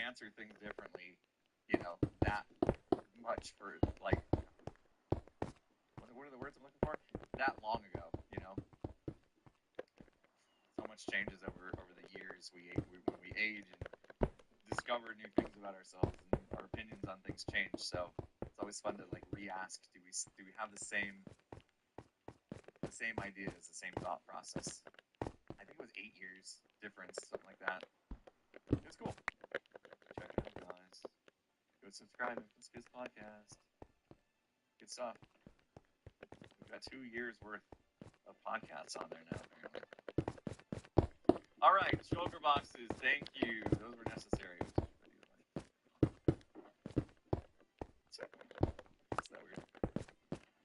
answer things differently, that much for, like, what are the words I'm looking for? That long ago, So much changes over the years. When we age and discover new things about ourselves, and our opinions on things change. So it's always fun to like re-ask: Do we have the same ideas, the same thought process? I think it was 8 years difference, something like that. It was cool. Check it out, guys. Go subscribe to Fizzkiss Podcast. Good stuff. We've got 2 years worth of podcasts on there now, apparently. All right, shulker boxes. Thank you. Those were necessary. What's that weird?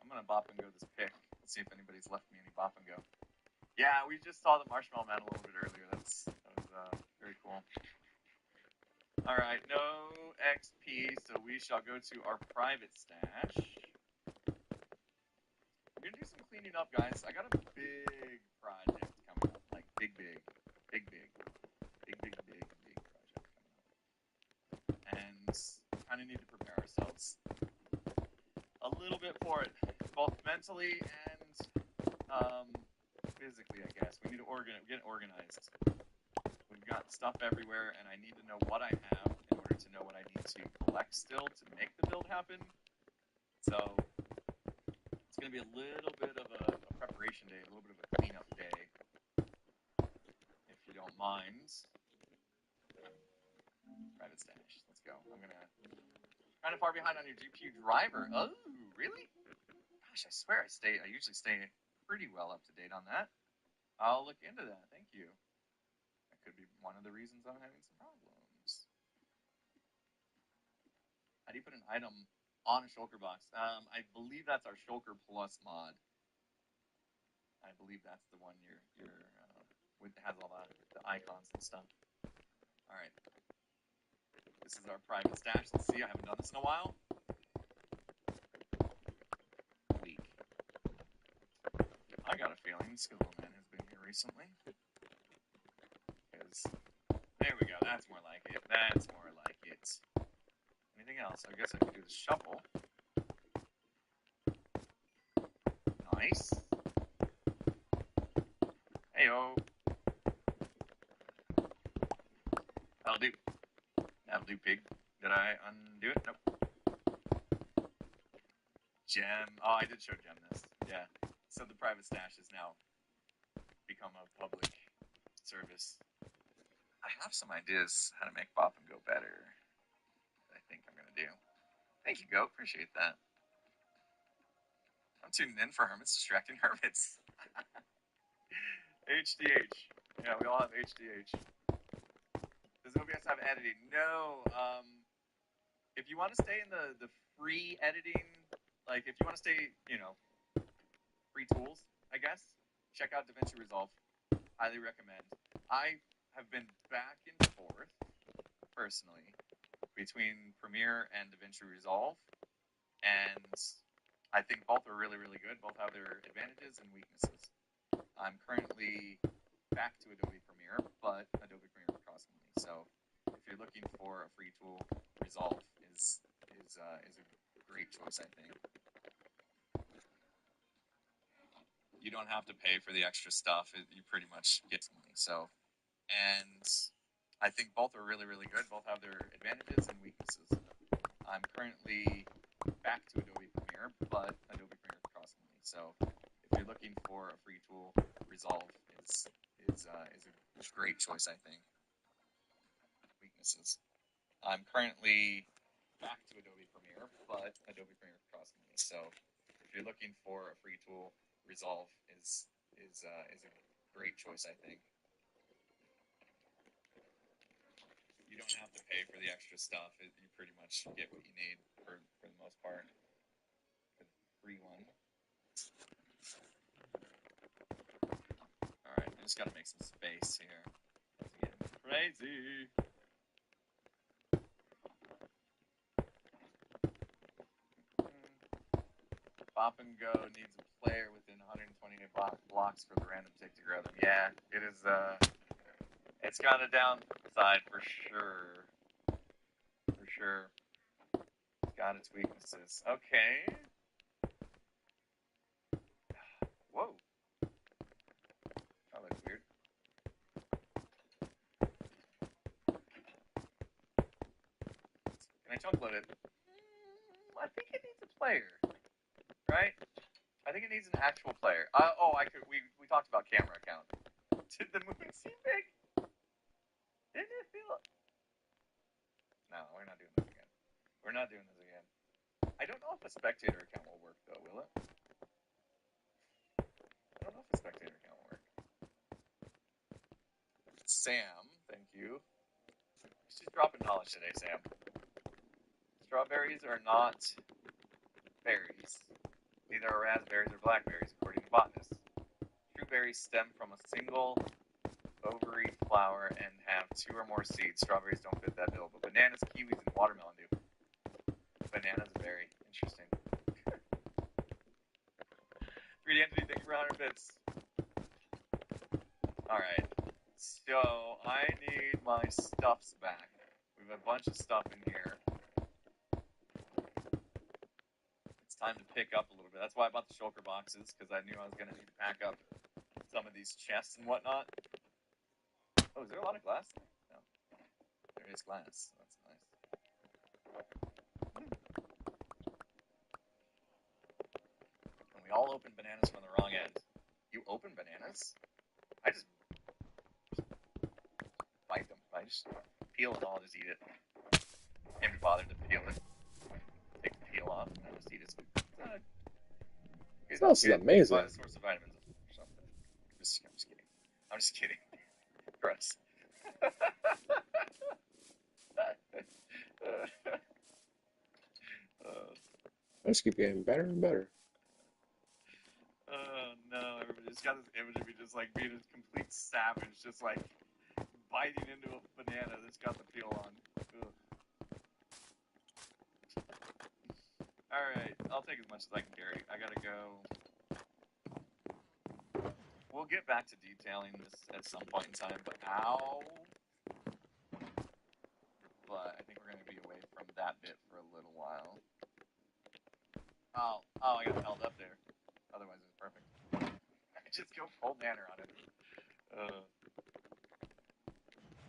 I'm gonna bop and go this pick. Let's see if anybody's left me any bop and go. Yeah, we just saw the Marshmallow Man a little bit earlier. That was very cool. All right, no XP, so we shall go to our private stash. We're gonna do some cleaning up, guys. I got a big project coming up, like big project coming up, and kind of need to prepare ourselves a little bit for it, both mentally and physically, I guess. We need to get organized. We've got stuff everywhere, and I need to know what I have in order to know what I need to collect still to make the build happen. So it's going to be a little bit of a preparation day, a little bit of a cleanup day, if you don't mind. Private stash. Let's go. I'm going to... Kind of far behind on your GPU driver. Oh, really? Gosh, I swear I usually stay pretty well up to date on that. I'll look into that. Thank you. That could be one of the reasons I'm having some problems. How do you put an item on a shulker box? I believe that's our Shulker Plus mod. I believe that's the one with has all the icons and stuff. All right. This is our private stash. Let's see. I haven't done this in a while. Week. I got a feeling Skizzle Man has been here recently. There we go. That's more like it. That's more like it. Anything else? I guess I could do the shuffle. Nice. Heyo. That'll do. That'll do, pig. Did I undo it? Nope. Gem. Oh, I did show Gem this. Yeah. So the private stash has now become a public service. I have some ideas how to make Bop and Go better. I think I'm going to do. Thank you, Go. Appreciate that. I'm tuning in for Hermits Distracting Hermits. HDH. Yeah, we all have HDH. Does OBS have editing? No. If you want to stay in the free editing, like if you want to stay, free tools, I guess, check out DaVinci Resolve. Highly recommend. I have been back and forth, personally, between Premiere and DaVinci Resolve, and I think both are really, really good. Both have their advantages and weaknesses. I'm currently back to Adobe Premiere, but Adobe Premiere costs money. So if you're looking for a free tool, Resolve is a great choice, I think. You don't have to pay for the extra stuff. You pretty much get money. So, and I think both are really, really good. Both have their advantages and weaknesses. I'm currently back to Adobe Premiere, but Adobe Premiere costs money. So if you're looking for a free tool, Resolve is a great choice, I think. Weaknesses. I'm currently back to Adobe Premiere, but Adobe Premiere costs money. So if you're looking for a free tool, Resolve is a great choice, I think. You don't have to pay for the extra stuff. You pretty much get what you need for the most part. The free one. Alright, I just gotta make some space here. It's getting crazy. Bop and Go needs a player within 128 blocks for the random tick to grow them. Yeah, it is, it's got a downside for sure. sure. It's got its weaknesses. Okay. Whoa. That looks weird. Can I chunk load it? I think it needs a player, right? I think it needs an actual player. Oh, I could. We talked about camera count. Did the moon seem big? Didn't it feel? No, we're not doing this again. We're not doing this again. I don't know if a spectator account will work though. Will it? I don't know if a spectator account will work. Sam, thank you. She's dropping knowledge today, Sam. Strawberries are not berries. Neither are raspberries or blackberries, according to botanists. True berries stem from a single ovary flower and have 2 or more seeds. Strawberries don't fit that bill, but bananas, kiwis, and watermelon do. Banana's a berry. Interesting. 3D Entity, thank you for 100 bits. Alright. So, I need my stuffs back. We have a bunch of stuff in here. It's time to pick up a little bit. That's why I bought the shulker boxes, because I knew I was going to need to pack up some of these chests and whatnot. Oh, is there a lot of glass? No. There is glass. That's nice. And we all open bananas from the wrong end. You open bananas? I just bite them. I just peel it all, just eat it. Can't be bothered to peel it. Take the peel off and then just eat it. This is amazing. It's a source of vitamins or something. I'm just kidding. I'm just kidding. Gross. I just keep getting better and better. Oh no, everybody's got this image of me just like being a complete savage, just like biting into a banana that's got the peel on. Ugh. Alright, I'll take as much as I can carry. I gotta go. We'll get back to detailing this at some point in time, but ow. But I think we're gonna be away from that bit for a little while. Oh, I got held up there. Otherwise it was perfect. I just go full banner on it.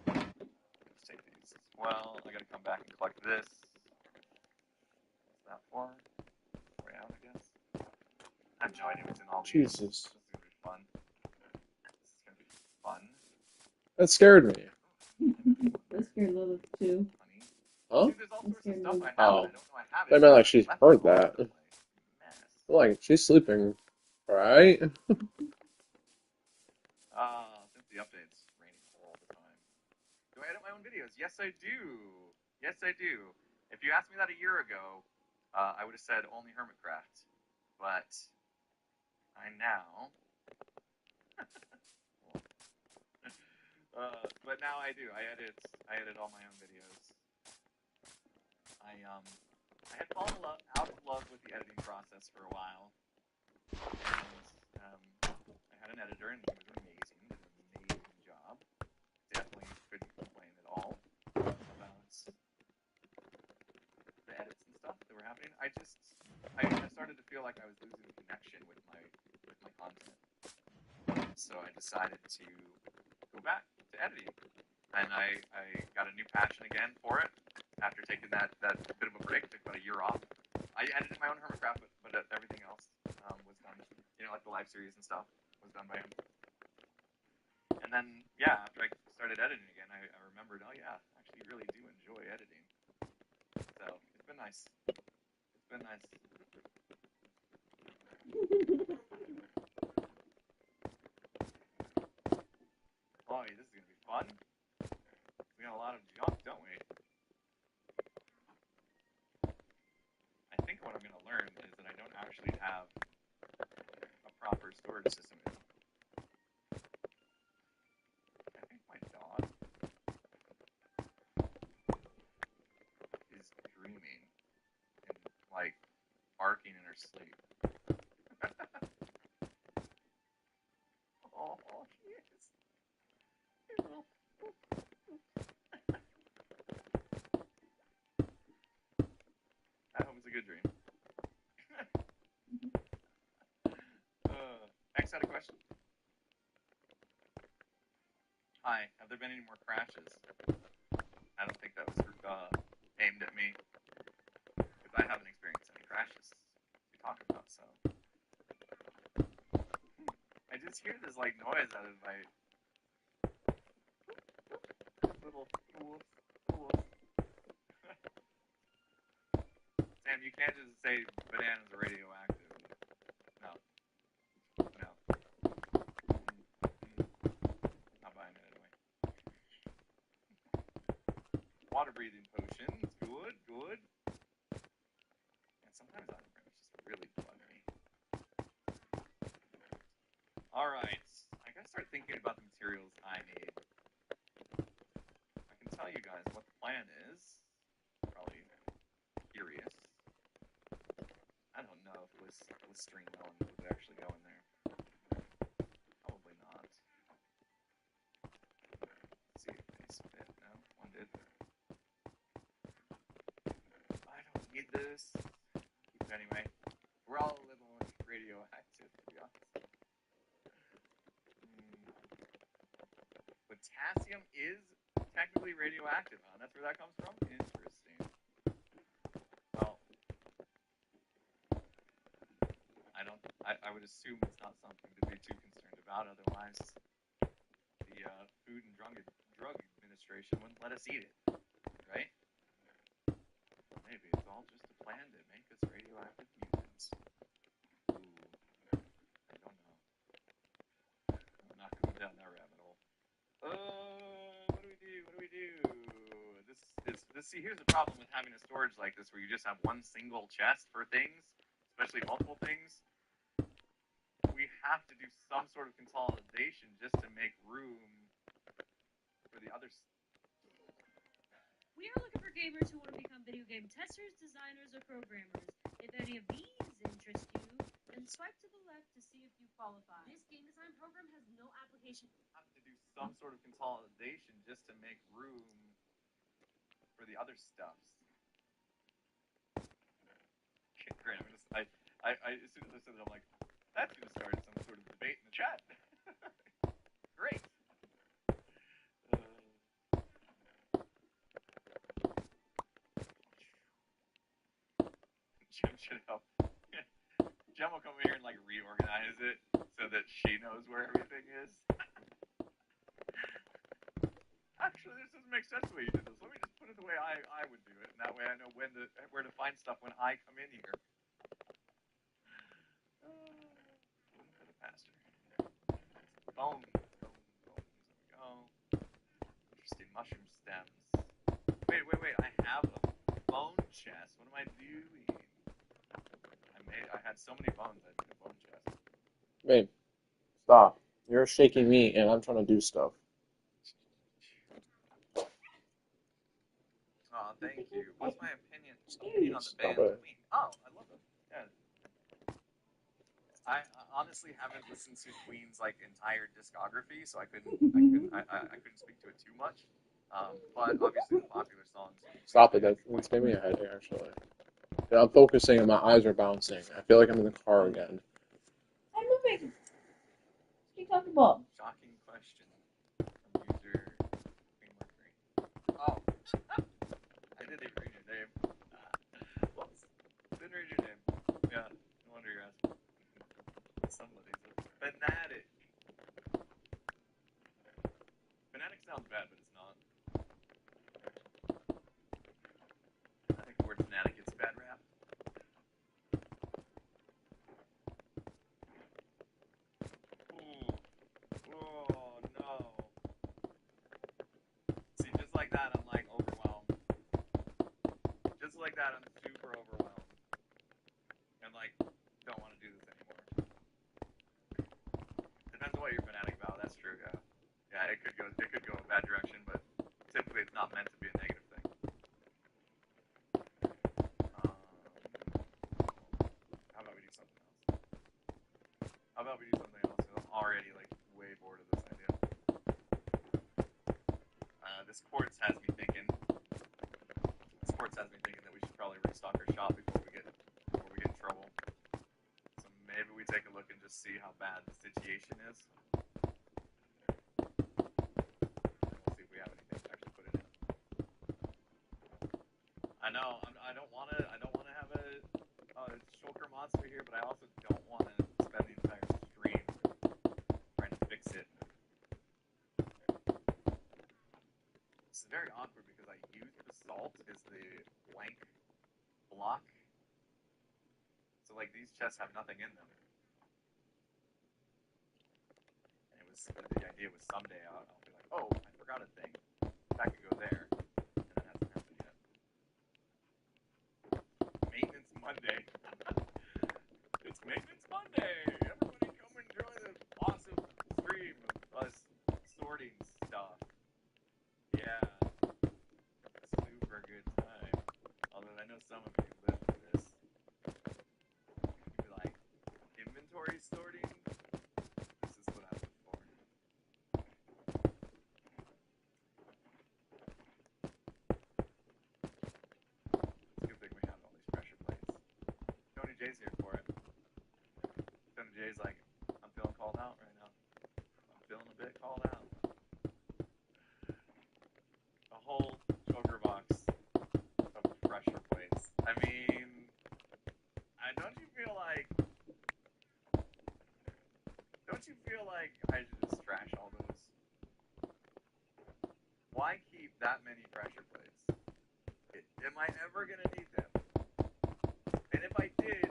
Let's take these as well. I gotta come back and collect this. What's that for? Way out, I guess. I have no idea what's in all these. Jesus. This is gonna be fun. This is gonna be fun. That scared me. That scared Lilith too. Honey. Huh? See, there's all sorts of stuff I have. Oh. I don't know I have it. I meant like she's Left heard all over that. the place. Mess. Like, she's sleeping, right? Since the update's raining all the time. Do I edit my own videos? Yes, I do. Yes, I do. If you asked me that a year ago, I would have said only Hermitcraft. But I now. But now I do. I edit all my own videos. I had fallen out of love with the editing process for a while. And I had an editor, and he was amazing. Did an amazing job. Definitely couldn't complain at all about the edits and stuff that were happening. I started to feel like I was losing connection with my content. So I decided to go back to editing. And I got a new passion again for it after taking that bit of a break. Took about a year off. I edited my own Hermitcraft, but everything else was done. You know, like the live series and stuff was done by him. And then, yeah, after I started editing again, I remembered, oh yeah, I actually really do enjoy editing. So it's been nice. It's been nice. Boy, this is gonna be fun. We got a lot of junk, don't we? I think what I'm gonna learn is that I don't actually have a proper storage system. I think my dog is dreaming and like barking in her sleep. Oh, she is. Alex had a question. Hi, have there been any more crashes? I don't think that was aimed at me, because I haven't experienced any crashes to talk about. So I just hear this like noise out of my little woof, woof. Sam, you can't just say bananas are radioactive. No. No. Not buying it anyway. Water breathing potions. Good, good. And sometimes items just really bug me. Alright. I gotta start thinking about the materials I need. I can tell you guys what the plan is. Probably curious. I don't know if Listerine melon would actually go in there. Probably not. Let's see if these fit. No, one did. I don't need this. Keep it anyway. We're all a little radioactive, to be honest. Potassium is technically radioactive, huh? That's where that comes from? Interesting. Well, I would assume it's not something to be too concerned about, otherwise the Food and Drug Administration wouldn't let us eat it, right? Maybe it's all just a plan to make us radioactive mutants. Ooh, I don't know. I'm not going down that rabbit hole. What do we do? What do we do? See, here's the problem with having a storage like this, where you just have one single chest for things, especially multiple things. We have to do some sort of consolidation just to make room for the others. We are looking for gamers who want to become video game testers, designers, or programmers. If any of these interest you, then swipe to the left to see if you qualify. This game design program has no application. We have to do some sort of consolidation just to make room for the other stuffs. Okay, great. As soon as I said that, I'm like, that's going to start some sort of debate in the chat. Great. Gem should help. Gem will come here and like reorganize it so that she knows where everything is. Actually, this doesn't make sense the way you did this. Let me just put it the way I would do it, and that way I know where to find stuff when I come in here. For the pastor. Bones. There we go. Interesting. Mushroom stems. Wait. I have a bone chest. What am I doing? I had so many bones, I need a bone chest. Babe, stop. You're shaking me, and I'm trying to do stuff. Oh, thank you. What's my opinion on the band Queen? Oh, I love them. Yeah. I honestly haven't listened to Queen's like entire discography, so I couldn't speak to it too much. But obviously the popular songs. Stop it. That's giving me a headache, actually. I'm focusing and my eyes are bouncing. I feel like I'm in the car again. I'm moving. What are you talking about? Shocking question from user Queen Mercury. Oh, I didn't even read your name. Whoops. Didn't read your name. Yeah, no wonder you're asking. Somebody's fanatic. Fanatic sounds bad, but it's not. I think the word fanatic gets a bad rap. Ooh. Oh, no. See, just like that, I'm like overwhelmed. Just like that, I'm super overwhelmed. And like, don't want to do this anymore. Depends on what you're fanatic about, that's true, yeah. Yeah, it could go a bad direction, but typically it's not meant to be a negative thing. How about we do something else? I'm already like way bored of this idea. This quartz has me thinking that we should probably restock our shop before we get in trouble. So maybe we take a look and just see how bad the situation is. We'll see if we have anything to actually put in it. I know I don't want to have a shulker monster here, but I also don't want to spend the entire stream trying to fix it. It's very awkward because I used basalt as the blank block. So like these chests have nothing in them. And it was the idea was someday I'll be like, oh, I forgot a thing. That could go there. And that hasn't happened yet. Maintenance Monday. It's Maintenance Monday! Everybody come enjoy the awesome stream of us sorting stuff. Yeah. Super good time. Although I know some of you live for this. You'd be like, inventory sorting? This is what I live for. It's a good thing we have all these pressure plates. Tony J's here for it. Tony J's like, I'm feeling called out right now. I'm feeling a bit called out. A whole choker box of pressure plates. I mean, don't you feel like I should just trash all those? Why keep that many pressure plates? Am I ever gonna need them? And if I did,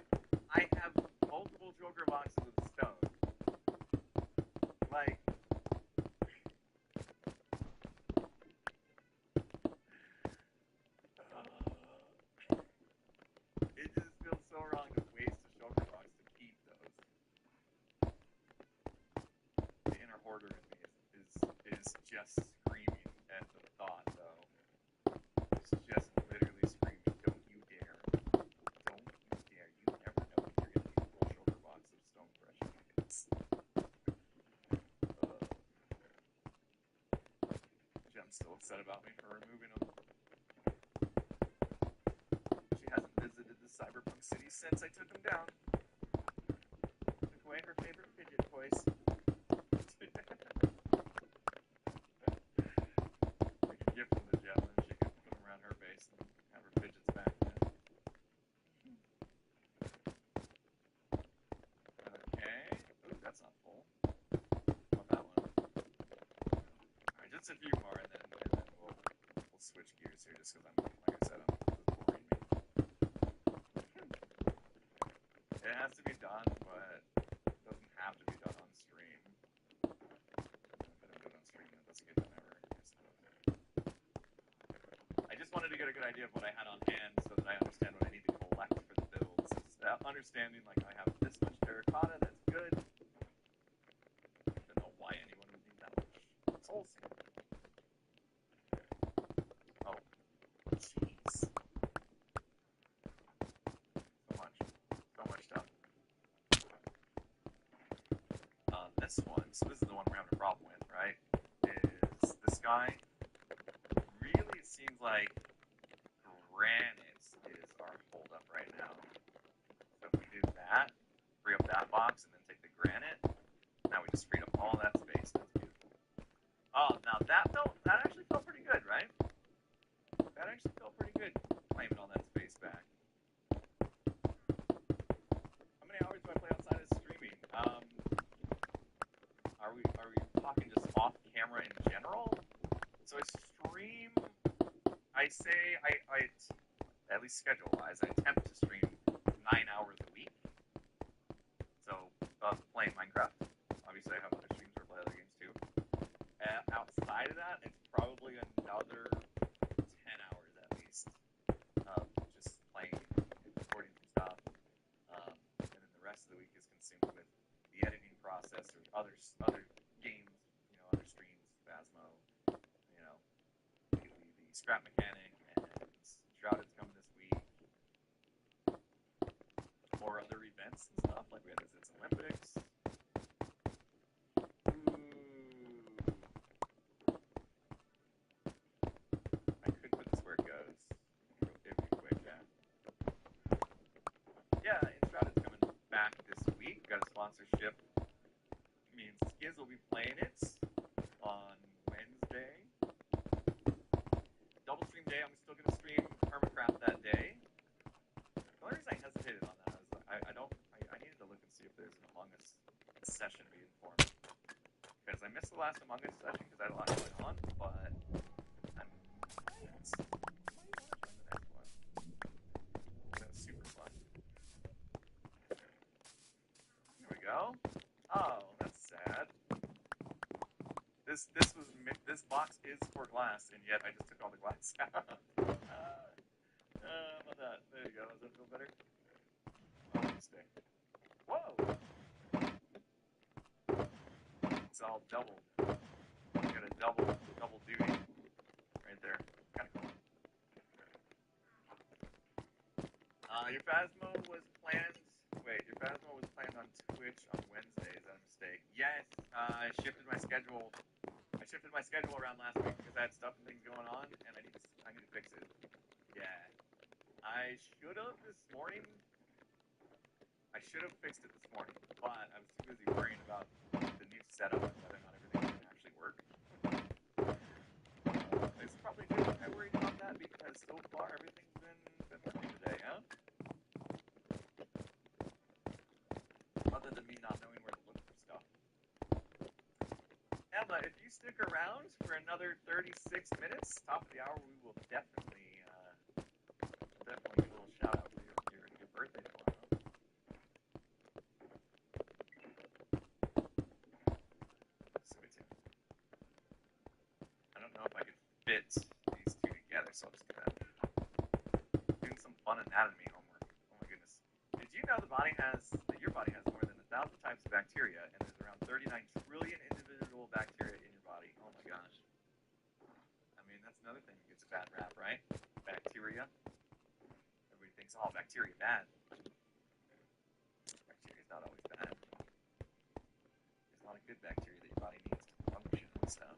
I have multiple choker boxes of stone. Like, it just feels so wrong to waste a shulker box to keep those. The inner hoarder in me is just screaming at the thought, though. It's just literally screaming, don't you dare. Don't you dare. You never know when you're going to need a full shulker box of stone pressure plates. Jem's still upset about me for removing them. She hasn't visited the Cyberpunk City since I took them down. Took away her favorite fidget toys. I could gift them to Jem and she could put them around her base and have her fidgets back then. Okay. Ooh, that's not full. How about that one? Alright, just a few more and then we'll switch gears here just because like I said, this is boring me. It has to be done, but it doesn't have to be done on stream. If I don't do it on stream, it doesn't get done ever, I suppose. I just wanted to get a good idea of what I had on hand so that I understand what I need to collect for the builds. Understanding, like, I have this much terracotta, that's good. I don't know why anyone would need that much soul sand. Oh, jeez. So much stuff. This one, so this is the one we're having a problem with, right? Is this guy. Really, it seems like granite is our holdup right now. So if we do that, free up that box, and then take the granite, now we just freed up all that space. That's beautiful. Oh, now that actually felt pretty good, right? That actually felt pretty good, claiming all that space back. How many hours do I play outside of streaming? Are we talking just off camera in general? So I stream. I say I at least schedule-wise, I attempt to stream 9 hours a week. So playing Minecraft. Obviously, I have other streams where I play other games too. Outside of that, it's probably another 10 hours at least of just playing, recording some stuff, and then the rest of the week is consumed with the editing process or other games, other streams, Phasmo, the scrap mechanic, and Shrouded's coming this week, or other events and stuff, like we had this Olympics. I could put this where it goes. It'd be quick, yeah. Yeah, Shrouded's coming back this week. Got a Yep. Me and Skiz will be playing it on Wednesday. Double stream day. I'm still gonna stream Hermitcraft that day. The only reason I hesitated on that is I needed to look and see if there's an Among Us session being formed. Because I missed the last Among Us session because I had a lot going on, but I might want to join the next one. That was super fun. Here we go. Oh, that's sad. This box is for glass, and yet I just took all the glass out. How about that? There you go. Does that feel better? Oh, let me stay. Whoa! It's all double. You got a double duty right there. Kind of cool. Your Phasmo was planned. Wait, your Phasmo was planned on Twitch on Wednesday. Is that a mistake? Yes. I shifted my schedule. I shifted my schedule around last week because I had stuff and things going on, and I need to fix it. Yeah. I should have this morning. I should have fixed it this morning, but I was too busy worrying about the new setup and whether or not everything was going to actually work. It's probably good that I worried about that because so far everything's been working today, huh? Other than me not knowing where to look for stuff. Emma, if you stick around for another 36 minutes, top of the hour, we will definitely give a little shout out for your birthday tomorrow. Sweet too. I don't know if I could fit these two together, so I'll just do that. Doing some fun anatomy homework. Oh my goodness. Did you know your body has more than 1,000 types of bacteria, and there's around 39 trillion individual bacteria in your body? Oh my gosh. I mean, that's another thing that gets a bad rap, right? Bacteria. Everybody thinks, oh, bacteria bad. Bacteria's not always bad. There's a lot of good bacteria that your body needs to function and stuff.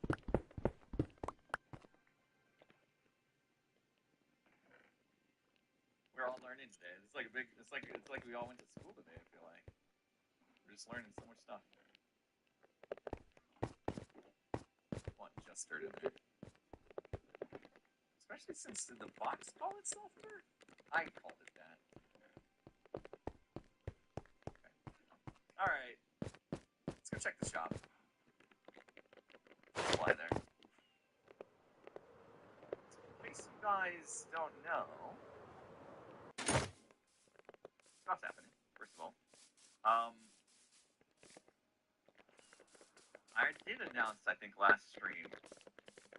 We're all learning today. It's like we all went to school today, I feel like. We're just learning so much stuff. One just stirred in there. Especially since did the box call itself dirt? I called it that. Okay. Alright. Let's go check the shop. Fly there. In case you guys don't know, stuff's happening, first of all. I did announce, I think, last stream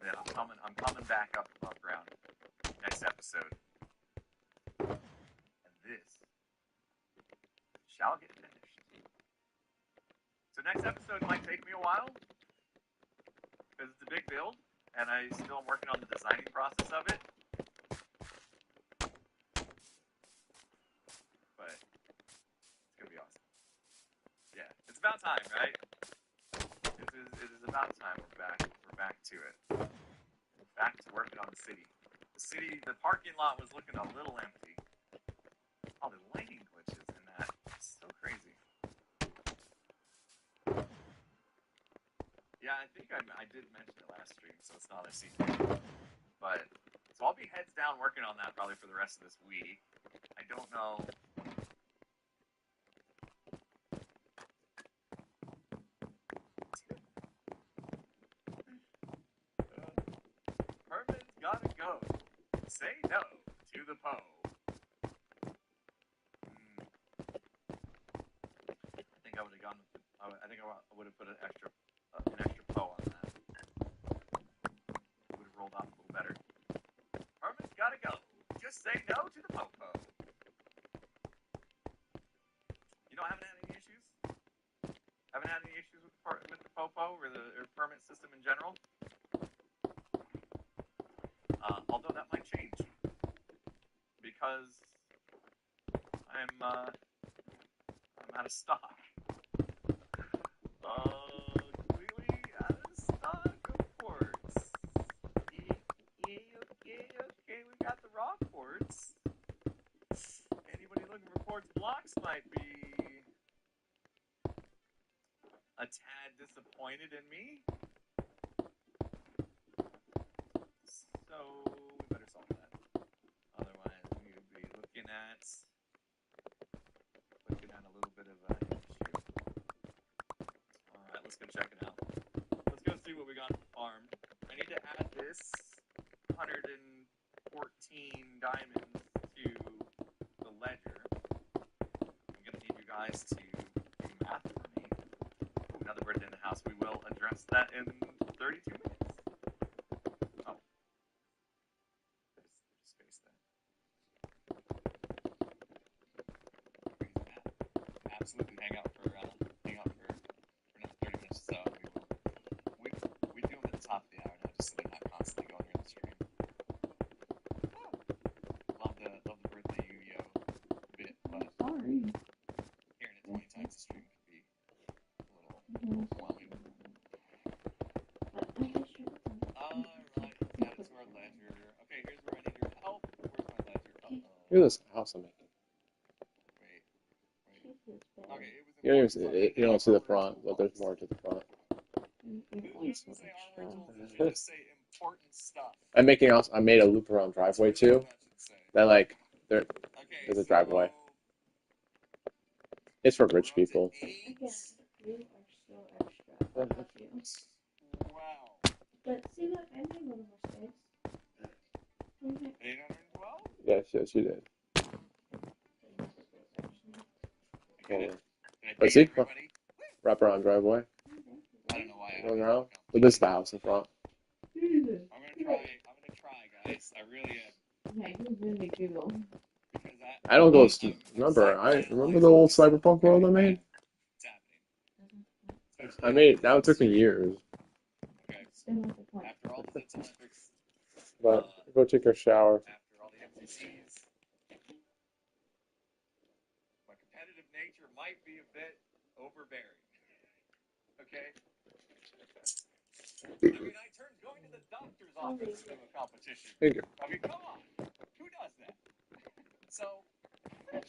that I'm coming back up above ground next episode. And this shall get finished. So next episode might take me a while, because it's a big build, and I still am working on the designing process of it. But it's gonna be awesome. Yeah, it's about time, right? It is about time we're back to it. Back to working on the city. The parking lot was looking a little empty. Oh, the lighting glitches in that. It's so crazy. Yeah, I think I did mention it last stream, so it's not a secret. But, so I'll be heads down working on that probably for the rest of this week. I don't know. Herman's gotta go. Say no to the Poe. I think I would have gone. I think I would have put an extra Poe on that. Would have rolled off a little better. Herman's gotta go. Just say no to the Popo. You know, I haven't had any issues. Haven't had any issues with the Popo or the permit system in general. Although that might change because I'm out of stock. Completely out of stock of quartz. Okay, we've got the raw quartz. Anybody looking for quartz blocks might be disappointed in me. So we better solve that. Otherwise, we would be looking at a little bit of an issue. All right, let's go check it out. Let's go see what we got farmed. I need to add this 114 diamonds to the ledger. I'm gonna need you guys to do math for me. Ooh, another bird in the house. We will address that in 32 minutes. Oh. There's space there. Absolutely hang out for another 30 minutes. So we do them at the top of the hour now, just so they're not constantly going during the stream. Love the birthday Yu-Gi-Oh bit, but Sorry. hearing it 20 times a stream could be a little overwhelming. Alright, add it to our ledger. Okay, here's where I need your help. Where's my ledger? Look at this house I'm making. Wait. Okay, it was You don't even see important you don't see the armor front, but there's more to the front. It doesn't say armor tools, it should just say important stuff. I'm making also. I made a loop around driveway too. That like Okay, there's a driveway. It's for rich people. Again, you are so extra. I love you. Wow. But see, look, I made a little more space. Okay. 812? Yes, you did. Okay. Did Let's I see. take everybody? Wrap around driveway. I don't know why. Going around. But this is the house in front. I'm gonna try, guys. I really am. Yeah, you really do. Because I don't go. I'm Remember, I excited. remember the old cyberpunk world I made. It's happening. I made. Now it took me years. Okay. Still not the point. After all the Blitz Olympics, But go take a shower. after all the MCCs, my competitive nature might be a bit overbearing. Okay? I mean, I turned going to the doctor's office into a competition. Thank you. I mean, come on. Who does that? So, I'm gonna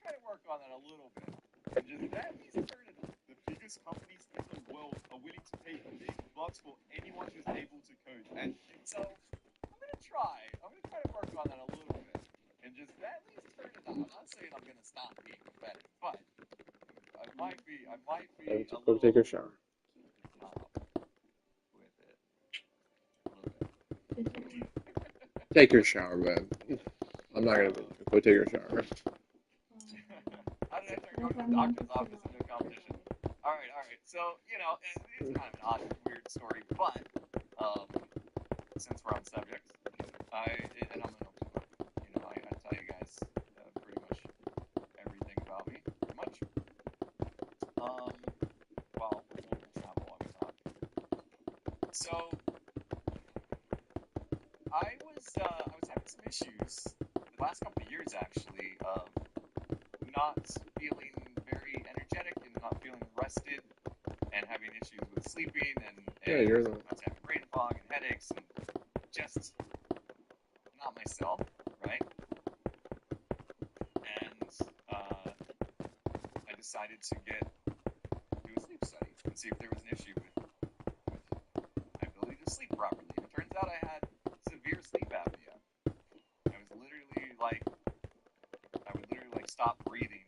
try to work on that a little bit. And just at least turn it the biggest companies in the world are willing to pay big bucks for anyone who's able to code. And so, I'm gonna try to work on that a little bit. And just at least turn it on. I'm not saying I'm gonna stop being competitive, but I might be a Go little take a shower. with it. A little bit. Take your shower, man. I'm not gonna go take your shower. How did I turn going to the doctor's office into a competition? Alright. So, it's kind of an odd, weird story, but, since we're on subject, and I'm gonna, I tell you guys pretty much everything about me, pretty much. Well, we'll travel while we talk. So, I was having some issues the last couple of years, actually, of not feeling very energetic and not feeling rested and having issues with sleeping and You're the. I was having brain fog and headaches and just not myself, right? And I decided to do a sleep study and see if there was an issue with my ability to sleep properly. And it turns out I had severe sleep apnea. I would literally stop breathing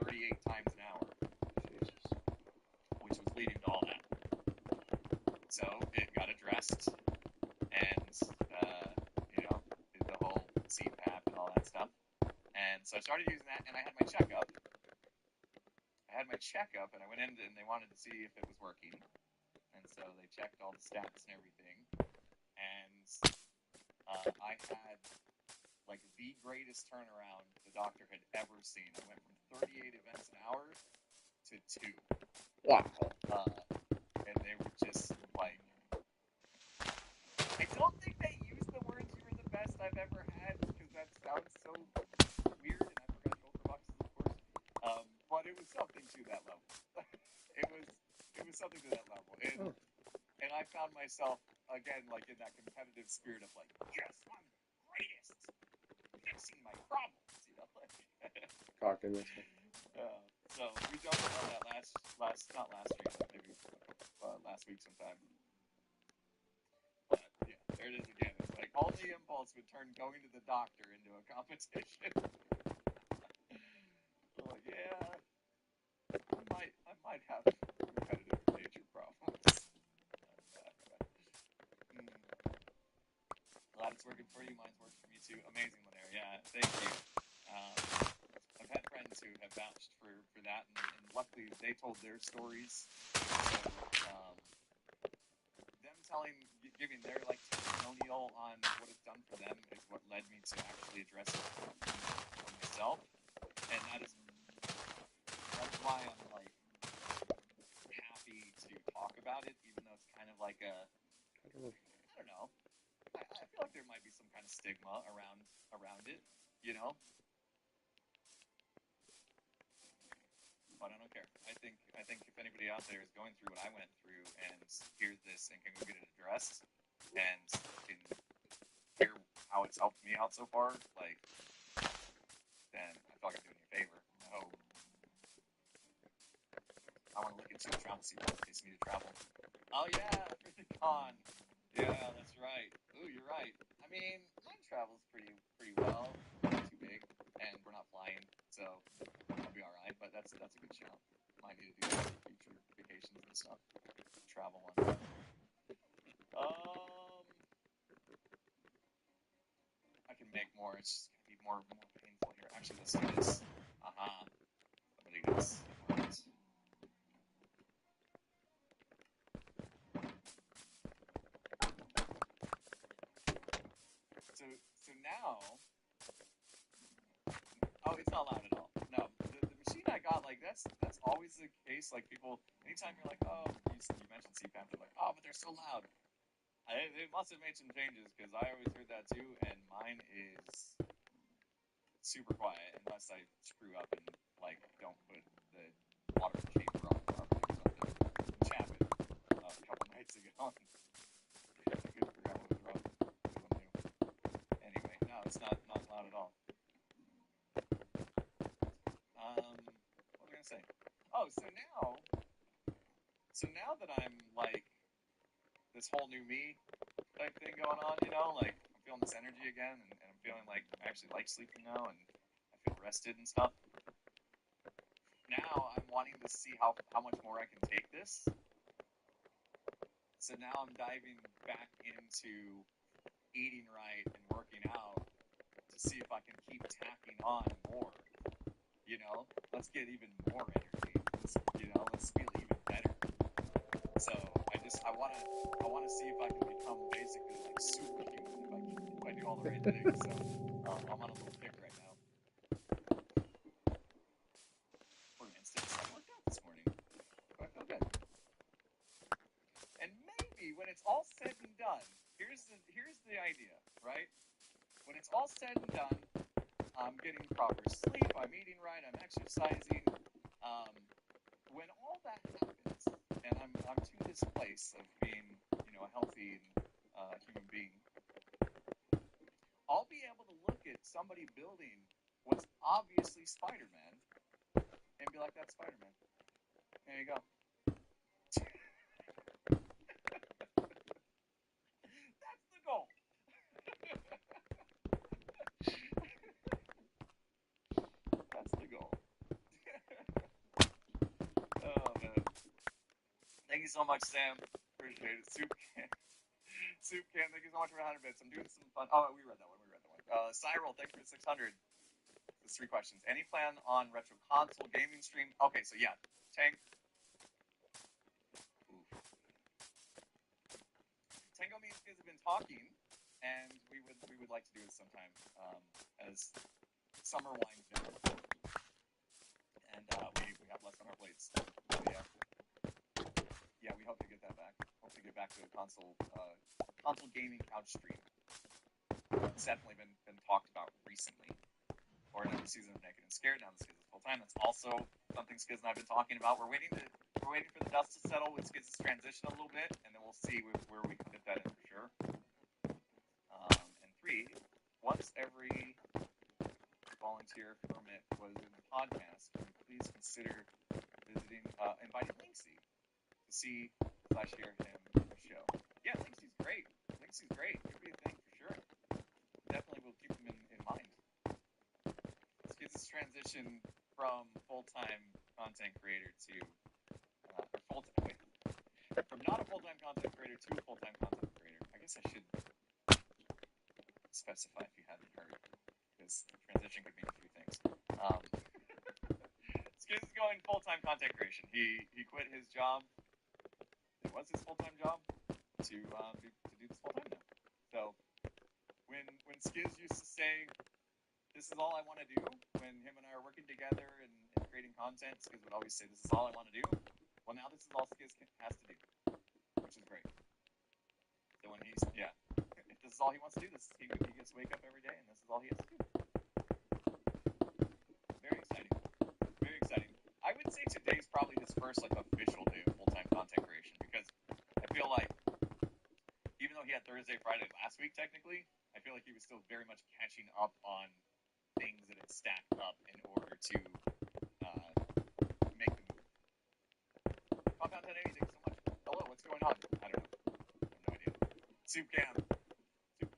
38 times an hour, which was leading to all that. So it got addressed, and did the whole CPAP and all that stuff. And so I started using that, and I had my checkup. And I went in and they wanted to see if it was working. And so they checked all the stats and everything. And I had like the greatest turnaround the doctor had ever seen. I went from 38 events an hour to 2. Wow. And they were just like, I don't think they used the words "you were the best I've ever had" because that sounds so weird, and I forgot to go for boxes, of course. But it was something to that level. it was something to that level, and I found myself again like in that competitive spirit of like, yes, I'm the greatest, fixing my problems, Talking this. So we talked about that not last week, but maybe last week sometime. But yeah, there it is again. It's like only impulse would turn going to the doctor into a competition. I'm like, yeah, I might have repetitive nature problems. Glad it's working for you. Mine's working for me too. Amazing, Lanaire. Yeah, thank you. I've had friends who have vouched for that, and luckily they told their stories. So, them giving their like testimonial on what it's done for them is what led me to actually address it for myself, and that's why I'm like happy to talk about it, even though it's kind of like I don't know. I feel like there might be some kind of stigma around it, you know. But I don't care. I think if anybody out there is going through what I went through and hears this and can go get it addressed and can hear how it's helped me out so far, like, then I feel like I'm doing you a favor. I hope. I want to look into a travel sequel in case you need to travel. Oh yeah, for the con. Yeah, that's right. Ooh, you're right. I mean, mine travels pretty well. Not too big, and we're not flying, so I'll be all right. But that's a good shout. Might need to do that for future vacations and stuff. Travel one. I can make more. It's just gonna be more painful here. Actually, let's do this. Somebody gets. So now. Oh, it's not loud at all. No, the machine I got, like that's always the case. Like people, anytime you're like, oh, you mentioned CPAP, they're like, oh, but they're so loud. They must have made some changes because I always heard that too, and mine is super quiet unless I screw up and like don't put the water chamber on properly or something. Which happened a couple nights ago. I couldn't figure out what was wrong. Anyway, no, it's not loud at all. What was I gonna say? Oh, so now that I'm like this whole new me type thing going on, you know, like I'm feeling this energy again, and I'm feeling like I actually like sleeping now, and I feel rested and stuff. Now I'm wanting to see how much more I can take this. So now I'm diving back into eating right and working out to see if I can keep tacking on more. You know, let's get even more energy. Let's feel even better. So I wanna see if I can become basically like superhuman if I do all the right things. So I'm on a little kick right now. For instance, I worked out this morning. I feel good. And maybe when it's all said and done, here's the idea, right? When it's all said and done, I'm getting proper sleep, I'm eating right, I'm exercising. When all that happens, and I'm to this place of being, a healthy human being, I'll be able to look at somebody building what's obviously Spider-Man and be like, that's Spider-Man. There you go. That's the goal. That's the goal. Oh man. Thank you so much, Sam. Appreciate it. Soup Can, thank you so much for 100 bits. I'm doing some fun. Oh, we read that one. Cyril, thanks for 600. There's 3 questions. Any plan on retro console gaming stream? Okay, so yeah, Tank. Oof. Tango, me and Skiz have been talking, and we would like to do it sometime as summer winds down. And we have less on our plates. So, yeah, we hope to get that back. Hope to get back to a console gaming couch stream. It's definitely been talked about recently. Or another season of Naked and Scared. Now the Skiz is full time. That's also something Skiz and I've been talking about. We're waiting for the dust to settle with Skiz's transition a little bit, and then we'll see where we can fit that in for sure. And 3, once every falling Frontier Hermit was in the podcast, please consider visiting, inviting Linksy to see / hear him on the show. Yeah, Linksy's great. Linksy's great. Could be a thing for sure. Definitely will keep him in mind. Skids' transition from full-time content creator to from not a full-time content creator to a full-time content creator. I guess I should specify if you hadn't heard, because transition could mean a few things. Skids is going full-time content creation. He quit his job. It was his full-time job to do this full-time now. So when Skids used to say, "This is all I want to do," when him and I are working together and creating content, Skids would always say, "This is all I want to do." Well, now this is all Skids has to do, which is great. So when if this is all he wants to do, he gets to wake up every day, and this is all he has to do. Very exciting. Very exciting. I would say today's probably his first official day of full-time content creation, because I feel like even though he had Thursday, Friday last week technically, I feel like he was still very much catching up on things that had stacked up in order to make the move. Compound 1080, thank you so much. Hello, what's going on? I don't know. I have no idea. Soup Can.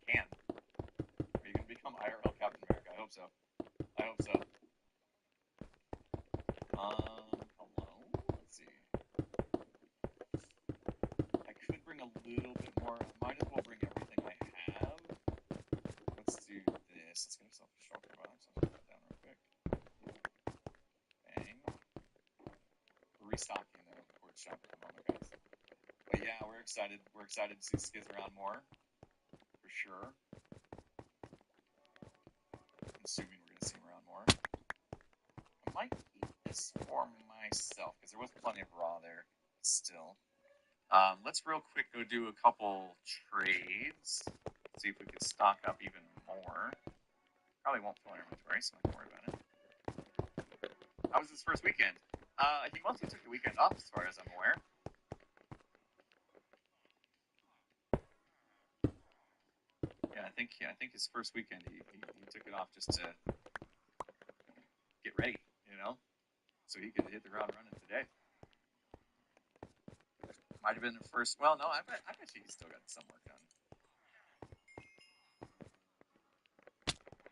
Are you going to become IRL Captain America? I hope so. Hello? Let's see. I could bring a little bit more. Might as well bring everything I have. Let's do this. Let's get ourselves a shulker box. Let's put that down real quick. Bang. We're restocking the quartz shop at the moment, guys. But yeah, we're excited. We're excited to see Skids around more. For sure. I'm assuming we're going to see him around more. I might keep this for myself, because there was plenty of raw there still. Let's real quick go do a couple trades. See if we could stock up even more. Probably won't fill our inventory, so don't worry about it. How was his first weekend? He mostly took the weekend off, as far as I'm aware. Yeah, I think his first weekend he took it off just to get ready, so he could hit the ground running today. Might have been the first. Well, no, I bet you he still got some work done.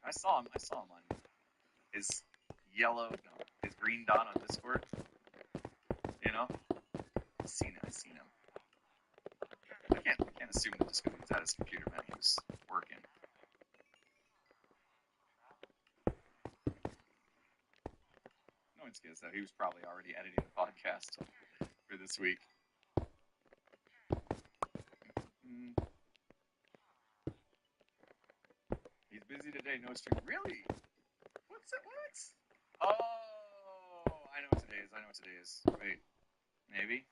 I saw him on his his green dot on Discord. I seen him. I can't assume that just because he was at his computer meant he was working. No one scares though. He was probably already editing the podcast for this week. He's busy today. No stream. Really? What's it? What? Oh, I know what today is. Wait, maybe.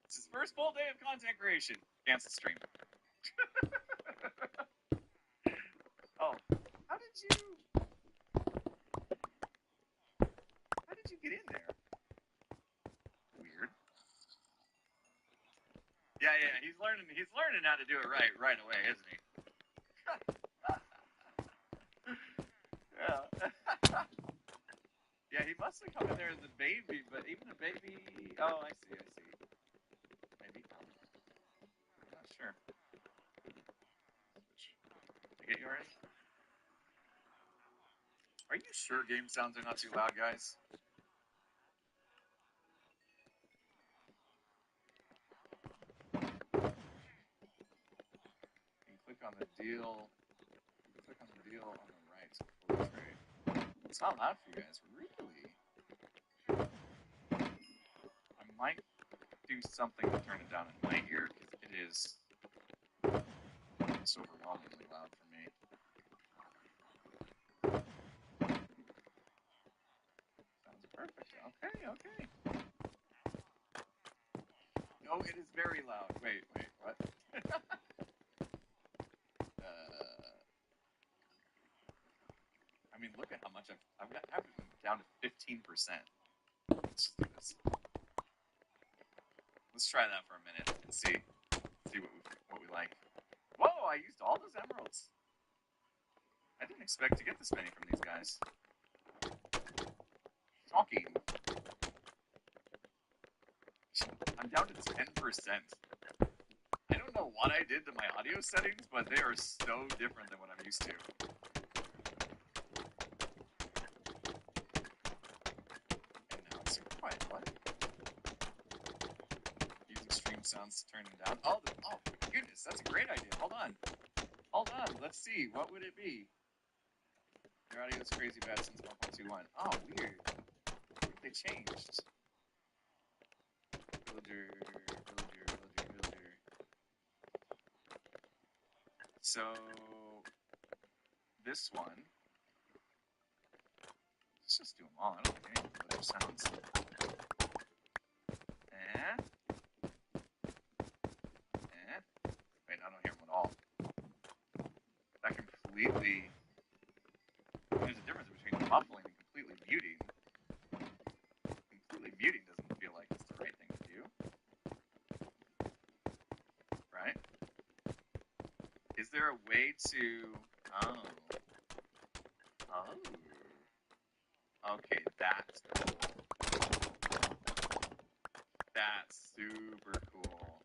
It's his first full day of content creation. Cancel stream. Oh, how did you get in there? Weird. Yeah, he's learning how to do it right away, isn't he? Yeah. Yeah, he must have come in there as a baby, but even a baby. Oh, I see. Maybe. I'm not sure. Did I get you already? Are you sure game sounds are not too loud, guys? You can click on the deal. Click on the deal on the right for the trade. It's not loud for you guys, really. I might do something to turn it down in my ear, because it is so overwhelmingly loud for me. Sounds perfect. Okay. No, it is very loud. Wait, what? I mean, look at how much I've got everything down to 15%. Let's just do this. Let's try that for a minute and see what we like. Whoa! I used all those emeralds. I didn't expect to get this many from these guys. Shocking. I'm down to 10%. I don't know what I did to my audio settings, but they are so different than what I'm used to. And now it's super quiet. What? Using stream sounds to turn them down. Oh, goodness, that's a great idea. Hold on. Let's see. What would it be? Your audio is crazy bad since 1.21. Oh, weird. I think they changed. Villager. So, this one. Let's just do them all. I don't think any villager sounds. Wait, I don't hear them at all. That completely. There's a difference between muffling and completely muting. Completely muting doesn't feel like it's the right thing to do. Right? Is there a way to... Okay, that's super cool.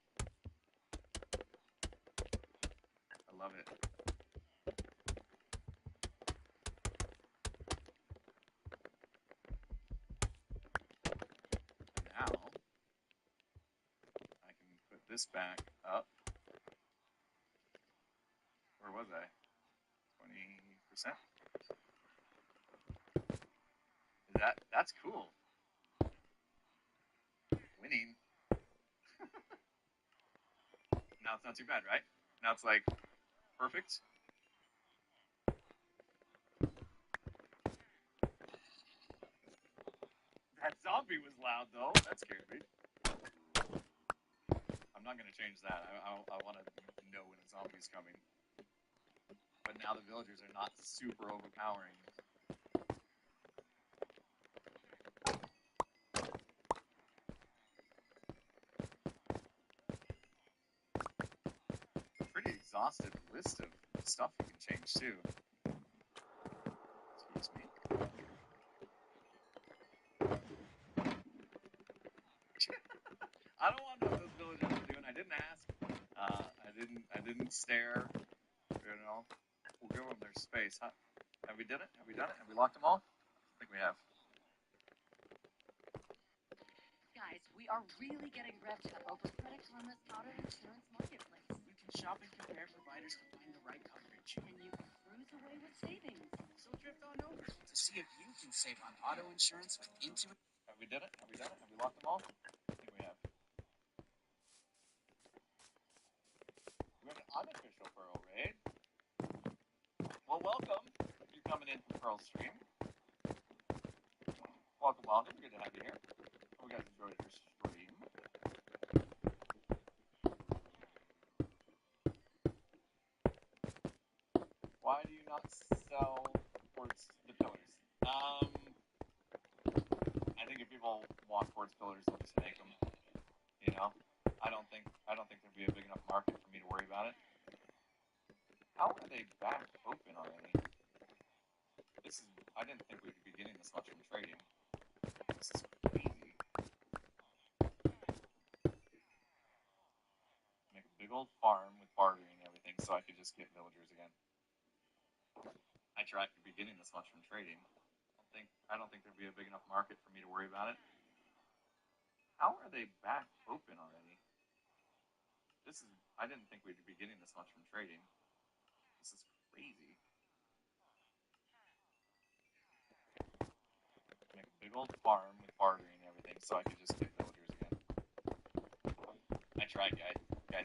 I love it. Now, I can put this back up. Where was I? 20%? That's cool. Winning. Now it's not too bad, right? Now it's like perfect. That zombie was loud though. That scared me. I'm not gonna change that. I want to know when a zombie's coming. But now the villagers are not super overpowering. Pretty exhaustive list of stuff you can change too. Excuse me. I don't want to know what those villagers are doing. I didn't ask. I didn't stare. You know, we'll give them their space. Huh? Have we done it? Have we locked them all? I think we have. Guys, we are really getting revved up over critics on this auto insurance marketplace. You can shop and compare providers to find the right coverage. And you can cruise away with savings. So drift on over to see if you can save on auto insurance with Intuit. Have we done it? Have we locked them all? I think we have. We have an unofficial Pearl raid. Well, welcome. If you're coming in from Pearl Stream. Welcome. Good to have you here. Hope you guys enjoyed your stream. Why do you not sell Quartz the pillars? I think if people want Quartz pillars, they'll just make them. You know, I don't think there'd be a big enough market for me to worry about it. How are they back open already? I didn't think we'd be getting this much from trading. This is crazy. Make a big old farm with bartering and everything so I could just get villagers again. I tried to be getting this much from trading. I don't think there'd be a big enough market for me to worry about it. How are they back open already? I didn't think we'd be getting this much from trading. This is crazy. Make a big old farm with bartering and everything so I could just get villagers again. I tried, guys.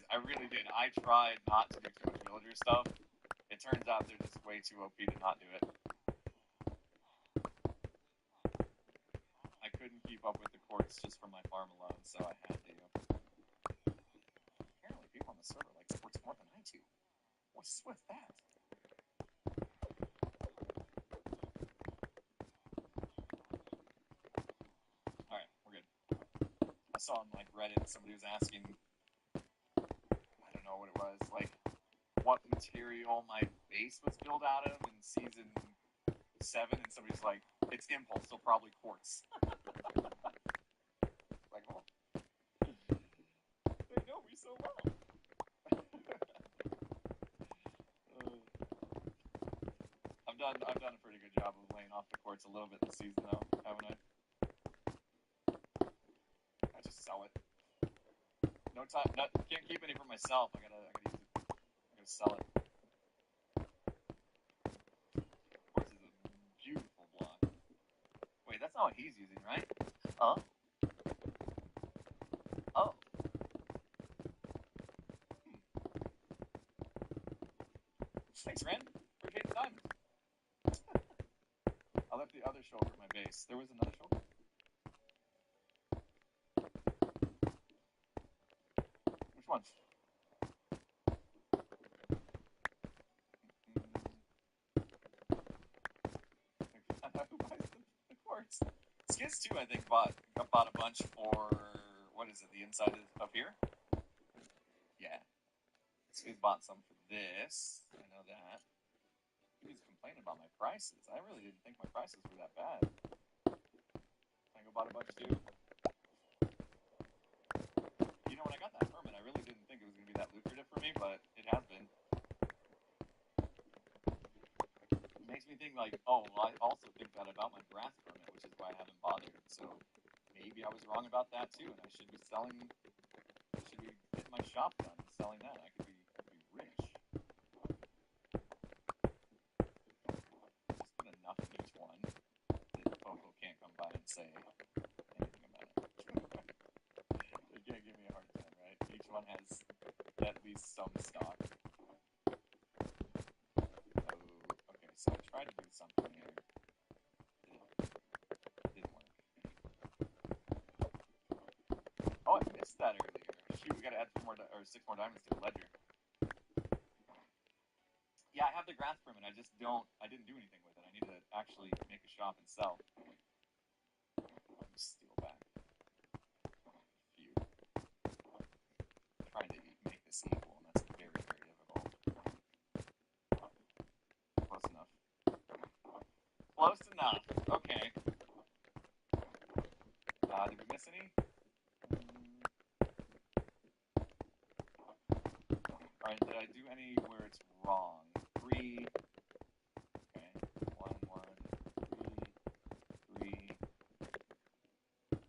I really did. I tried not to do too much villager stuff. It turns out they're just way too OP to not do it. I couldn't keep up with the quartz just from my farm alone, so I had to. Apparently people on the server like sports more than I do. What's that? Alright, we're good. I saw on like Reddit somebody was asking, I don't know what it was, like, what material my base was built out of in season 7, and somebody's like, it's impulse, so probably quartz. Like, well, they know me so well. I've done a pretty good job of laying off the quartz a little bit this season, though, haven't I? I just sell it. No time. Can't keep any for myself. I gotta use it. I gotta sell it. Quartz is a beautiful block. Wait, that's not what he's using, right? Oh. Oh. Thanks, Ren. Appreciate the time. I left the other shoulder at my base. There was another shoulder? Which one? Who buys the quartz? Skiz 2, I think, bought a bunch for, what is it, the inside of here? Yeah. Skiz bought some for this. I know that. He was complaining about my prices. I really didn't think my prices were that bad. I go bought a bunch too. You know, when I got that permit, I really didn't think it was going to be that lucrative for me, but it has been. It makes me think like, oh, well, I also think that about my brass permit, which is why I haven't bothered. So maybe I was wrong about that too, and I should be getting my shop done and selling that. I could be rich. Just put enough in each one that Poco can't come by and say anything about it. They can't give me a hard time, right? Each one has at least some stock. Oh, okay, so I tried to do something here. It didn't work. Oh, I missed that earlier. Shoot, we gotta add 6 more diamonds to the ledger. Yeah, I have the grass permit. I didn't do anything with it. I need to actually make a shop and sell. Let me steal back a few. I'm trying to make this equal, and that's very, very difficult. Close enough. Close enough. Okay. Did we miss any? Alright, did I do any where it's wrong? 3. Okay. 1, 1, 3, 3,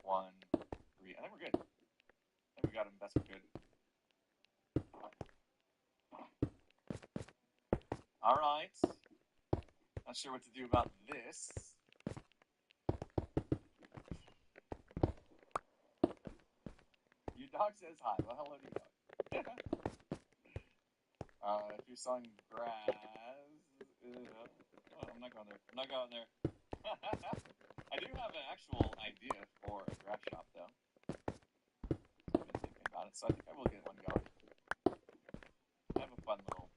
1, 3. I think we're good. I think we got them best we could. Alright. Not sure what to do about this. Your dog says hi. Well, hello to your dog. If you're selling grass... I'm not going there. I'm not going there. I do have an actual idea for a grass shop, though. I've been thinking about it, so I think I will get one going. I have a fun little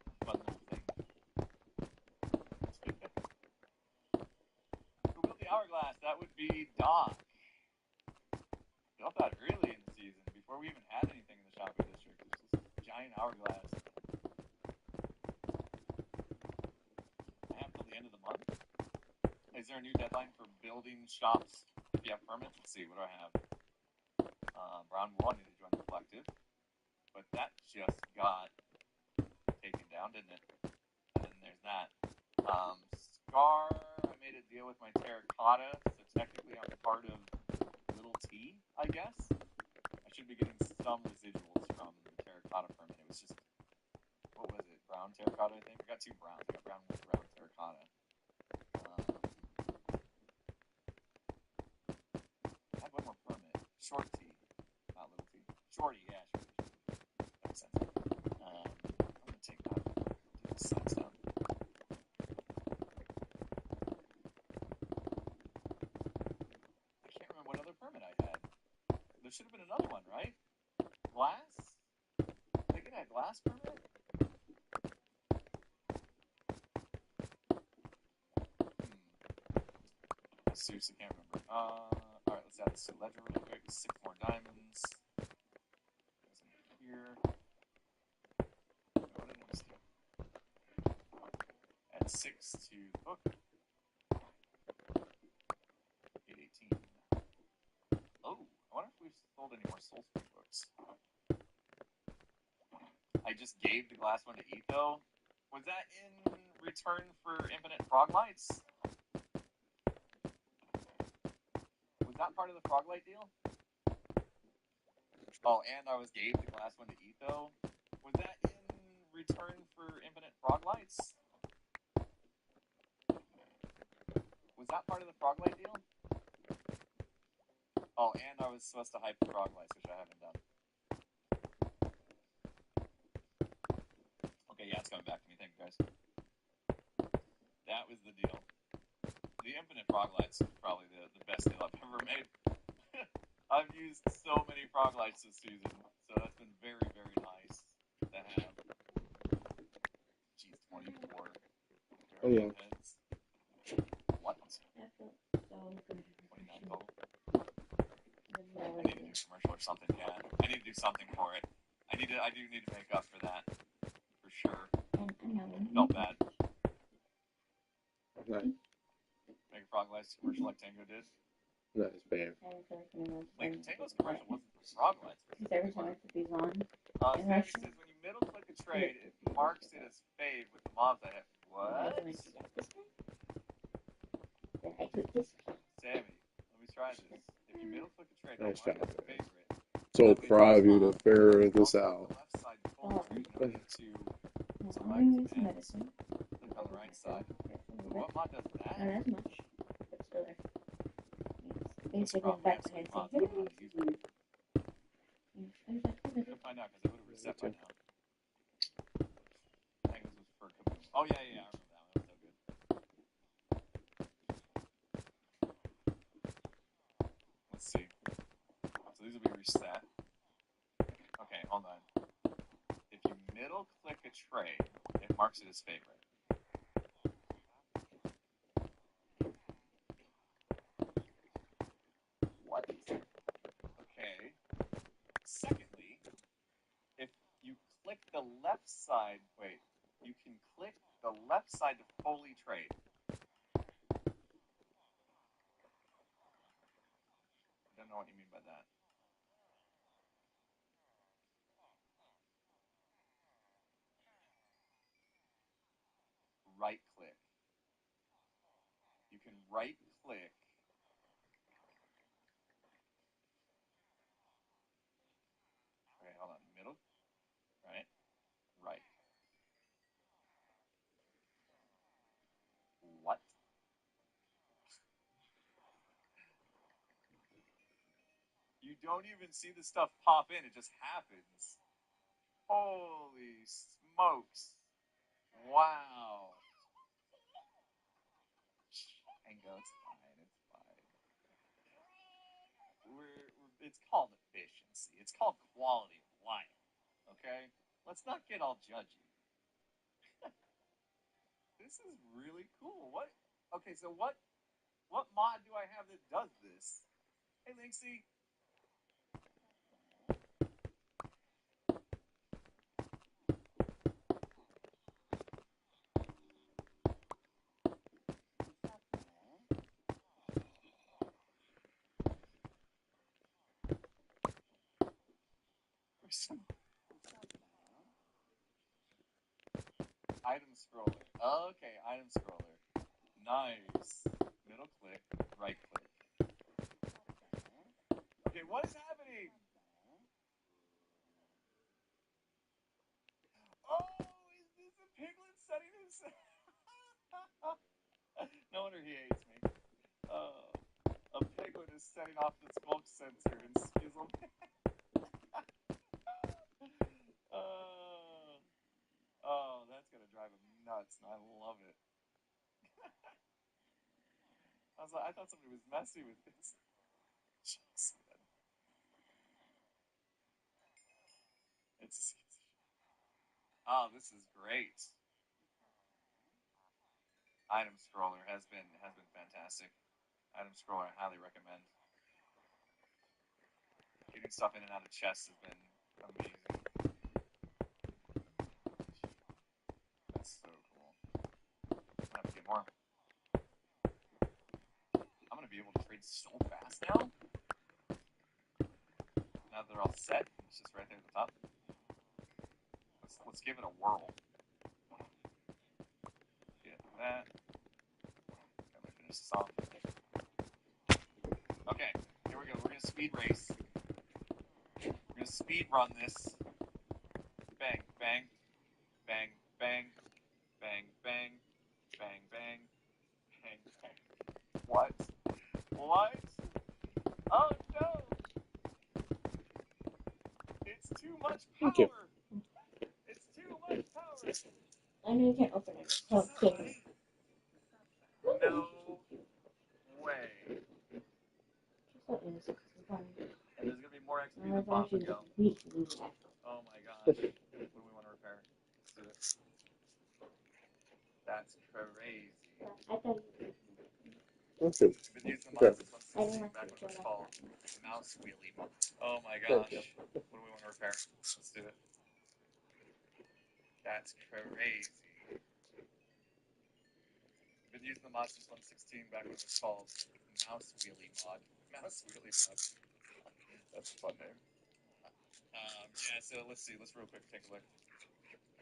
thing. Who built the hourglass? That would be Doc. Built that early in the season, before we even had anything in the shopping district. It was just a giant hourglass. I have till the end of the month. Is there a new deadline for building shops if you have permits? Let's see, what do I have? Brown Wool, I need to join the collective. But that just got taken down, didn't it? And then there's that. Scar, I made a deal with my terracotta, so technically I'm part of Little T, I guess. I should be getting some residuals from the terracotta permit. It was just, what was it? Brown terracotta, I think? I got 2 browns. I got brown wool, brown terracotta. I have one more permit. Short T, not Little T. Shorty, yeah, Shorty. That makes sense. I'm gonna take that. Do this side stuff. I can't remember what other permit I had. There should have been another one, right? Glass? Did I get a glass permit? I seriously can't remember. Alright, let's add this to ledger real quick. 6 more diamonds. Goes in here. What did I steal? add 6 to the book. 818. Oh, I wonder if we've sold any more Soulspeed books. I just gave the glass one to Etho. Was that in return for Infinite Froglights? Was that part of the Froglight deal? Oh, and I gave the glass one to Etho. Was that in return for Infinite Froglights? Was that part of the Froglight deal? Oh, and I was supposed to hype the Froglights, which I haven't done. Okay, yeah, it's coming back to me. Thank you, guys. That was the deal. The Infinite Froglights is probably the best deal I've ever made. I've used so many Froglights this season, so that's been very, very nice to have. Jeez, 24. Oh, yeah. Heads. What? I feel so good. 29 total. I need to do a commercial or something, yeah. I need to do something for it. I do need to make up for that. For sure. Felt bad. Nice. Make a Froglights commercial like Tango did. Nice, babe. Like, Tango's commercial wasn't for Froglights. Because every time I put these on, Sammy says when you middle click a trade, it marks it as fave with the mobs I have. What? then I click this. Sammy, let me try this. If you middle click a trade, Nice it'll mark job, it as favorite. So proud of you to figure this out. The left side full trade, you don't need to I'm going to medicine. click on the right side. What mod does that? Not as much, but still there. This Basically, probably back has to some head mods saying, I don't know how to use it. We'll find out because it would have reset by now. Tango's was for Kaboom. Oh, yeah, I remember that one. That was so good. Let's see. So these will be reset. Okay, hold on. If you middle click a trade, it marks it as favorite. What? Okay. Secondly, if you click the left side, wait, you can click the left side to fully trade. I don't know what you mean by that. Right click. You can right click. Okay, hold on. Middle. Right. Right. What? You don't even see the stuff pop in. It just happens. Holy smokes. Wow. Tango, it's fine. It's fine. It's called efficiency. It's called quality of life. Okay? Let's not get all judgy. This is really cool. What? Okay, so what mod do I have that does this? Hey, Linksy. Item scroller. Okay, item scroller. Nice. Middle click, right click. Okay, what is happening? Oh, is this a piglet setting himself? No wonder he hates me. A piglet is setting off the smoke sensor and Skizzle. Oh, that's gonna drive him nuts, and I love it. I thought somebody was messing with this. Jeez, man. It's. Oh, this is great. Item scroller has been fantastic. Item scroller, I highly recommend. Getting stuff in and out of chests has been amazing. That's so cool. anymore. I'm gonna be able to trade so fast now. Now that they're all set, it's just right there at the top. Let's give it a whirl. Get that. I'm gonna finish this off. Okay, here we go. We're gonna speed race. We're gonna speed run this. Bang, bang, bang, bang, bang, bang, bang, bang, bang, bang. What? What? Oh no! It's too much power! Thank you. It's too much power! I know you can't open it. So Is that right? No way. Just let me see. And there's gonna be more XP I than was actually Pop just weak to do that. Oh my gosh. What do we want to repair? Let's do it. That's crazy. I thought you Thank you. Been using the Okay. mods since I didn't 116 like back to when it was do called mouse wheelie. Oh my Thank gosh. you. What do we want to repair? Let's do it. That's crazy. Been using the mods since 116 back when it was called mouse wheelie mod. Mouse wheelie mod. That's a fun name. Yeah, so let's see. Let's real quick take a look.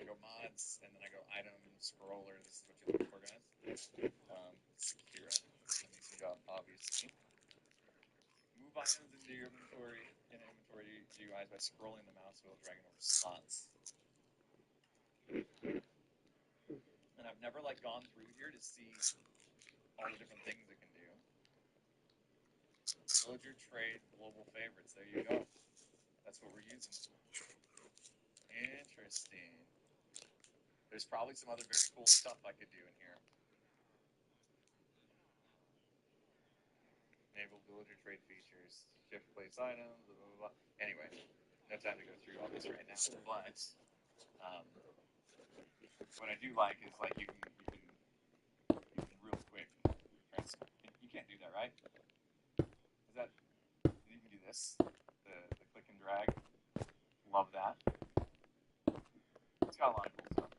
I go mods, and then I go item scroller. This is what you're looking for, guys. Secura. That makes the job, obviously. Move items into your inventory in inventory GUIs by scrolling the mouse wheel, dragging over slots. And I've never gone through here to see all the different things it can do. Villager trade global favorites. There you go. That's what we're using. Interesting. There's probably some other very cool stuff I could do in here. Enable villager trade features, shift place items, blah, blah, blah. Anyway, no time to go through all this right now. But what I do like is you can real quick. You can't do that, right? Is that you can do this? The click and drag. Love that. It's got a lot of cool stuff.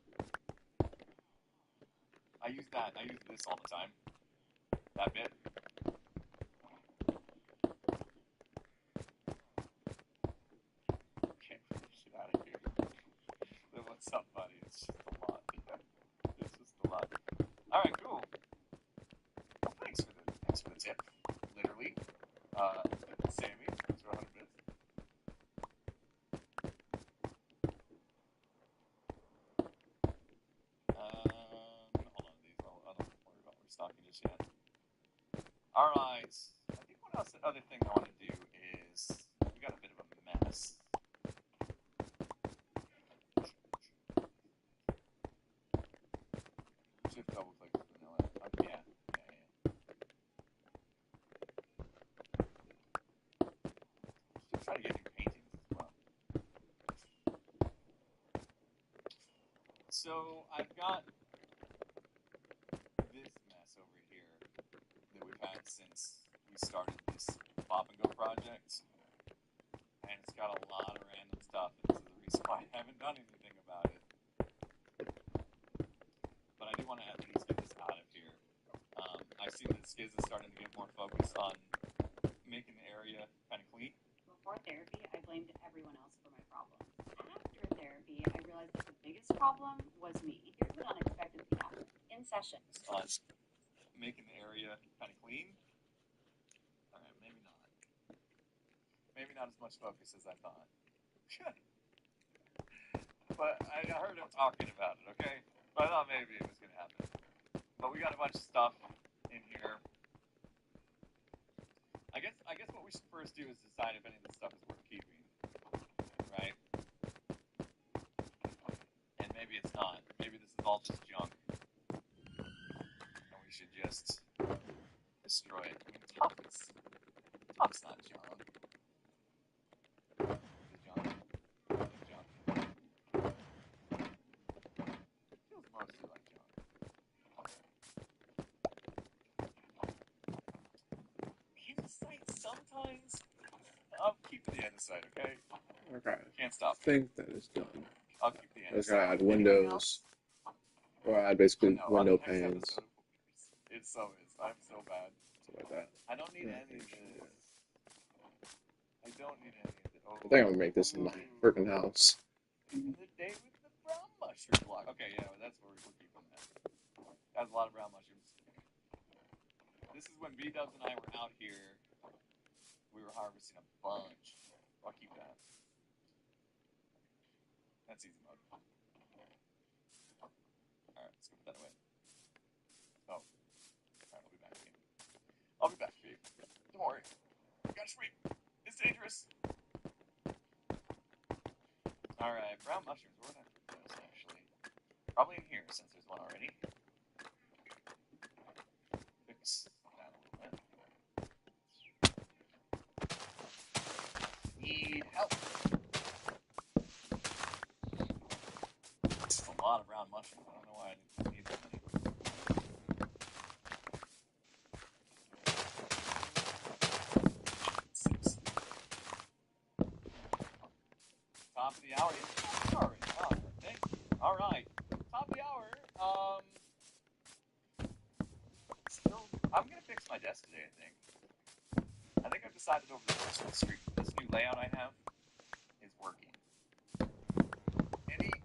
I use this all the time. That bit. Okay, get out of here. What's up, buddy? It's just a lot. It's just a lot. Alright, cool. Well, thanks for the tip. Literally. Sammy, thanks for 100 bits. Hold on, these. I don't worry about restocking just yet. Alright. I think the other thing I want to do is we got a bit of a mess. Shift double click vanilla. Yeah. Just try to get new paintings as well. So I've got this mess over here that we've had since we started this Pop and Go project, and it's got a lot of random stuff, and this is the reason why I haven't done anything about it. But I do want to at least get this out of here. I've seen that Skiz is starting to get more focused on making the area kind of clean. Before therapy, I blamed everyone else for my problems. After therapy, I realized that the biggest problem was me. Here's what unexpectedly happened. In sessions. On making the area kind of clean. Alright, maybe not. Maybe not as much focus as I thought. But I heard him talking about it, okay? I thought maybe it was going to happen. But we got a bunch of stuff in here. I guess what we should first do is decide if any of this stuff is worth keeping. Right? And maybe it's not. Maybe this is all just junk. And we should just destroy it. I mean, top's not junk. It's junk. It's junk. Feels mostly like junk. Andesite sometimes. I'll keep the andesite, okay? Okay. Can't stop. I think that is done. I'll keep the I was andesite. gonna add Anything windows, else? or add basically No, window next panes. episode, I'm so bad. Something like that. I don't need Yeah, any of actually, this. I don't need any of it. Oh, I think I'm gonna make this in my freaking house. in the day with the brown mushroom block. Okay, yeah, that's where we're keeping that. That's a lot of brown mushrooms. This is when B-Dubs and I were out here. We were harvesting a bunch. I'll keep that. That's easy mode. Alright, let's go put that away. Oh. Alright, I'll be back. I'll be back, babe. Don't worry. Gotta sweep. It's dangerous. Alright, brown mushrooms. Where would I put those, actually? Probably in here, since there's one already. Fix that a little bit. Need help. That's a lot of brown mushrooms. I don't know why I didn't need that many. Six. Top of the hour. Sorry. Oh, thank you. All right. Top of the hour. Still, I'm gonna fix my desk today. I think I've decided over the course of this new layout I have is working.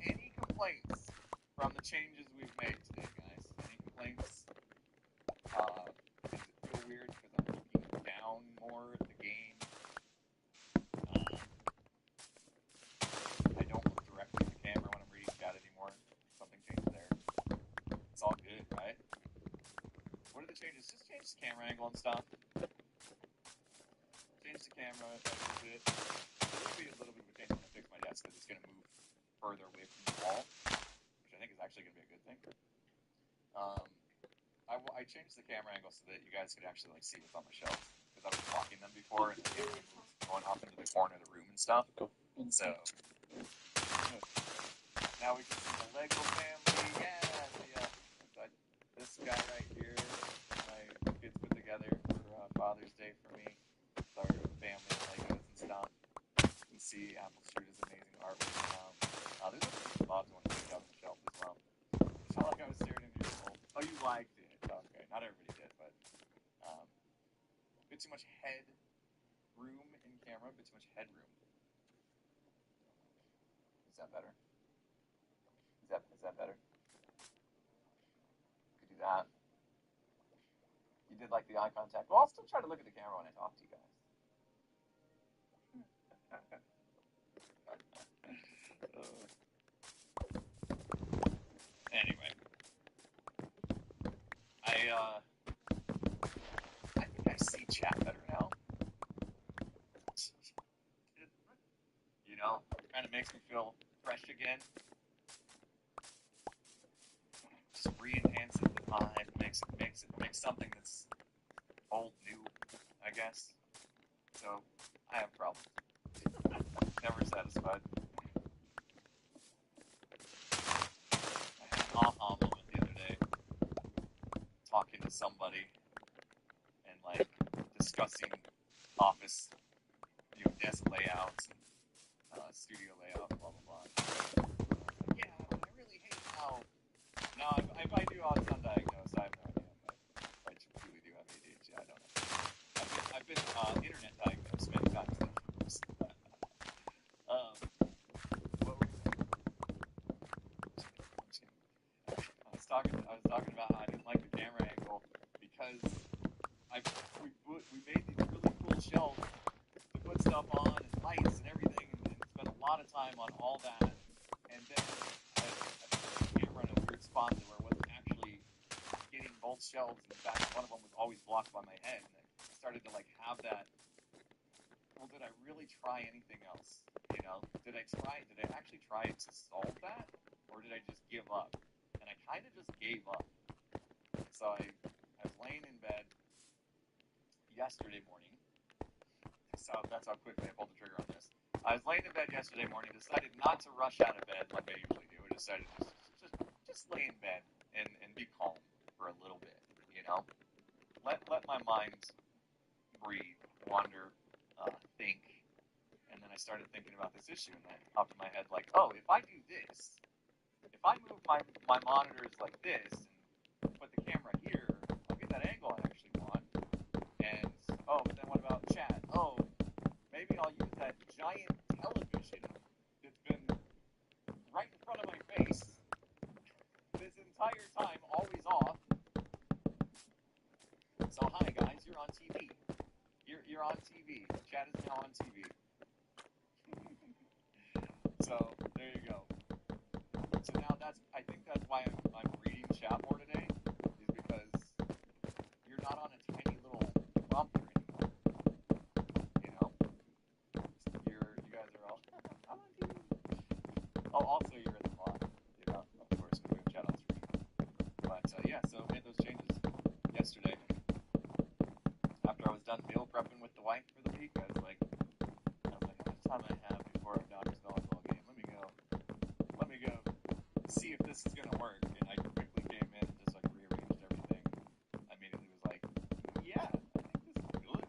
Any complaints from the changes we've made today, guys? Any complaints? Does it feel weird because I'm looking down more at the game? I don't look directly at the camera when I'm reading chat anymore. Something changed there. It's all good, right? What are the changes? Just change the camera angle and stuff. Change the camera, that's a bit. There'll be a little bit of a change when I fix my desk because it's going to move further away from the wall, which I think is actually going to be a good thing. I changed the camera angle so that you guys could actually like see what's on my shelves because I was blocking them before and the camera was going off into the corner of the room and stuff. And so now we can see the Lego family. Yeah. This guy right here, my kids put together for Father's Day for me. Our family Legos and stuff. You can see Apple Strud's amazing artwork now. There's a lot of ones put on the shelf as well. It's not like I was staring into your soul. Oh, you liked it. Okay, not everybody did, but a bit too much head room in camera, a bit too much headroom. Is that better? Is that better? Could do that. You did like the eye contact. Well, I'll still try to look at the camera when I talk to you guys. Anyway, I think I see chat better now. You know, kind of makes me feel fresh again. Just re-enhances the vibe, makes something that's old new, I guess. So I have problems. Never satisfied. I had an aha moment the other day, talking to somebody and like discussing office, desk layouts and studio layout, blah blah blah. Yeah, but I really hate how. Now, if I do odds undiagnosed, I have no idea. But I truly do have ADHD. I don't know. I've been internet diagnosed many times. What were we saying? I was talking about how I didn't like the camera angle because we made these really cool shelves to put stuff on and lights and everything, and spent a lot of time on all that. And then I put the camera in a weird spot where it wasn't actually getting both shelves. In fact, one of them was always blocked by my head, and I started to like have that. Well, did I really try anything else? Did I actually try to solve that? Or did I just give up? And I kind of just gave up. So I was laying in bed yesterday morning. So that's how quickly I pulled the trigger on this. I was laying in bed yesterday morning, decided not to rush out of bed like I usually do. I decided to just lay in bed and be calm for a little bit, Let my mind breathe, wander, think. And then I started thinking about this issue, and that popped in my head like, oh, if I do this, if I move my monitors like this and put the camera here, I'll get that chat. Oh, maybe I'll use that giant television that's been right in front of my face this entire time, always off. So hi guys, you're on TV. You're on TV. Chat is now on TV. So there you go. So now I think that's why I'm reading chat more today, is because you're not on a tiny little prompter anymore. You know? You guys are all I'm on TV. Oh, also you're in the bot. You know, of course, we're doing chat on screen. But yeah, so I made those changes yesterday. After I was done meal prepping with the wife for the week, I was like, how much time I have before our daughter's volleyball game? Let me go see if this is gonna work. And I quickly came in and just like rearranged everything. I immediately was like, yeah, I think this is good.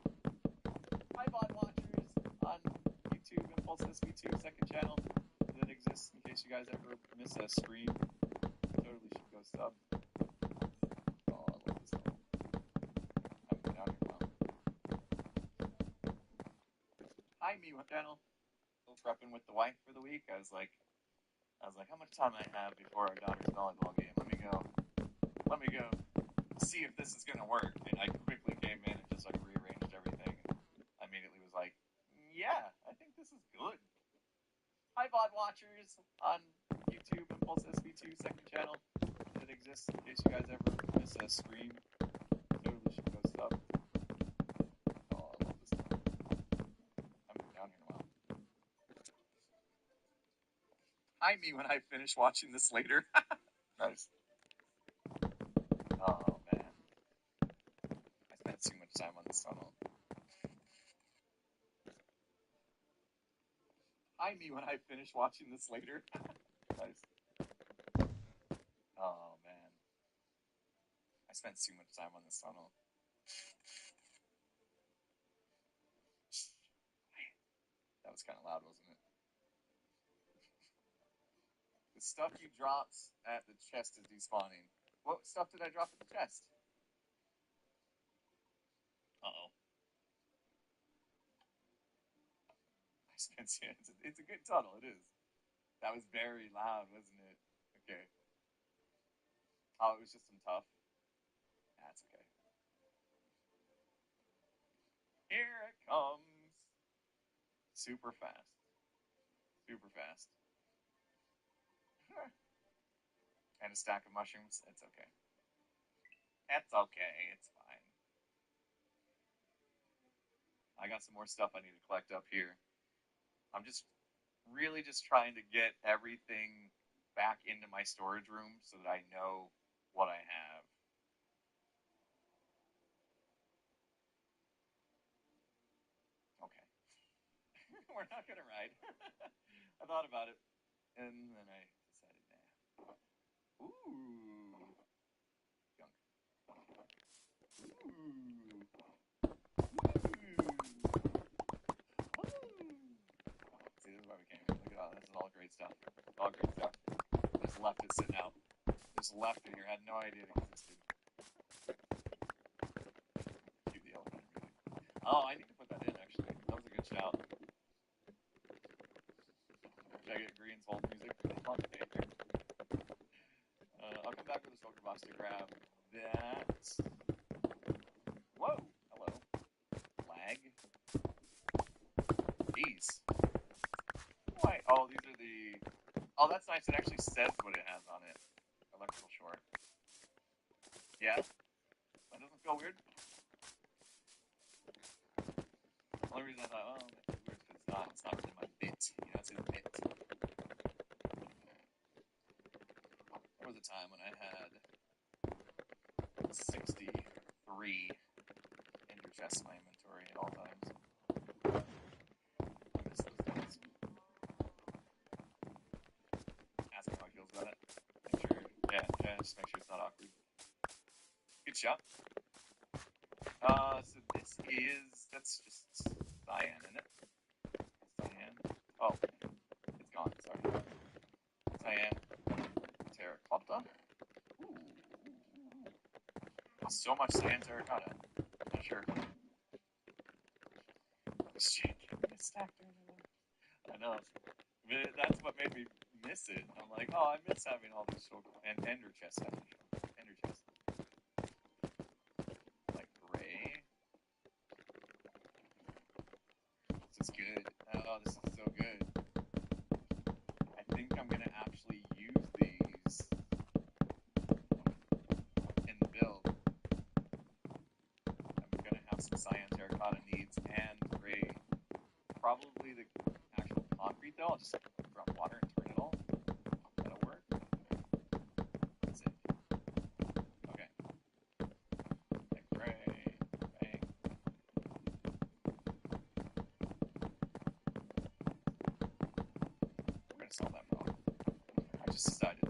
Hi VOD watchers on YouTube, Impulse SV2 second channel that exists in case you guys ever miss a stream. Totally should go sub. Oh, I love this level. I'm down here now. Hi Miwa channel. Still prepping with the wife for the week. I was like, how much time I have before our daughter's volleyball game? Let me go see if this is gonna work. And I quickly came in and just like rearranged everything. And I immediately was like, yeah, I think this is good. Hi VOD watchers on YouTube, Impulse SV2 second channel that exists in case you guys ever miss a stream. Totally should go sub. Oh, I love this level. I'm down here now. Hi me when I finish watching this later. Nice. Oh man, I spent too much time on this tunnel. Hi me when I finish watching this later. Nice. Oh man, I spent too much time on this tunnel. That was kind of loud, wasn't it? The stuff you dropped at the chest is despawning. What stuff did I drop at the chest? Uh-oh. It's a good tunnel, it is. That was very loud, wasn't it? Okay. Oh, it was just some tough. That's okay. Here it comes. Super fast. Super fast. And a stack of mushrooms. It's okay. It's okay. It's fine. I got some more stuff I need to collect up here. I'm just really just trying to get everything back into my storage room so that I know what I have. Okay. We're not gonna ride. I thought about it, and then I decided, nah. Ooh. Junk. Ooh. See, this is why we came here. Look at all this. Is all great stuff. All great stuff. Just left it sitting out. Just left it here. Had no idea it existed. Cue the elevator music. Oh, I need to put that in, actually. That was a good shout. Should I get Green's hold music? Okay. I'll come back with a smoker box to grab that. Whoa! Hello. Lag. These. Why? Oh, these are the... Oh, that's nice. It actually says what it has on it. Electrical short. Yeah? That doesn't feel weird? The only reason I thought, oh, that feels weird is because it's not really my bit. You know, it's his bit. There was a time when I had 63 ender chests in my inventory at all times. I miss those days. Ask me how he feels about it. Make sure, yeah, just make sure it's not awkward. Good shot. So this is, that's just cyan, isn't it? Cyan. Oh, it's gone, sorry. Cyan. Terracotta. Ooh. So much cyan terracotta. Not sure. Shit, I missed actor. I know. But that's what made me miss it. I'm like, oh, I miss having all these shoulder and ender chest. Ender chest. Like gray. This is good. Oh, this is so good. I think I'm gonna actually use these in the build. I'm gonna have some cyan terracotta needs and gray. Probably the actual concrete though. I'll just drop water and turn it all. That'll work. That's it. Okay. Like gray. Bang. We're gonna solve that problem. I just decided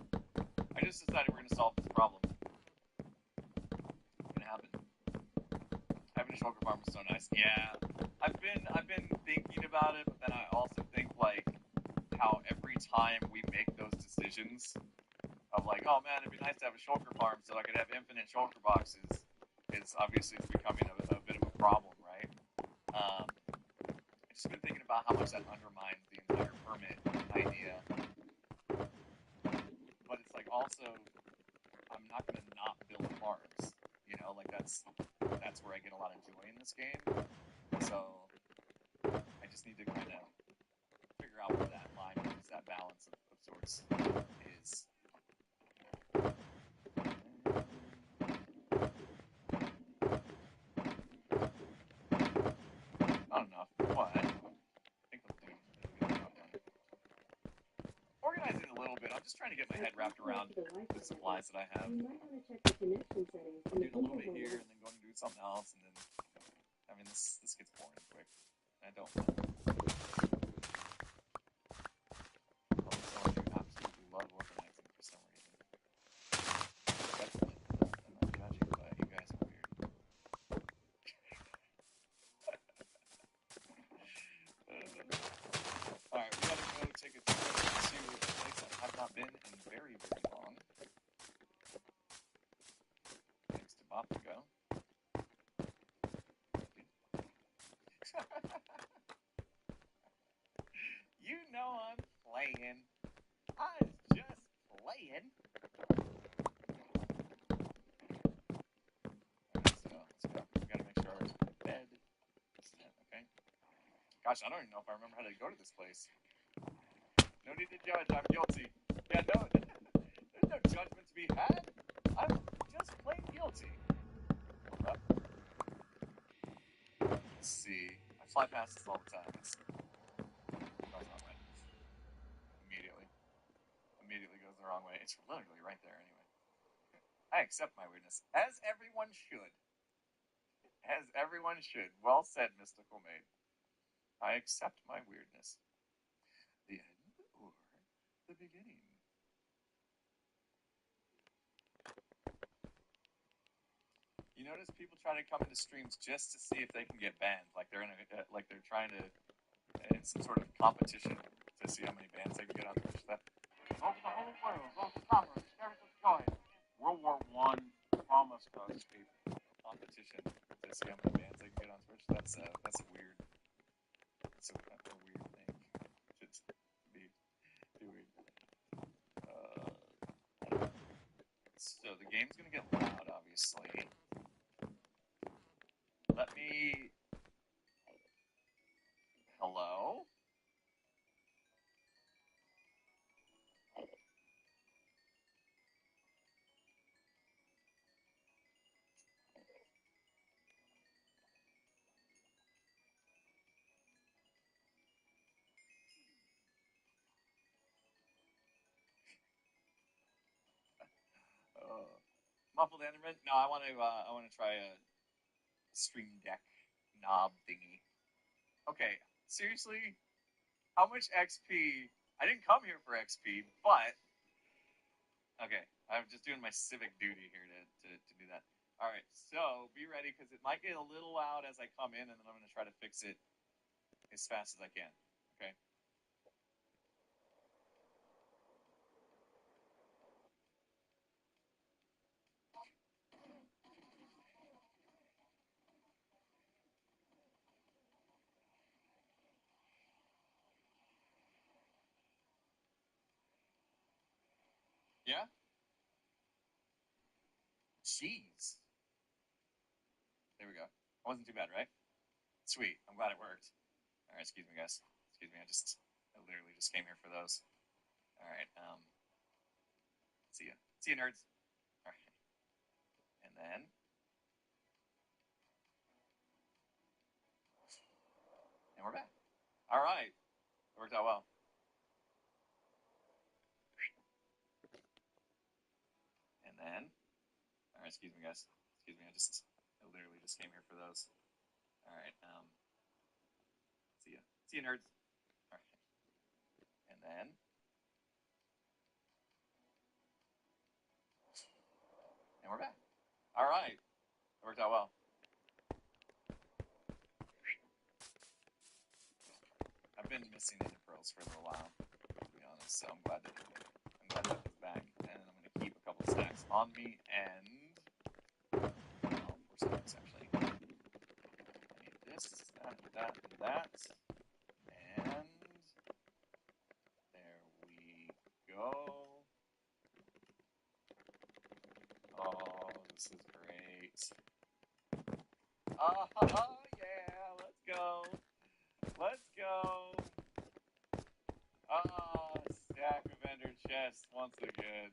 we're gonna solve this problem. It's gonna happen. Having a shulker farm was so nice. Yeah. I've been thinking about it, but then I also think like how every time we make those decisions of like, oh man, it'd be nice to have a shulker farm so I could have infinite shulker boxes, is obviously it's becoming a bit of a problem, right? I've just been thinking about how much that undermines the entire permit idea. But it's like also, I'm not gonna not build farms, you know, like that's where I get a lot of joy in this game. So I just need to kind of figure out where that line is, that balance of sorts is. Not enough, but I think I'm doing a good job on it. Organizing a little bit. I'm just trying to get my head wrapped around the supplies that I have. You might want to check the connection settings. I'm doing a little bit here and then going to do something else, and then I mean this gets boring quick. I don't. Some of you absolutely love organizing for some reason. I'm not judging, but you guys are weird. Alright, we gotta go take a trip to a place I have not been in very, very long. Thanks to Bapago. You know I'm playing. I was just playing. Alright, so let's go. We gotta make sure ours is bed. Okay. Gosh, I don't even know if I remember how to go to this place. No need to judge. I'm guilty. Yeah, no. There's no judgment to be had. I'm just plain guilty. Hold up. Let's see. I fly past this all the time. That's not right. Immediately goes the wrong way. It's literally right there anyway. I accept my weirdness. As everyone should. As everyone should. Well said, Mystical Maid. I accept my weirdness. The end or the beginning? You notice people try to come into streams just to see if they can get banned, like they're trying to in some sort of competition to see how many bans they can get on Twitch. That over the whole world, both commerce, spiritual joy. World War I promised us a competition to see how many bans they can get on Twitch. That's a weird. That's a weird thing to be doing. So the game's gonna get loud, obviously. Let me. Hello? Muffled Enderman? No, I want to try a Stream Deck knob thingy. Okay, seriously? How much XP? I didn't come here for XP, but okay, I'm just doing my civic duty here to do that. All right, so be ready because it might get a little loud as I come in, and then I'm going to try to fix it as fast as I can. Okay. Yeah? Jeez. There we go. It wasn't too bad, right? Sweet. I'm glad it worked. Alright, excuse me, guys. Excuse me, I literally just came here for those. Alright, see ya. See ya, nerds. Alright. And then... And we're back. Alright. It worked out well. And then... Alright, excuse me, guys. Excuse me, I literally just came here for those. Alright, see ya. See ya, nerds. Alright. And then... And we're back. Alright. It worked out well. I've been missing Ender Pearls for a little while, to be honest, so I'm glad that it's back. And I'm going to keep a couple of stacks on me, and... Well, 4 stacks, actually. I need this, that, and that. And... There we go. Oh, this is great. Oh, yeah, let's go. Let's go. Ah, stack of Ender chests once again.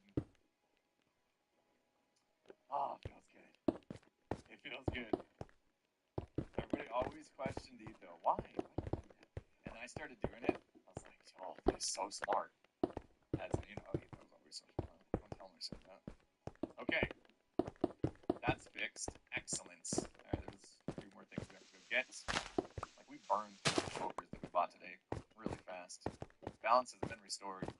Ah, it feels good. It feels good. Everybody always questioned Etho. Why? And then I started doing it. I was like, oh, this is so smart. As you know, Etho's always so smart. Don't tell me I said that. Okay. That's fixed. Excellent. Alright, there's 3 more things we have to go get. Like, we burned through the shoulders that we bought today really fast. Balance has been restored.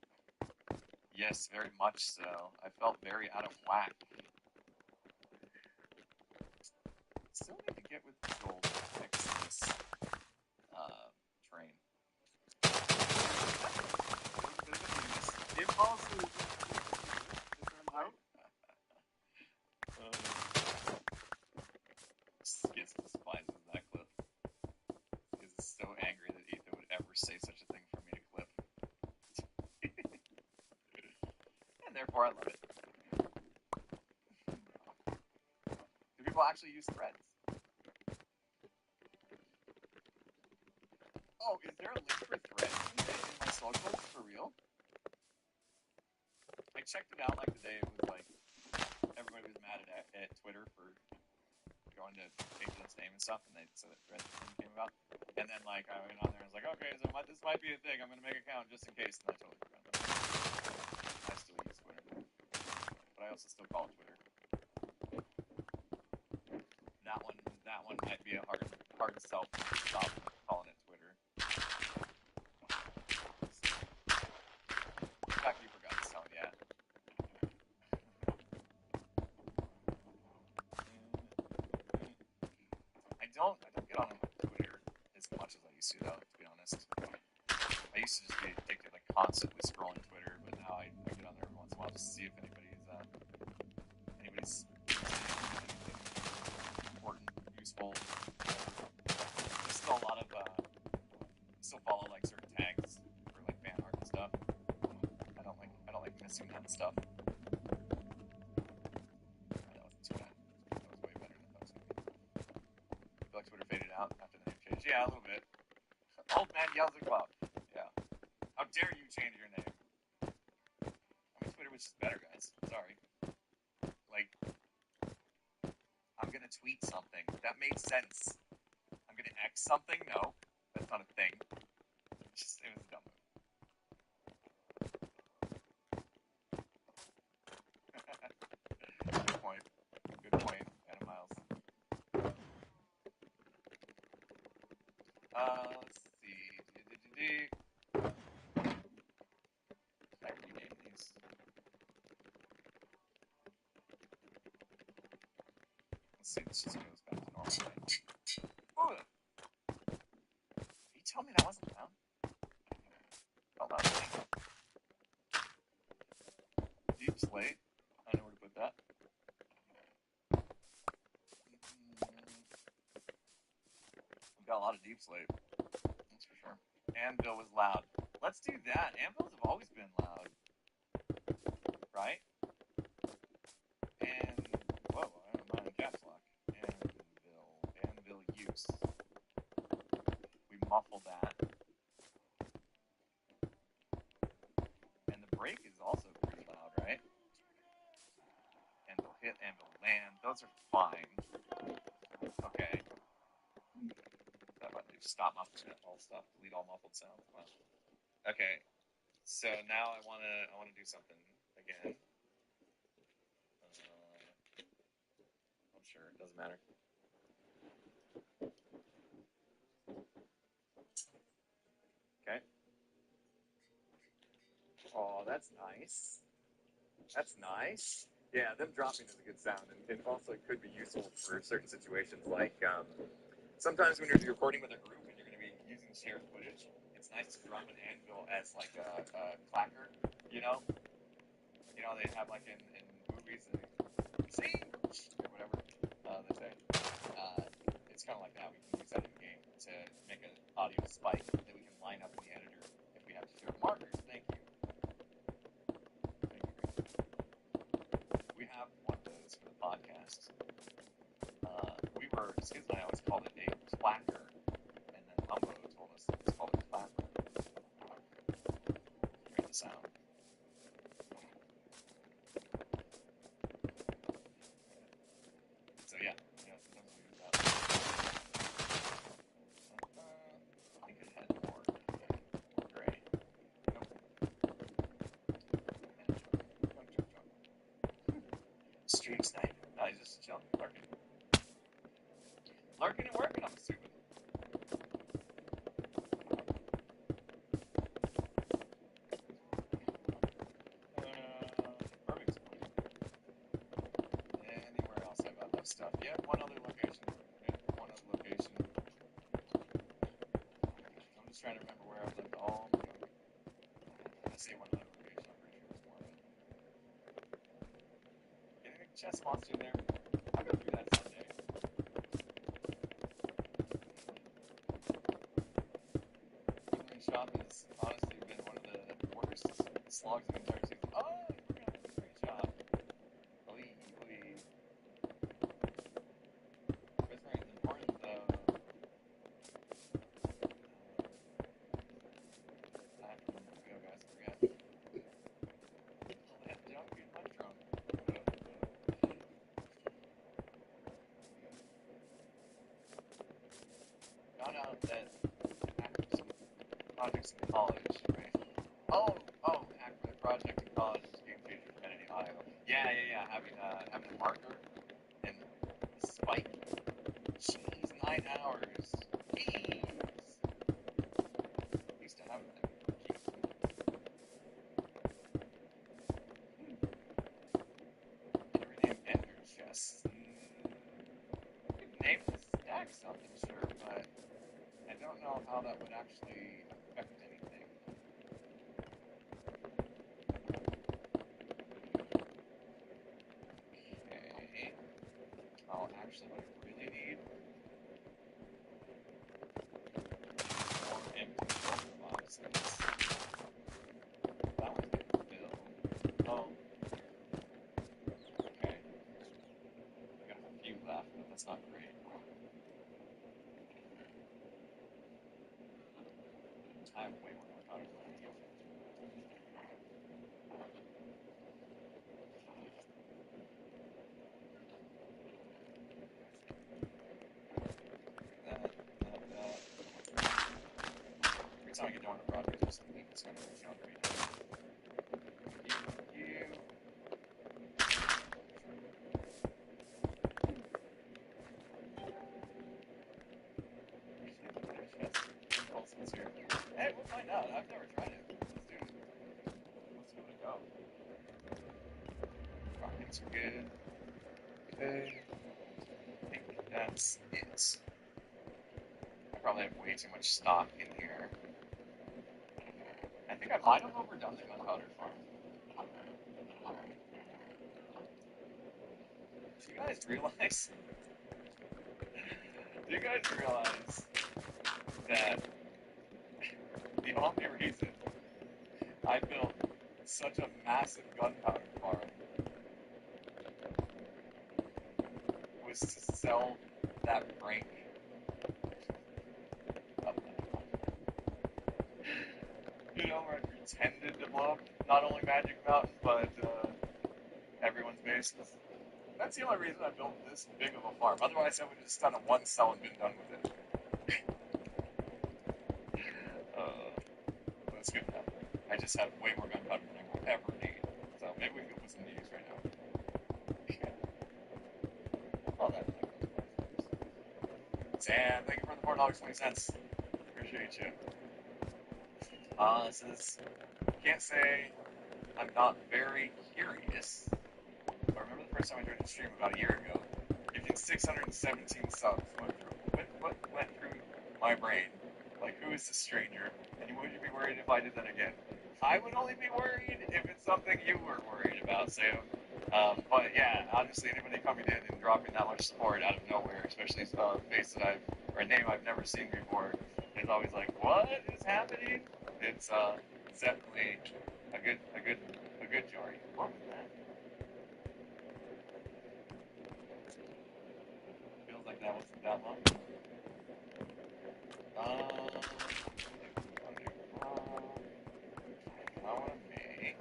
Yes, very much so. I felt very out of whack. Still need to get with the gold to fix this train. Impossible. Skis despises that clip. Skis is so angry that Ethan would ever say such a thing for me to clip. And therefore I love it. Do people actually use threads? Oh, is there a link for threads in my socials for real? I checked it out like the day it was like everybody was mad at Twitter for going to change its name and stuff, and they said that threads came about. And then like I went on there and was like, okay, so this might be a thing. I'm gonna make an account just in case, and I totally forgot about it. I still use Twitter, but I also still call it Twitter. That one might be a hard sell to stop calling it Twitter. In fact, you forgot to tell me, yeah. I don't get on Twitter as much as I used to, though, to be honest. I used to just be addicted, like constantly scrolling Twitter, but now I get on there every once in a while just to see if anybody's important, useful. There's still a lot of still follow like certain tags for like fan art and stuff. I don't like missing that stuff. That wasn't too bad. That was way better than I thought it was gonna be. I feel like Twitter faded out after the name change. Yeah, a little bit. Old man yells at cloud. Yeah. How dare you change your name? I mean, Twitter was just better, guys. Sorry. Like, I'm gonna tweet something. That made sense. I'm gonna X something? No. That's not a thing. It was a dumb move. Good point. Good point, Adam Miles. Let's see. Can I rename these? Let's see, this just goes back to normal. Ooh! You tell me that wasn't loud? Felt loud. Deep slate. I know where to put that. We've got a lot of deep slate. That's for sure. Anvil was loud. Let's do that. Anvils have always been loud. right? And whoa, I'm in caps lock. Anvil use. We muffled that. And the break is also pretty loud, right? Anvil hit, anvil land. Those are fine. Okay. That button to stop muffled all stuff. Delete all muffled sounds. Wow. Okay. So now I wanna do something again. I'm sure it doesn't matter. Okay. Oh, that's nice. That's nice. Yeah, them dropping is a good sound, and it also could be useful for certain situations. Like sometimes when you're recording with a group and you're going to be using shared footage, it's nice to drum an anvil as like a clacker. You know, they have like in movies, scene or whatever they say. It's kind of like that. We can use that in the game to make an audio spike that we can line up in the editor if we have to do markers. Thank you. We have one of those for the podcast. Skizz and I always called it a clacker, and then Umbo told us it's called a clapper. Hear the sound. So yeah, sometimes we use that. I think it had more gray. Nope. Stream snipe. No, he's just chilling, lurking. Lurking and working, I'm assuming. Perfect. Anywhere else I got that stuff? Yeah, one other location. I'm just trying to remember where I lived all my younger. I say one other location, I'm pretty sure there's more of it. Getting a chess monster in there. I'll go through that someday. Green Shop has honestly been one of the worst slogs of the entire season. Oh, we're gonna have a Green Shop. Leave. Whispering is important though. I have to remember to go, guys. Forget. That junk in my trunk. Found out that after some projects in college, right? Oh, hack for the project in college is game changer for Kennedy, Iowa. Yeah. Having a marker and a spike. Jeez, 9 hours. Jeez. Used to have that. Rename Ender's Chest. Name the stack something, sure, but I don't know how that would actually affect anything. Okay. Oh, actually, what I really need more empty filter boxes. That one's getting filled. Oh. Okay. I got a few left, but that's not great. I have way more narcotics than I do. Every time I get done with a project, I just think it's going to be junk right now. You. Hey, we'll find out. I've never tried it. Let's give it a go. Rockets are good. Okay. I think that's it. I probably have way too much stock in here. I think I might have overdone the gunpowder farm. Do you guys realize? Do you guys realize that the only reason I built such a massive gunpowder farm was to sell that rank. You know, where I pretended to blow up not only Magic Mountain, but everyone's bases. That's the only reason I built this big of a farm. Otherwise, I would have just done a one cell and been done with it. But it's good enough. I just have way more gunpowder than I will ever need. So maybe we can go put some news right now. All that. Sam, thank you for the $4.20. Appreciate you. Says, can't say I'm not very curious. I remember the first time I joined the stream about a year ago. You think 617 subs what went through my brain? Like, who is this stranger? And would you be worried if I did that again? I would only be worried if it's something you were worried about, Sam. But yeah, honestly, anybody coming in and dropping that much support out of nowhere, especially a face that or a name I've never seen before, is always like, what is happening? It's definitely a good joy. What was that? Feels like that wasn't that long. I want to make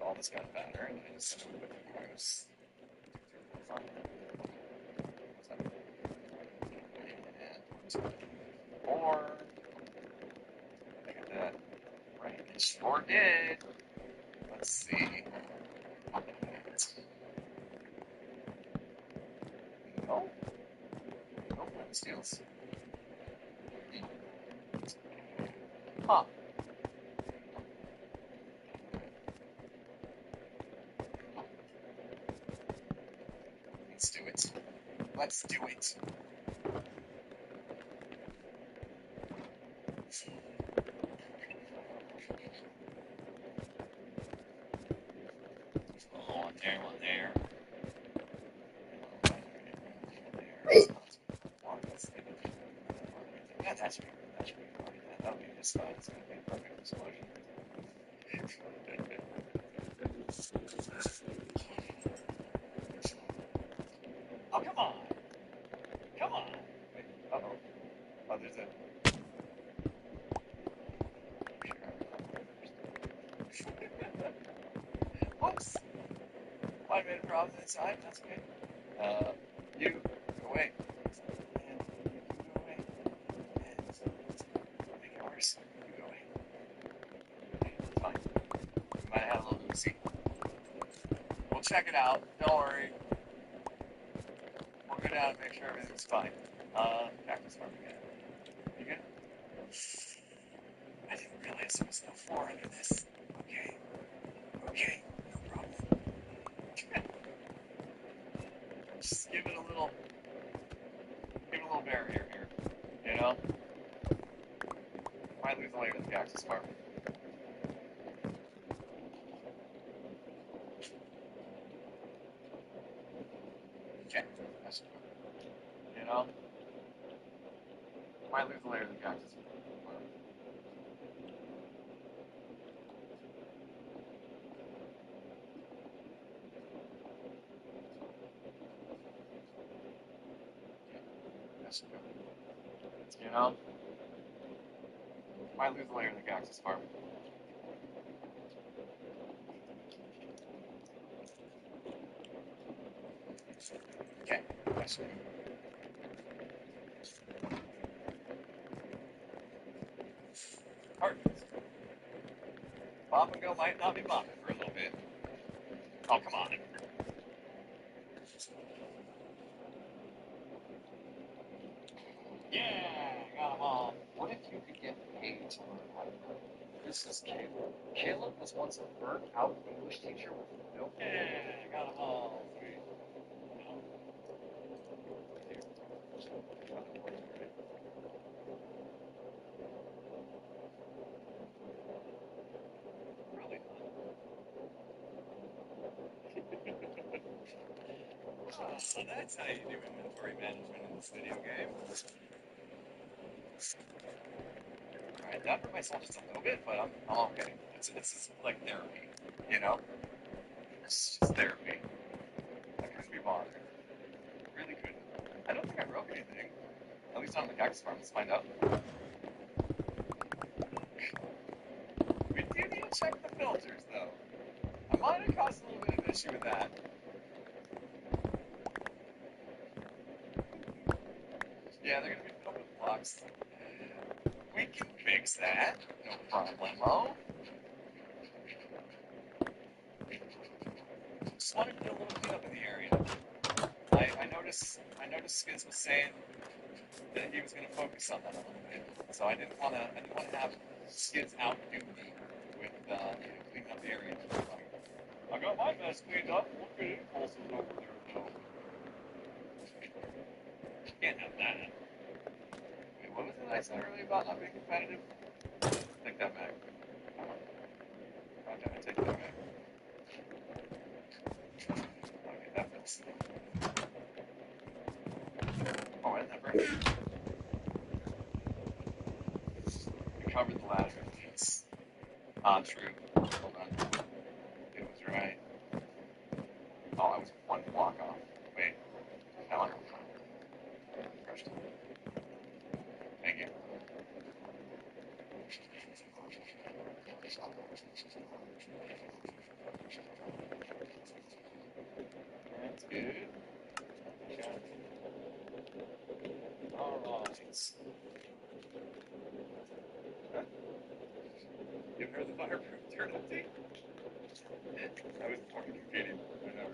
all this gunpowder and I just move it use. Or look at that. Right, it sure did. Let's see. No. No flint steels. Huh. Let's do it. Let's do it. One there, one there. Yeah, that should be good. That should be good. That would be just fine. It's going to be a perfect explosion. Oh, come on. Come on. Wait, uh-oh. Oh, there's a... Whoops. Might have made a problem inside. That's okay. You, go away. And you go away. And make it worse. You go away. Okay, it's fine. We might have had a little Lucy. We'll check it out. Don't worry. We'll go down and make sure everything's fine. Cactus farm again. You good? I didn't realize there was no floor under this. Okay. Okay. No problem. Just give it a little barrier here. You know? Might lose the layer to the cactus farm. Okay. That's good. You know? Might lose the layer of the cactus farm. That's good. You know? Might lose the layer of the cactus farm. Okay. That's good. Hard. Pop and go might not be popping for a little bit. Oh, come on. Yeah, got them all. What if you could get paid to learn how to cook? This is Caleb. Caleb was once a burnt out English teacher with no. Yeah, got them all. Sweet. Probably not. So that's how you do inventory management in this video game. Alright, that hurt myself just a little bit, but I'm okay. It's like therapy. You know? It's just therapy. I couldn't be bothered. Really couldn't. I don't think I broke anything. At least not on the cactus farm. Let's find out. We do need to check the filters, though. I might have caused a little bit of an issue with that. Yeah, they're gonna be filled with blocks. We can fix that. No problemo. Just wanted to do a little cleanup in the area. I noticed Skiz was saying that he was gonna focus on that a little bit. So I didn't wanna have Skiz outdo me with cleaning up the area. I got my mess cleaned up. Look at Impulses over there though. Can't have that. Wait, what was it I said earlier about not being competitive? Take that back. God damn it, take that back. Okay, that fits. Oh, isn't that break? We covered the ladder. It's true. Hold on. It was right. Oh, I was one block off. Wait. Now I'm crushed it. Thank you. That's good. Okay. Alright. You ever heard the fireproof turn empty? I was born competing. I know,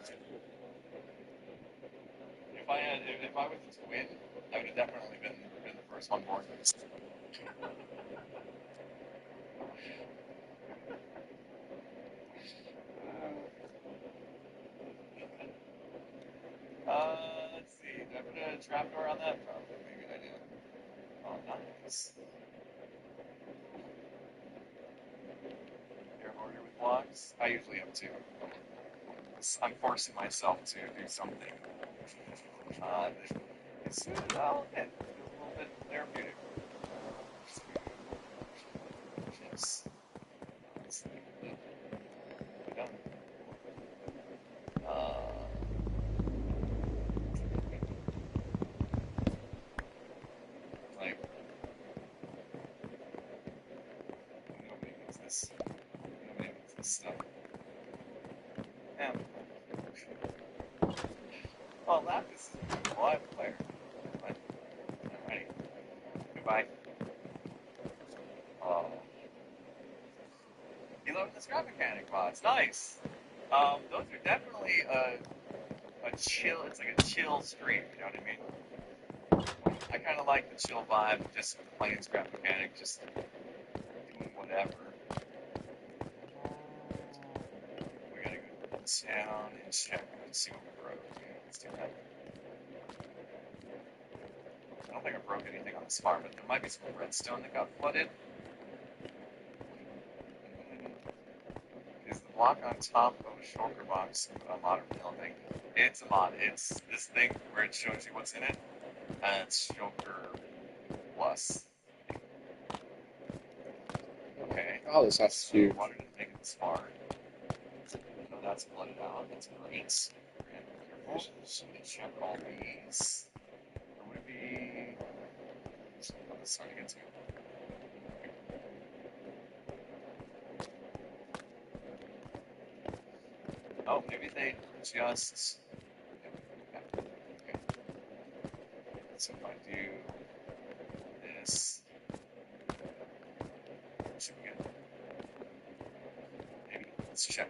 right? If I was a twin, I would have definitely been the first one born. Let's see. Did I put a trapdoor on that? Probably. Maybe I did. Oh, nice. You're a hoarder with blocks? I usually am too. I'm forcing myself to do something. It's, well, it feels a little bit therapeutic. Yes. Let's see. We're done. Like, nobody needs this. Nobody needs this stuff. Yeah. Oh, Lapis is a good live player. But, alrighty. Goodbye. Oh. You love the scrap mechanic mods. Nice. Those are definitely a chill. It's like a chill stream. You know what I mean? I kind of like the chill vibe, just playing scrap mechanic, just doing whatever. We gotta go down and check and see what we broke. Yeah, let's do that. I don't think I broke anything on this farm, but there might be some redstone that got flooded. Is the block on top of a shulker box a modern building? It's a mod. It's this thing where it shows you what's in it. It's shulker plus. Okay. Oh, this house is huge. Water didn't make it this far. No, that's flooded out. That's great. Careful. Should we check all these? Or would it be... Oh, this is hard to get to. Oh, maybe they just... Okay. So if I do this... Should we get... Maybe. Let's check.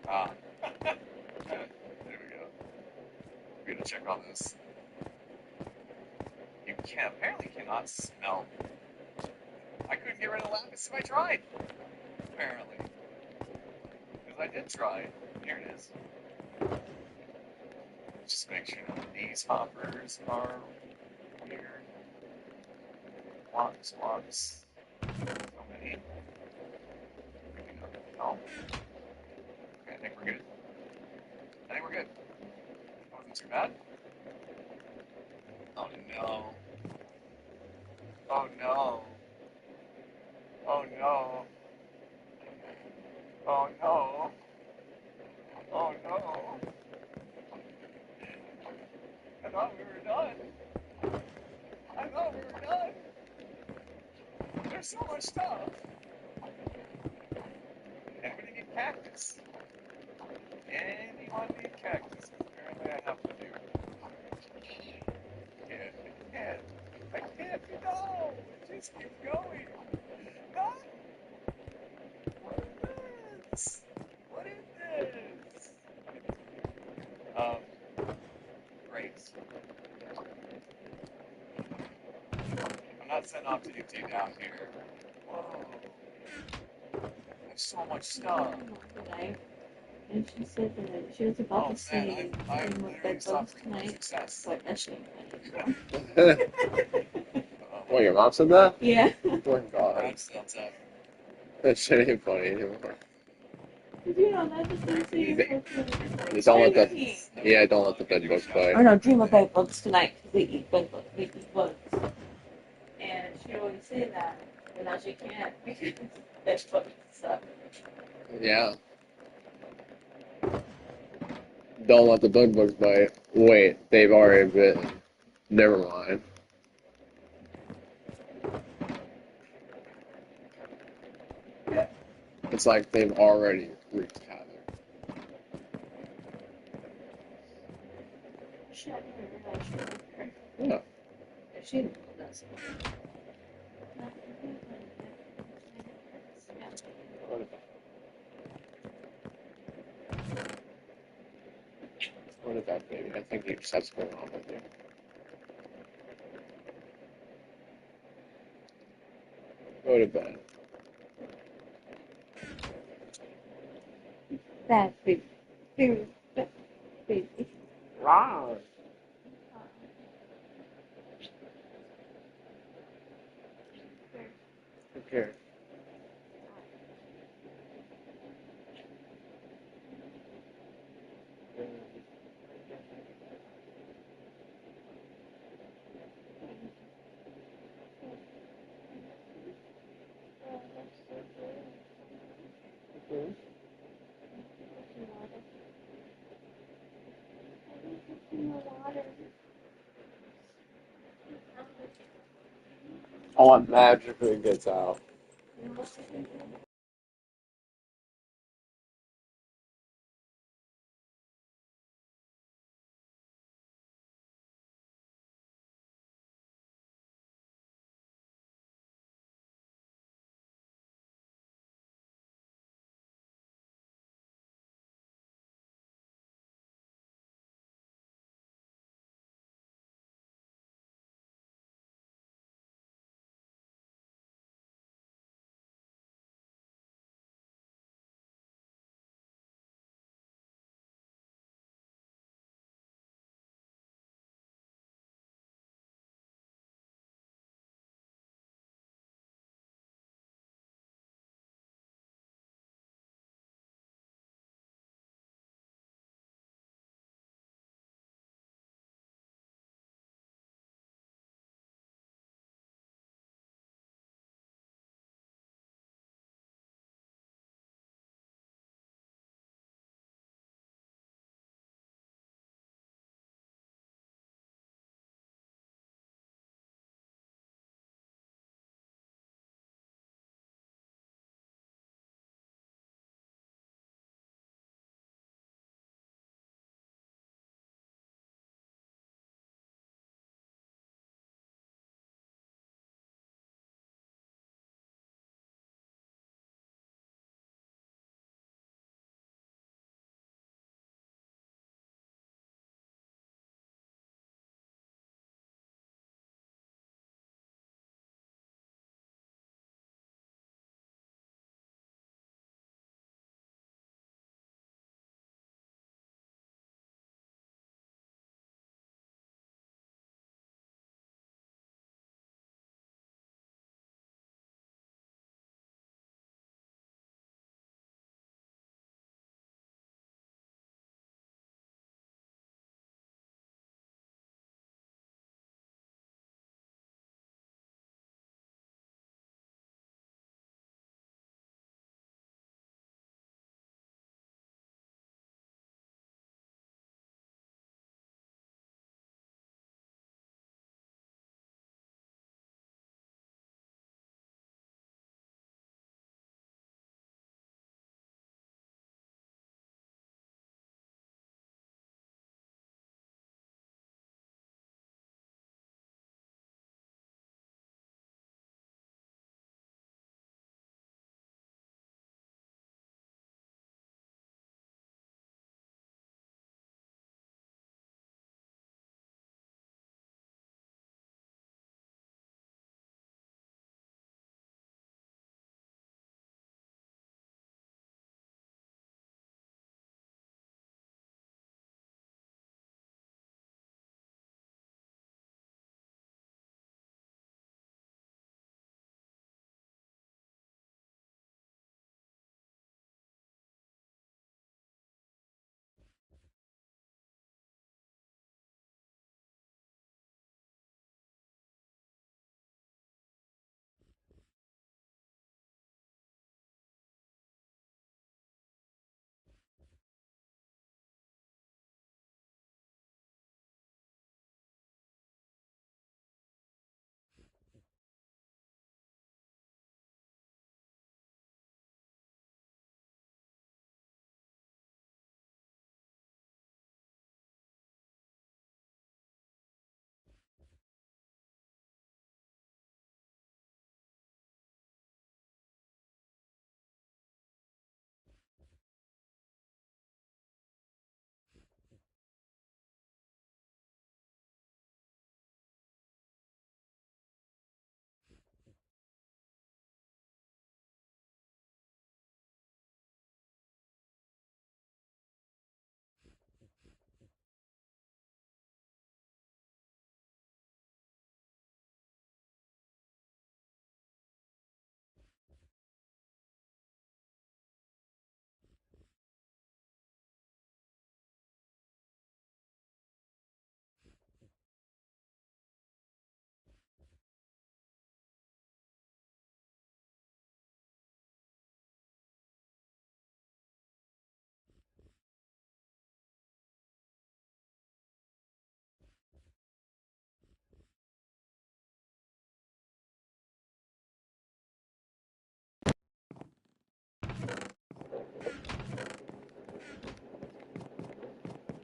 Ah. There we go. We're gonna check all this. You apparently cannot smell. I couldn't get rid of Lapis if I tried. Apparently. Because I did try. Here it is. Just make sure none of these hoppers are weird. Blocks. So many. No. Okay, I think we're good. That wasn't too bad. Oh no. Oh no. Oh no. Oh no. Oh no. I thought we were done. I thought we were done. There's so much stuff. Anybody need cactus? Anyone need cactus? Apparently I have to do. I can't. No! It just keeps going. No! What is this? What is this? Grapes. I'm not setting off TNT down here. Whoa. There's so much stuff. Tonight, and she said that she was Oh about to man, see I Dream of literally Dead stopped Bugs recording tonight, success. but that shit ain't funny. What, your mom said that? Yeah. Oh my god. Perhaps that's That shit ain't funny anymore. You know, that's the thing that you're supposed to You don't let What do the you mean? yeah, don't let the bed bugs bite. Or no, Dream of Dead Bugs tonight because they eat bed bugs. They eat bugs. And she always say that, but now she can't because bed bugs suck. Yeah. Don't let the bed bugs bite. Wait, they've already bitten. Never mind. It's like they've already wreaked havoc. Shut her. I should her. Yeah. If she does. What is that, baby? I think you just have something wrong with you. Go to bed. Bad baby. Baby. Baby. Wow. Okay. Oh, it magically gets out.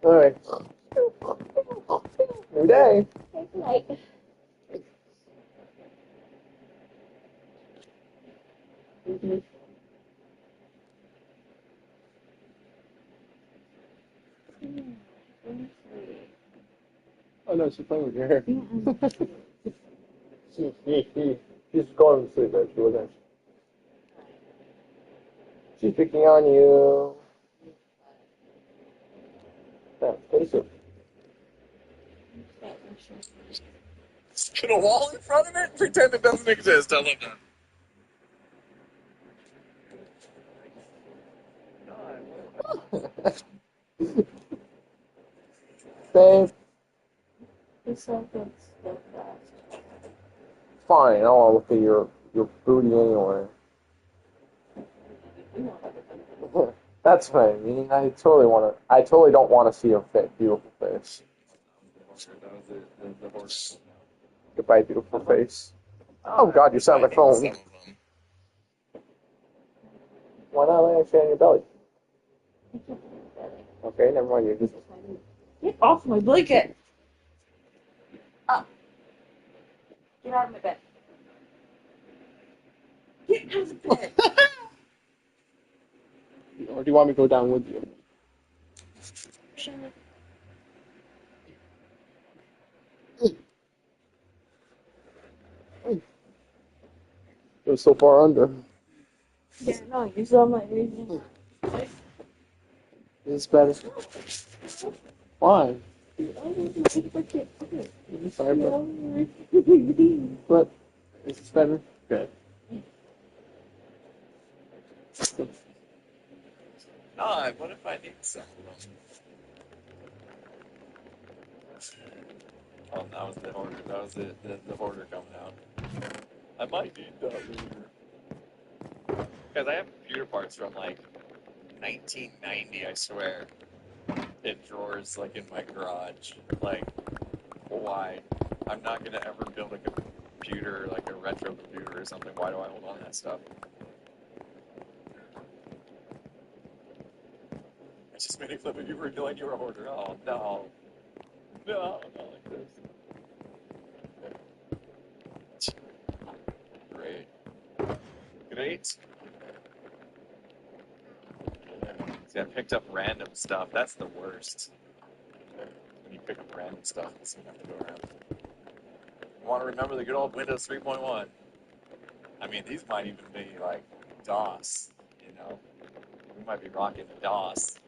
Alright. New day. Good night. Mm-hmm. Oh no, she's playing with your hair. She's going to sleep, but she wasn't. She's picking on you. Yeah, face it. Put a wall in front of it and pretend it doesn't exist. I love that. Babe, You're so good, so fast. fine. I don't want to look at your booty anyway. That's what I mean. I totally don't want to see your beautiful face. That was the horse. Goodbye, beautiful face. Oh God, you sound my phone. Some of them. Why not lay actually on your belly? Okay, never mind. You're just Get off my blanket! Up. Get out of my bed. Get out of the bed! Or do you want me to go down with you? It was so far under. Yeah, no, you saw my reason. It's better. Why? I'm Sorry, but it's better. Good. Ah, what if I need some of them? Oh, that was the order. That was the order coming out. I might need that later. Because I have computer parts from like 1990, I swear, in drawers like in my garage. Like, why? I'm not gonna ever build a computer, like a retro computer or something. Why do I hold on to that stuff? I just made a clip of you revealing your order. Oh no. No, not like this. Great. Great. See, I picked up random stuff. That's the worst. When you pick up random stuff, so you have to go around. You want to remember the good old Windows 3.1. I mean, these might even be like DOS, you know? We might be rocking DOS.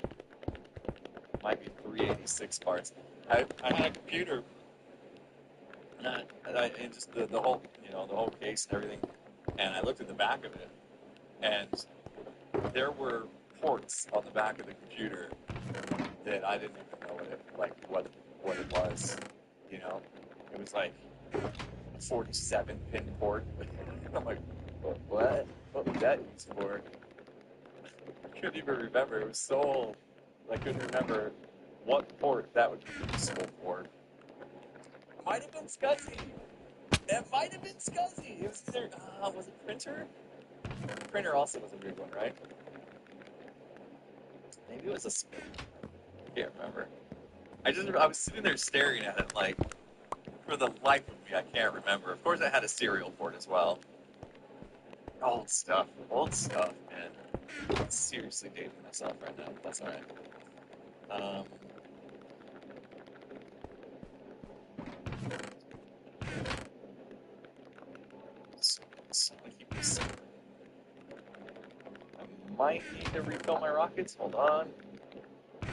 Might be 386 parts. I had a computer, and just the whole, you know, the whole case and everything, and I looked at the back of it, and there were ports on the back of the computer that I didn't even know what it was. You know, it was like a 47 pin port. I'm like, what? What was that used for? I couldn't even remember. It was so old. I couldn't remember what port that would be useful for. It might have been SCSI. That might have been SCSI. It was either, was it printer? Printer also was a weird one, right? Maybe it was I can't remember. I was sitting there staring at it like, for the life of me, I can't remember. Of course, I had a serial port as well. Old stuff, man. I'm seriously dating myself right now. That's alright. So I keep this. I might need to refill my rockets. Hold on. You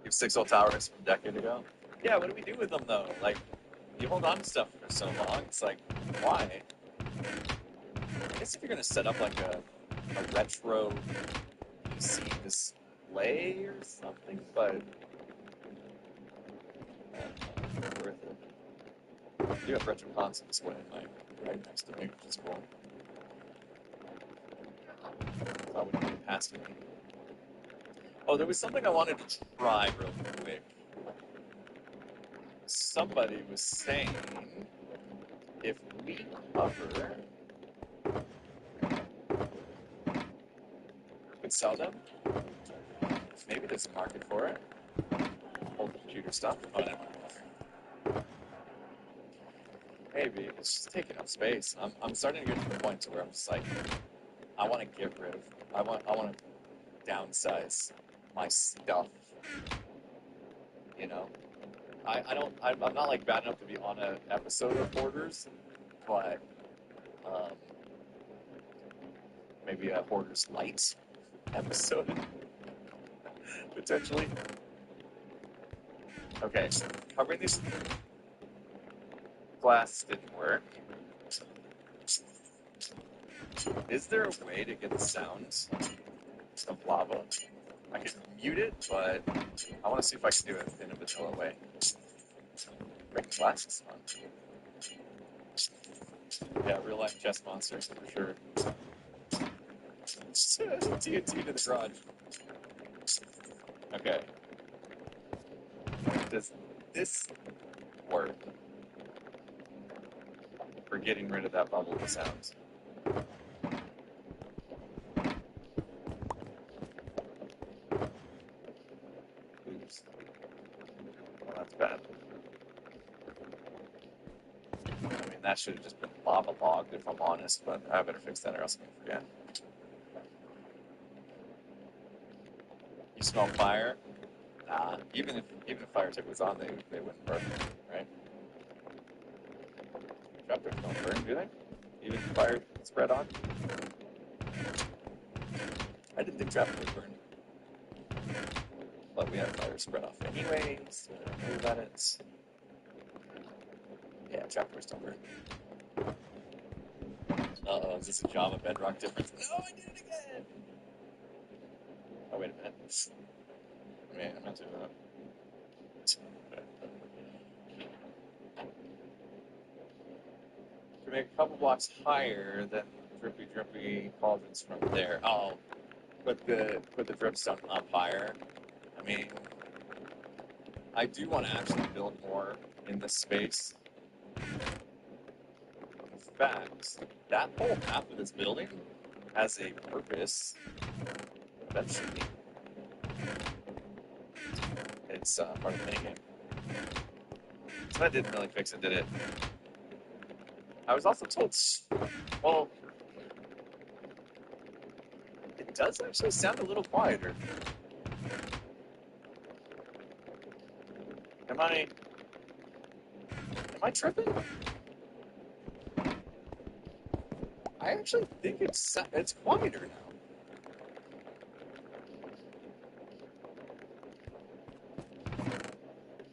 have 6 old towers from a decade ago. Yeah, what do we do with them though? Like, you hold on to stuff for so long. It's like, why? I guess if you're gonna set up like a retro PC display or something, but worth it. I do have retro console display right next to me, which is cool. I wouldn't get past me. Oh, there was something I wanted to try real quick. Somebody was saying if we cover, we could sell them. Maybe there's a market for it. old computer stuff. Whatever. Maybe it's just taking up space. I'm starting to get to the point to where I'm just like, I want to get rid of. I want to downsize my stuff. You know, I'm not like bad enough to be on an episode of Hoarders, but maybe a Hoarders Light episode potentially. Okay, covering these glass didn't work. Is there a way to get the sounds of lava? I can mute it, but I want to see if I can do it in a vanilla way. Break glass is fun. Yeah, real life chess monsters for sure. TNT to the garage. Okay. Does this work for getting rid of that bubbly sounds? Oops. Well, that's bad. I mean, that should have just been lava logged if I'm honest, but I better fix that or else I'm going to forget. You smell fire? Nah, even if fire tip was on, they wouldn't burn, right? Trapdoors don't burn, do they? Even if fire spread on? I didn't think trapdoors burned. But we have fire spread off anyways, so I don't worry about it. Yeah, trapdoors don't burn. Uh-oh, is this a Java Bedrock difference? No, I did it again! Oh, wait a minute. Man, I'm not doing that. To make a couple blocks higher than drippy cauldrons from there. Oh, put the dripstone up higher. I mean, I do want to actually build more in this space. In fact, that whole half of this building has a purpose. Eventually, it's part of the minigame. So that didn't really fix it, did it? I was also told, well, it does actually sound a little quieter. Am I tripping? I actually think it's quieter now.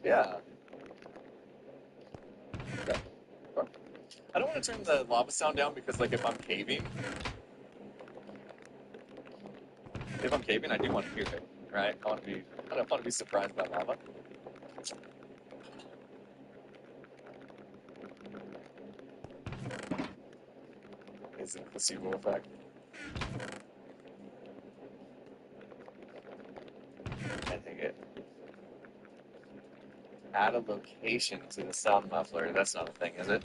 Yeah. Okay. I don't want to turn the lava sound down because, like, if I'm caving, I do want to hear it, right? I don't want to be surprised by lava. Is it a placebo effect? I think it. Add a location to the sound muffler. That's not a thing, is it?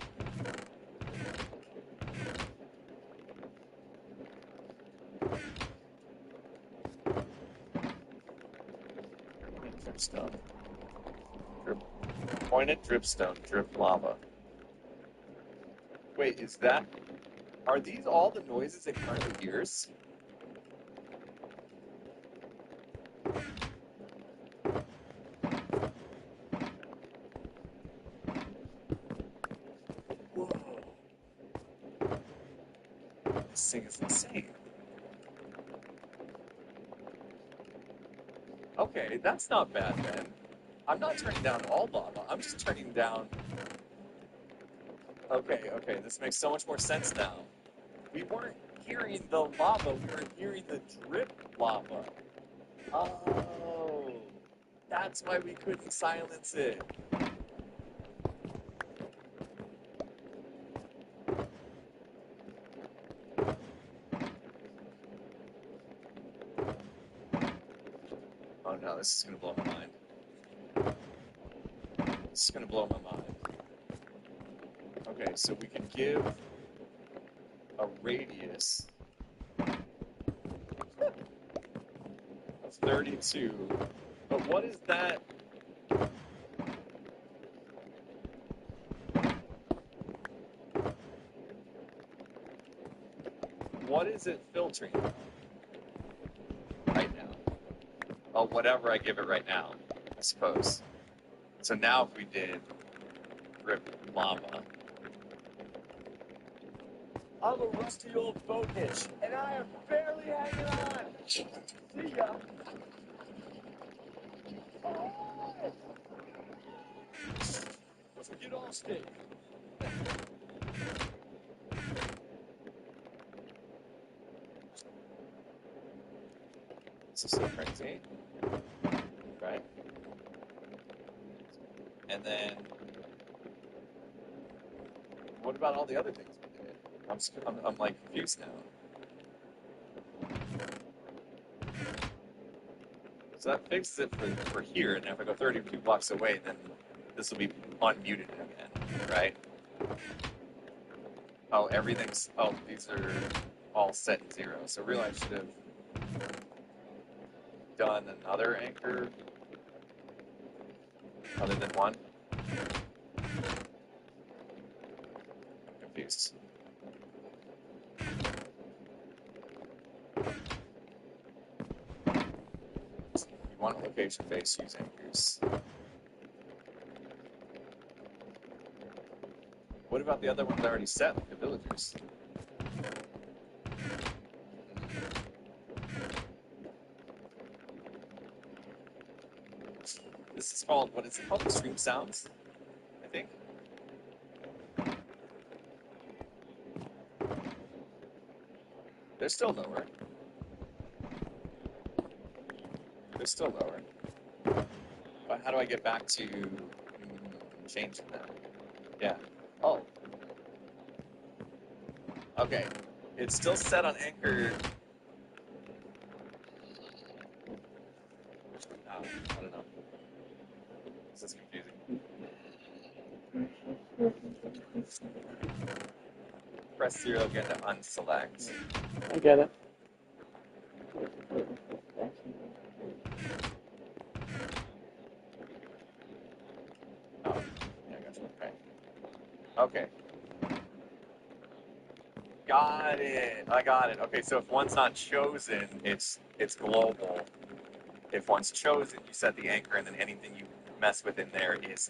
Dripstone. Pointed dripstone. Drip lava. Wait, are these all the noises it currently hears? Whoa. This thing is insane. Okay, that's not bad then. I'm not turning down all lava. I'm just turning down... Okay, this makes so much more sense now. We weren't hearing the lava, we were hearing the drip lava. Oh, that's why we couldn't silence it. Oh no, this is gonna blow my mind. This is gonna blow my mind. Okay, so we can give a radius of 32, but what is that what is it filtering right now? Oh, whatever I give it right now, I suppose. So now if we did drip lava. I'm a rusty old boatfish, and I am barely hanging on. See ya. Oh! Get all steak. This is so crazy. Right? And then, what about all the other things we did? I'm like confused now. So that fixes it for here, and if I go 32 blocks away, then this will be unmuted again, right? Oh, everything's, oh, these are all set to 0. So really I should have done another anchor other than one. I'm confused. You want a location base, use anchors. What about the other ones already set, like the villagers? This is called, what is it called? Extreme Sounds, I think. They're still lower. They're still lower. But how do I get back to changing that? Yeah. Oh. Okay. It's still set on anchor. Oh, I don't know. This is confusing. Press 0 again to unselect. I get it. Oh, yeah, I got you. Okay. Okay. Got it. I got it. Okay, so if one's not chosen, it's global. If one's chosen, you set the anchor, and then anything you mess with in there is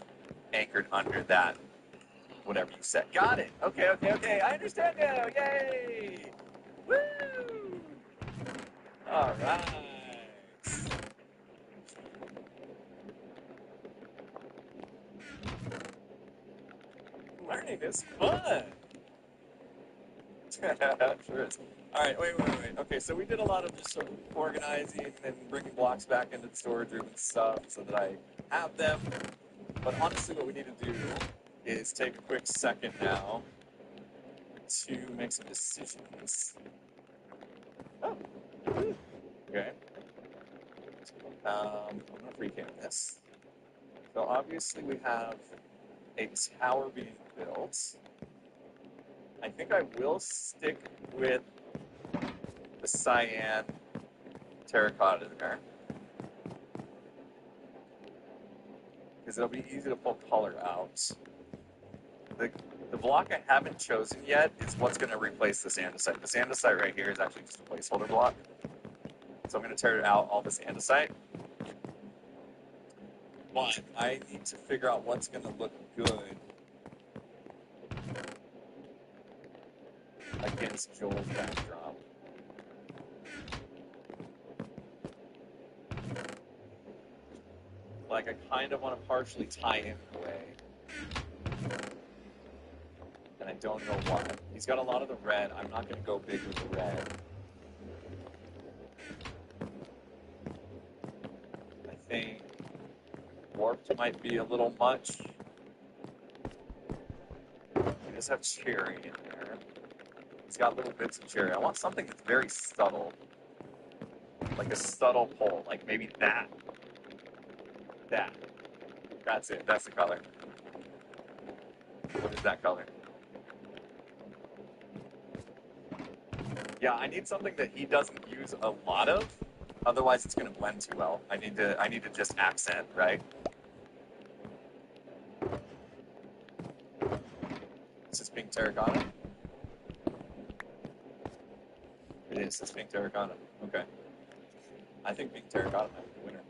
anchored under that, whatever you set. Got it. Okay, okay, okay. I understand now. Yay! Woo! All right. Learning is fun. Sure is. All right, wait. Okay, so we did a lot of just sort of organizing and bringing blocks back into the storage room and stuff so that I have them. But honestly, what we need to do is take a quick second now to make some decisions. Oh, okay. I'm gonna pre-cam this. So obviously we have a tower being built. I think I will stick with the cyan terracotta there. Because it'll be easy to pull color out. The block I haven't chosen yet is what's going to replace this andesite. This andesite right here is actually just a placeholder block. So I'm going to tear out all this andesite. But I need to figure out what's going to look good against Joel's backdrop. Like, I kind of want to partially tie him away. And I don't know why. He's got a lot of the red. I'm not going to go big with the red. I think warped might be a little much. He does have cherry in there. He's got little bits of cherry. I want something that's very subtle. Like a subtle pull. Like maybe that. That. That's it. That's the color. What is that color? Yeah, I need something that he doesn't use a lot of. Otherwise, it's going to blend too well. I need to just accent, right? Is this pink terracotta? is. It's Pink Terracotta. Okay. I think Pink Terracotta might be the winner.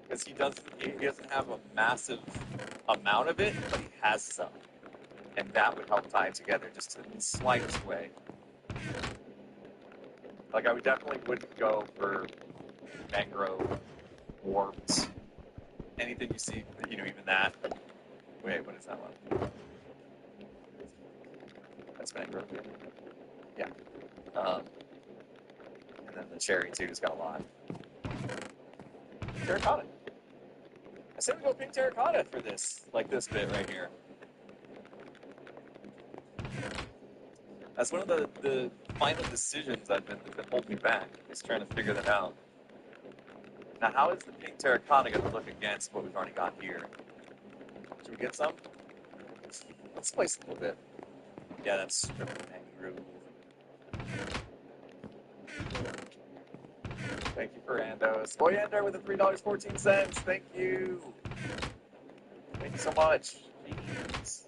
Because he doesn't have a massive amount of it, but he has some. And that would help tie it together just in the slightest way. Like, I would definitely wouldn't go for mangrove, warped, anything you see, even that. Wait, what is that one? That's mangrove. Yeah. And then the cherry, too, has got a lot. Terracotta. I said we go Pink Terracotta for this, like this bit right here. That's one of the final decisions that's been holding me back, is trying to figure that out. Now, how is the Pink Terracotta going to look against what we've already got here? Should we get some? Let's place a little bit. Yeah, that's strip mangrove. Thank you for Andos. Boy Ender with the $3.14. Thank you. Thank you so much. Jeez.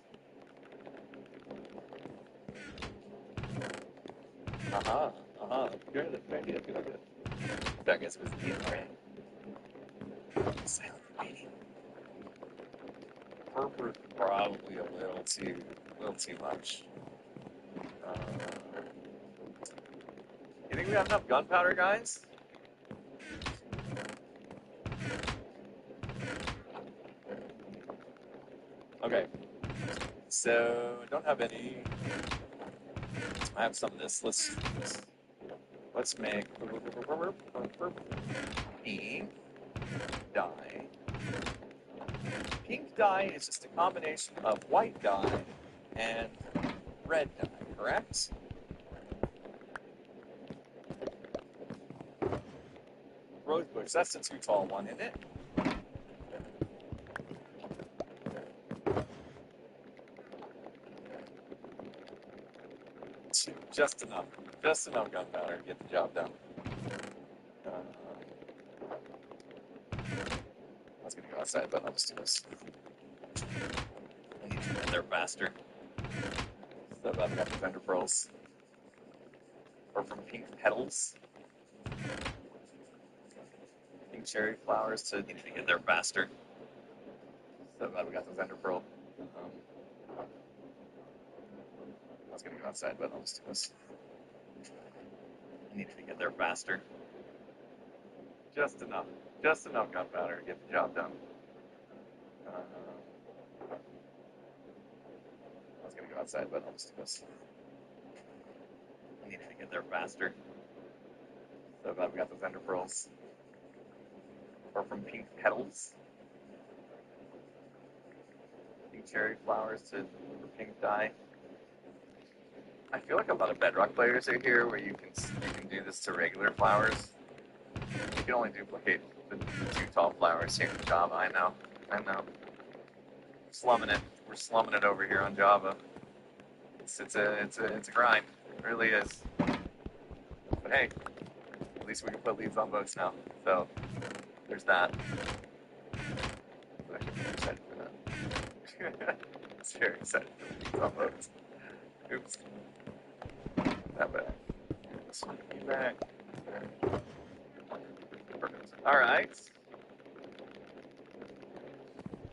Good. I guess it was the right. Silent waiting. Purple probably a little too much. You think we have enough gunpowder, guys? Okay. So I don't have any. I have some of this. Let's make pink dye. Pink dye is just a combination of white dye and red dye, correct? Rosebush, that's the too tall one, isn't it? Just enough gunpowder to get the job done. I was going to go outside, but I'll just do this. I need to get there faster. So I've got the vendor pearls. Or from pink petals. Pink cherry flowers to need to get there faster. So glad we got those ender pearl. I was going to go outside, but I'll just do this. I need to get there faster. Just enough gunpowder to get the job done. I was going to go outside, but I'll just do this. I need to get there faster. So glad we got those ender pearls. Or from pink petals. Pink cherry flowers to pink dye. I feel like a lot of Bedrock players are here where you can do this to regular flowers. You can only duplicate the too tall flowers here in Java. I know. Slumming it. We're slumming it over here on Java. It's a grind. It really is. But hey, at least we can put leaves on boats now. So there's that. I'm excited for that. I'm very excited for leaves on boats. Oops. That bad. This one can be back. Perfect. Alright.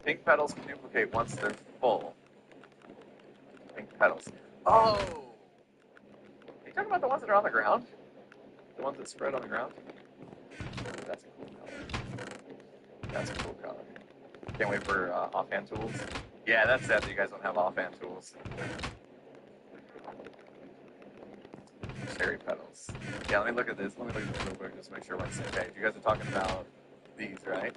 Pink petals can duplicate once they're full. Pink petals. Oh! Are you talking about the ones that are on the ground? The ones that spread on the ground? That's a cool color. Can't wait for offhand tools. Yeah, that's sad that you guys don't have offhand tools. Cherry petals. Yeah, let me look at this. Let me look at this real quick just to make sure we're on the same page. You guys are talking about these, right?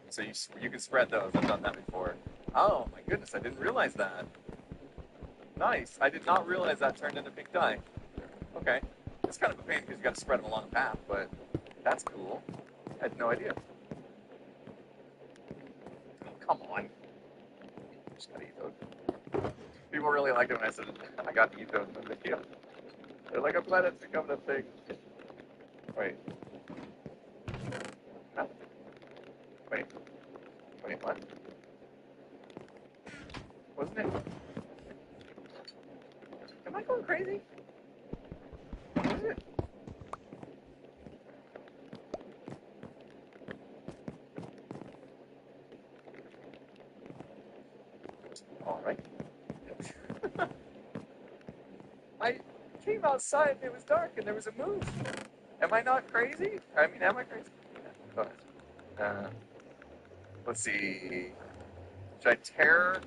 So you can spread those. I've done that before. Oh my goodness, I didn't realize that. Nice. I did not realize that turned into pink dye. Okay. It's kind of a pain because you got to spread them along a path, but that's cool. I had no idea. Oh, come on. Just got ethos. People really liked it when I said I got ethos in the video. They're like, I'm glad it's becoming a thing. Wait. Huh? Wait, what? Wasn't it? Am I going crazy? Is it? All right. I came outside and it was dark and there was a moose. Am I not crazy? I mean, am I crazy? Go ahead. Let's see. Should I tear?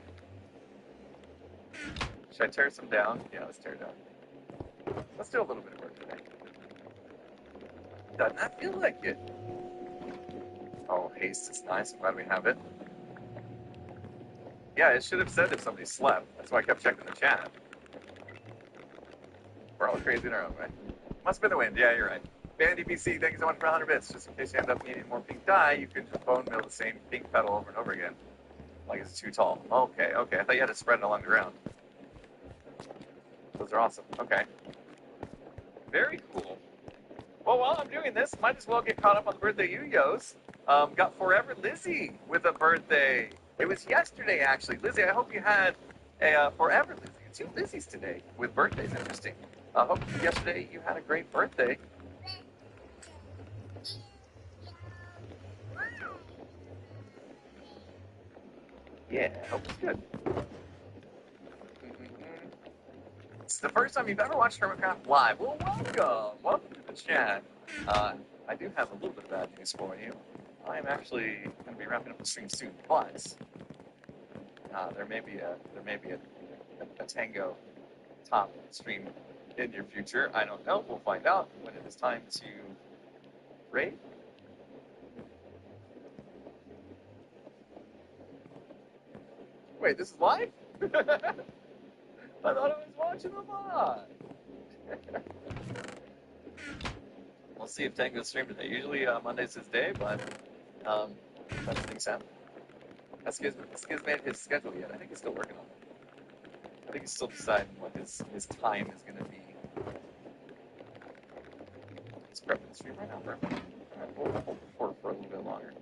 Should I tear some down? Yeah, let's tear it down. Let's do a little bit of work today. Doesn't that feel like it? Oh, haste is nice. I'm glad we have it. Yeah, it should have said if somebody slept. That's why I kept checking the chat. We're all crazy in our own way. Must have been the wind. Yeah, you're right. Vanity PC, thank you so much for 100 bits. Just in case you end up needing more pink dye, you can just bone mill the same pink petal over and over again. Like it's too tall. Okay. I thought you had to spread it along the ground. Those are awesome. Okay. Very cool. Well, while I'm doing this, might as well get caught up on the birthday yo-yos. Got Forever Lizzie with a birthday. It was yesterday, actually. Lizzie, I hope you had a Forever Lizzie. 2 Lizzies today with birthdays. Interesting. I hope yesterday you had a great birthday. Yeah, I hope it's good. It's the first time you've ever watched Hermitcraft live. Well, welcome. Welcome to the chat. I do have a little bit of bad news for you. I am actually going to be wrapping up the stream soon, but there may be a Tango top stream in your future. I don't know. We'll find out when it is time to raid. Wait, this is live? I thought I was watching them live. We'll see if Tango's stream today. Usually Monday's his day, but such things happen. Skizz made his schedule yet. I think he's still working on it. I think he's still deciding what his time is going to be. Let's prep the stream right now, bro. Alright, we'll hold for a little bit longer.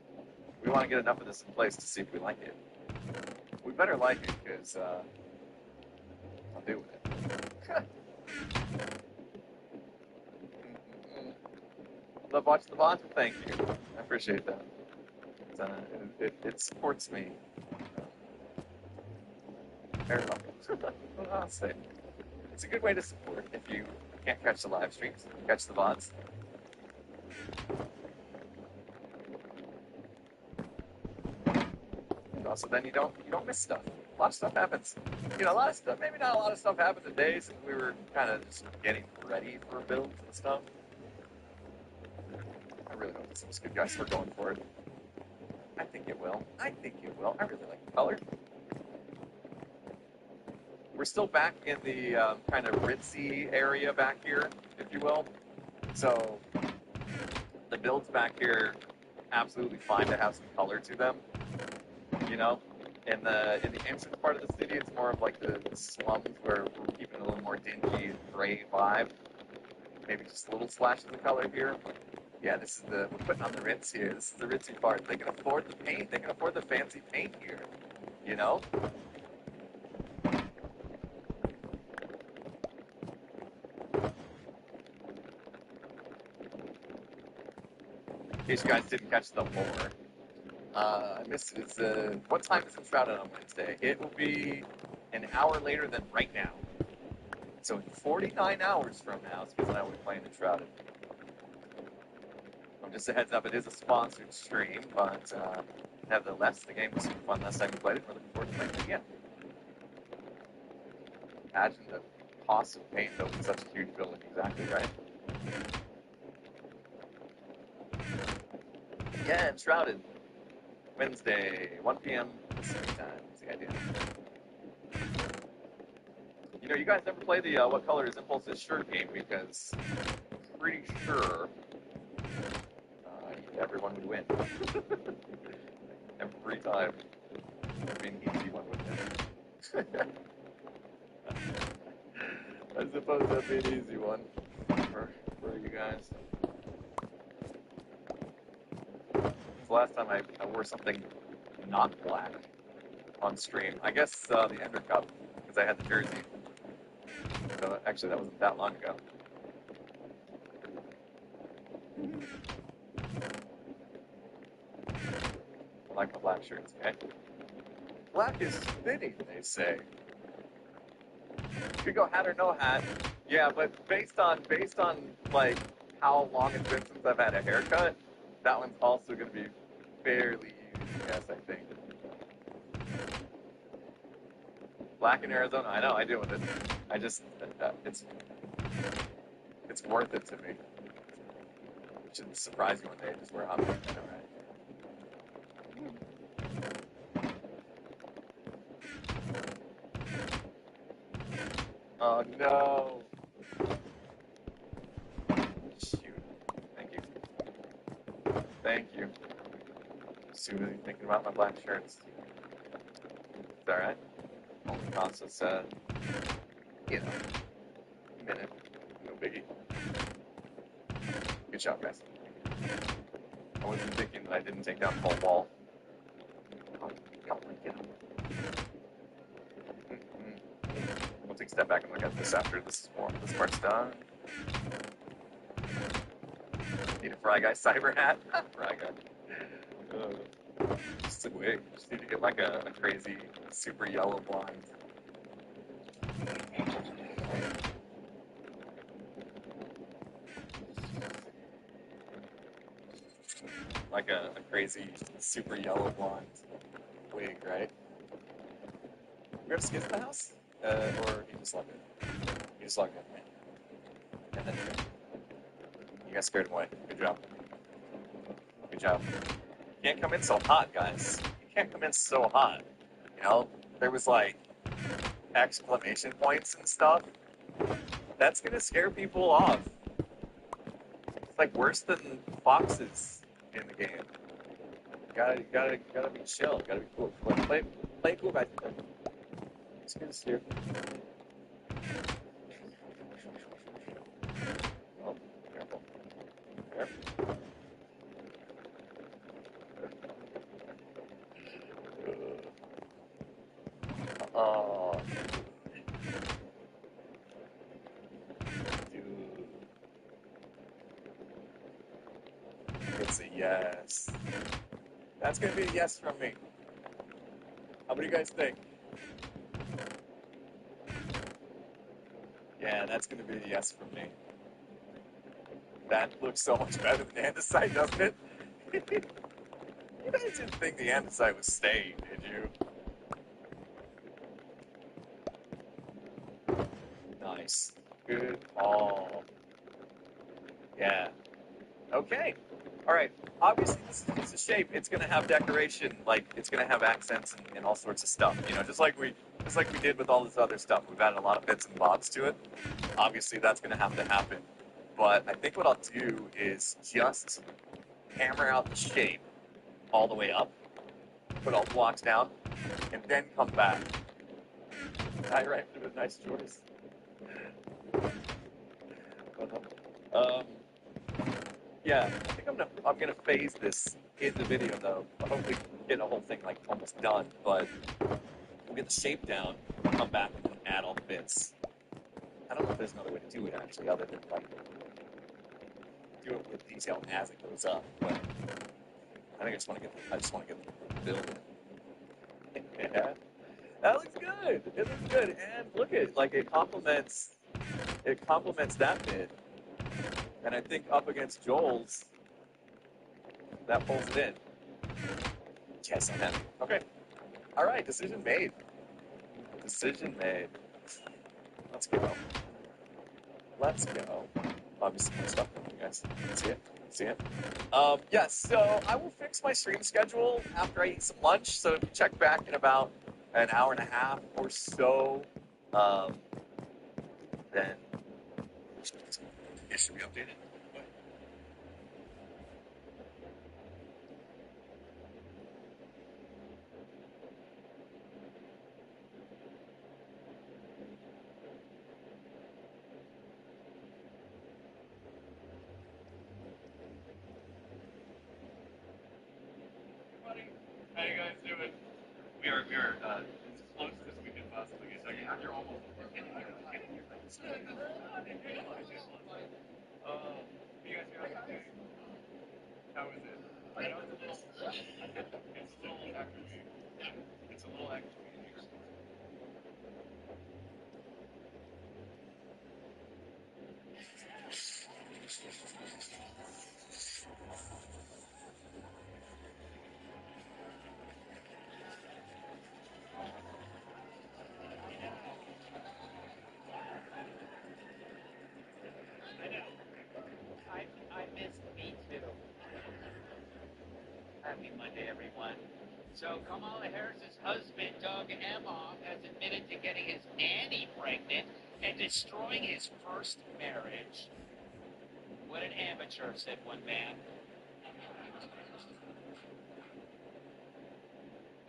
We want to get enough of this in place to see if we like it. We better like it, because I'll deal with it. Love watching the VOD. Thank you. I appreciate that. It supports me. Very well. What I'll say. It's a good way to support if you can't catch the live streams, catch the VODs. And also then you don't miss stuff. A lot of stuff happens. You know, a lot of stuff, maybe not a lot of stuff happened today since we were kind of just getting ready for builds and stuff. I really hope this looks good, guys. We're going for it. I think it will. I really like the color. We're still back in the kind of ritzy area back here, if you will. So the builds back here, absolutely fine to have some color to them. You know, in the entrance part of the city, it's more of like the slums where we're keeping a little more dingy, gray vibe. Maybe just little splashes of color here. Yeah, we're putting on the ritz here. This is the ritzy part. They can afford the paint. They can afford the fancy paint here. You know? In case you guys didn't catch the lore, I missed it. What time is it Shrouded on Wednesday? It will be an hour later than right now. So in 49 hours from now, Skizz and I will be playing the Shrouded. Just a heads up, it is a sponsored stream, but nevertheless, the game was super fun last time we played it. We're looking forward to playing it again. Imagine the cost of paint building such a huge building, exactly right. Yeah, and Shrouded. Wednesday, 1 p.m. Pacific time is the idea. You know, you guys never play the What Color is Impulse's shirt game, because I'm pretty sure everyone would win. Every time. It'd be an easy one with them. I suppose that'd be an easy one for you guys. The last time I wore something not black on stream. I guess the Ender Cup, because I had the jersey. So actually, that wasn't that long ago. I like my black shirts, okay? Black is fitting, they say. You could go hat or no hat. Yeah, but based on like how long it's been since I've had a haircut, that one's also gonna be fairly easy, yes, I think. Black in Arizona, I know, I deal with it. I just, it's worth it to me. It shouldn't surprise you one day, just wear hot pink, I know, right? Oh no! Shoot. Thank you. Thank you. Soothing, thinking about my black shirts. It's alright. Only costs us, you know, a minute. No biggie. Good job, guys. I wasn't thinking that I didn't take down the whole wall. Oh, get him. We'll take a step back and look at this after this part's done. Need a Fry Guy cyber hat? Fry Guy. Just a wig. Just need to get like a crazy super yellow blonde. Like a crazy super yellow blonde wig, right? We have skins in the house? Or he just logged in? He just logged in, right? And then you guys scared him away. Good job. Good job. You can't come in so hot, guys. You can't come in so hot. You know, there was like exclamation points and stuff. That's gonna scare people off. It's like worse than foxes in the game. Gotta be chill. Gotta be cool. Play cool, guys. It's good to see you. Oh, careful. Careful. Oh, dude. It's a yes. That's gonna be a yes from me. How do you guys think? Yeah, that's gonna be a yes from me. That looks so much better than andesite, doesn't it? You guys didn't think the andesite was staying, did you? Nice. Good call. Yeah. Okay. All right. Obviously, this is just a shape. It's gonna have decoration, like it's gonna have accents and all sorts of stuff. You know, just like we did with all this other stuff. We've added a lot of bits and bobs to it. Obviously, that's gonna have to happen. But I think what I'll do is just hammer out the shape all the way up, put all the blocks down, and then come back. I ranked it a nice choice. Yeah, I think I'm gonna phase this in the video though. I'll hopefully get the whole thing like almost done, but we'll get the shape down, come back and then add all the bits. I don't know if there's another way to do it actually, other than like do it with detail as it goes up. But I think I just want to get the build in. Yeah, that looks good. It looks good, and look at like it complements that bit. And I think up against Joel's, that pulls it in. Yes, I'm happy. Okay. All right, decision made. Decision made. Let's go. Let's go. Obviously, my stuff, you guys. See it? See it? Yes, so I will fix my stream schedule after I eat some lunch. So if you check back in about an hour and a half or so, then it should be updated. How you guys doing? We are as close as we can possibly get. So you're almost. You guys got it? How is it? I know it's a little. It's still echoey. It's a little echoey in here. I know. I missed me too. Happy Monday, everyone. So Kamala Harris's husband, Doug Emhoff, has admitted to getting his nanny pregnant and destroying his first marriage. What an amateur, said one man.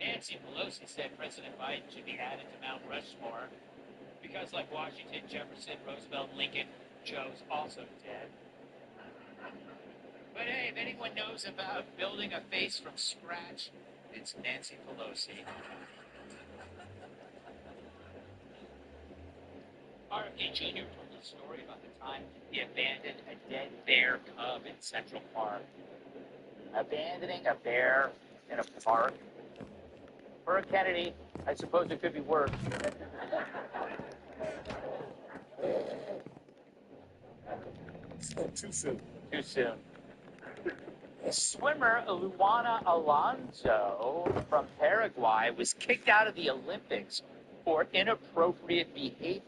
Nancy Pelosi said President Biden should be added to Mount Rushmore because, like Washington, Jefferson, Roosevelt, Lincoln, Joe's also dead. But hey, if anyone knows about building a face from scratch, it's Nancy Pelosi. RFK Jr. told a story about the time he abandoned a dead bear cub in Central Park. Abandoning a bear in a park? For a Kennedy, I suppose it could be worse. Too soon. Too soon. Swimmer Luana Alonso from Paraguay was kicked out of the Olympics for inappropriate behavior.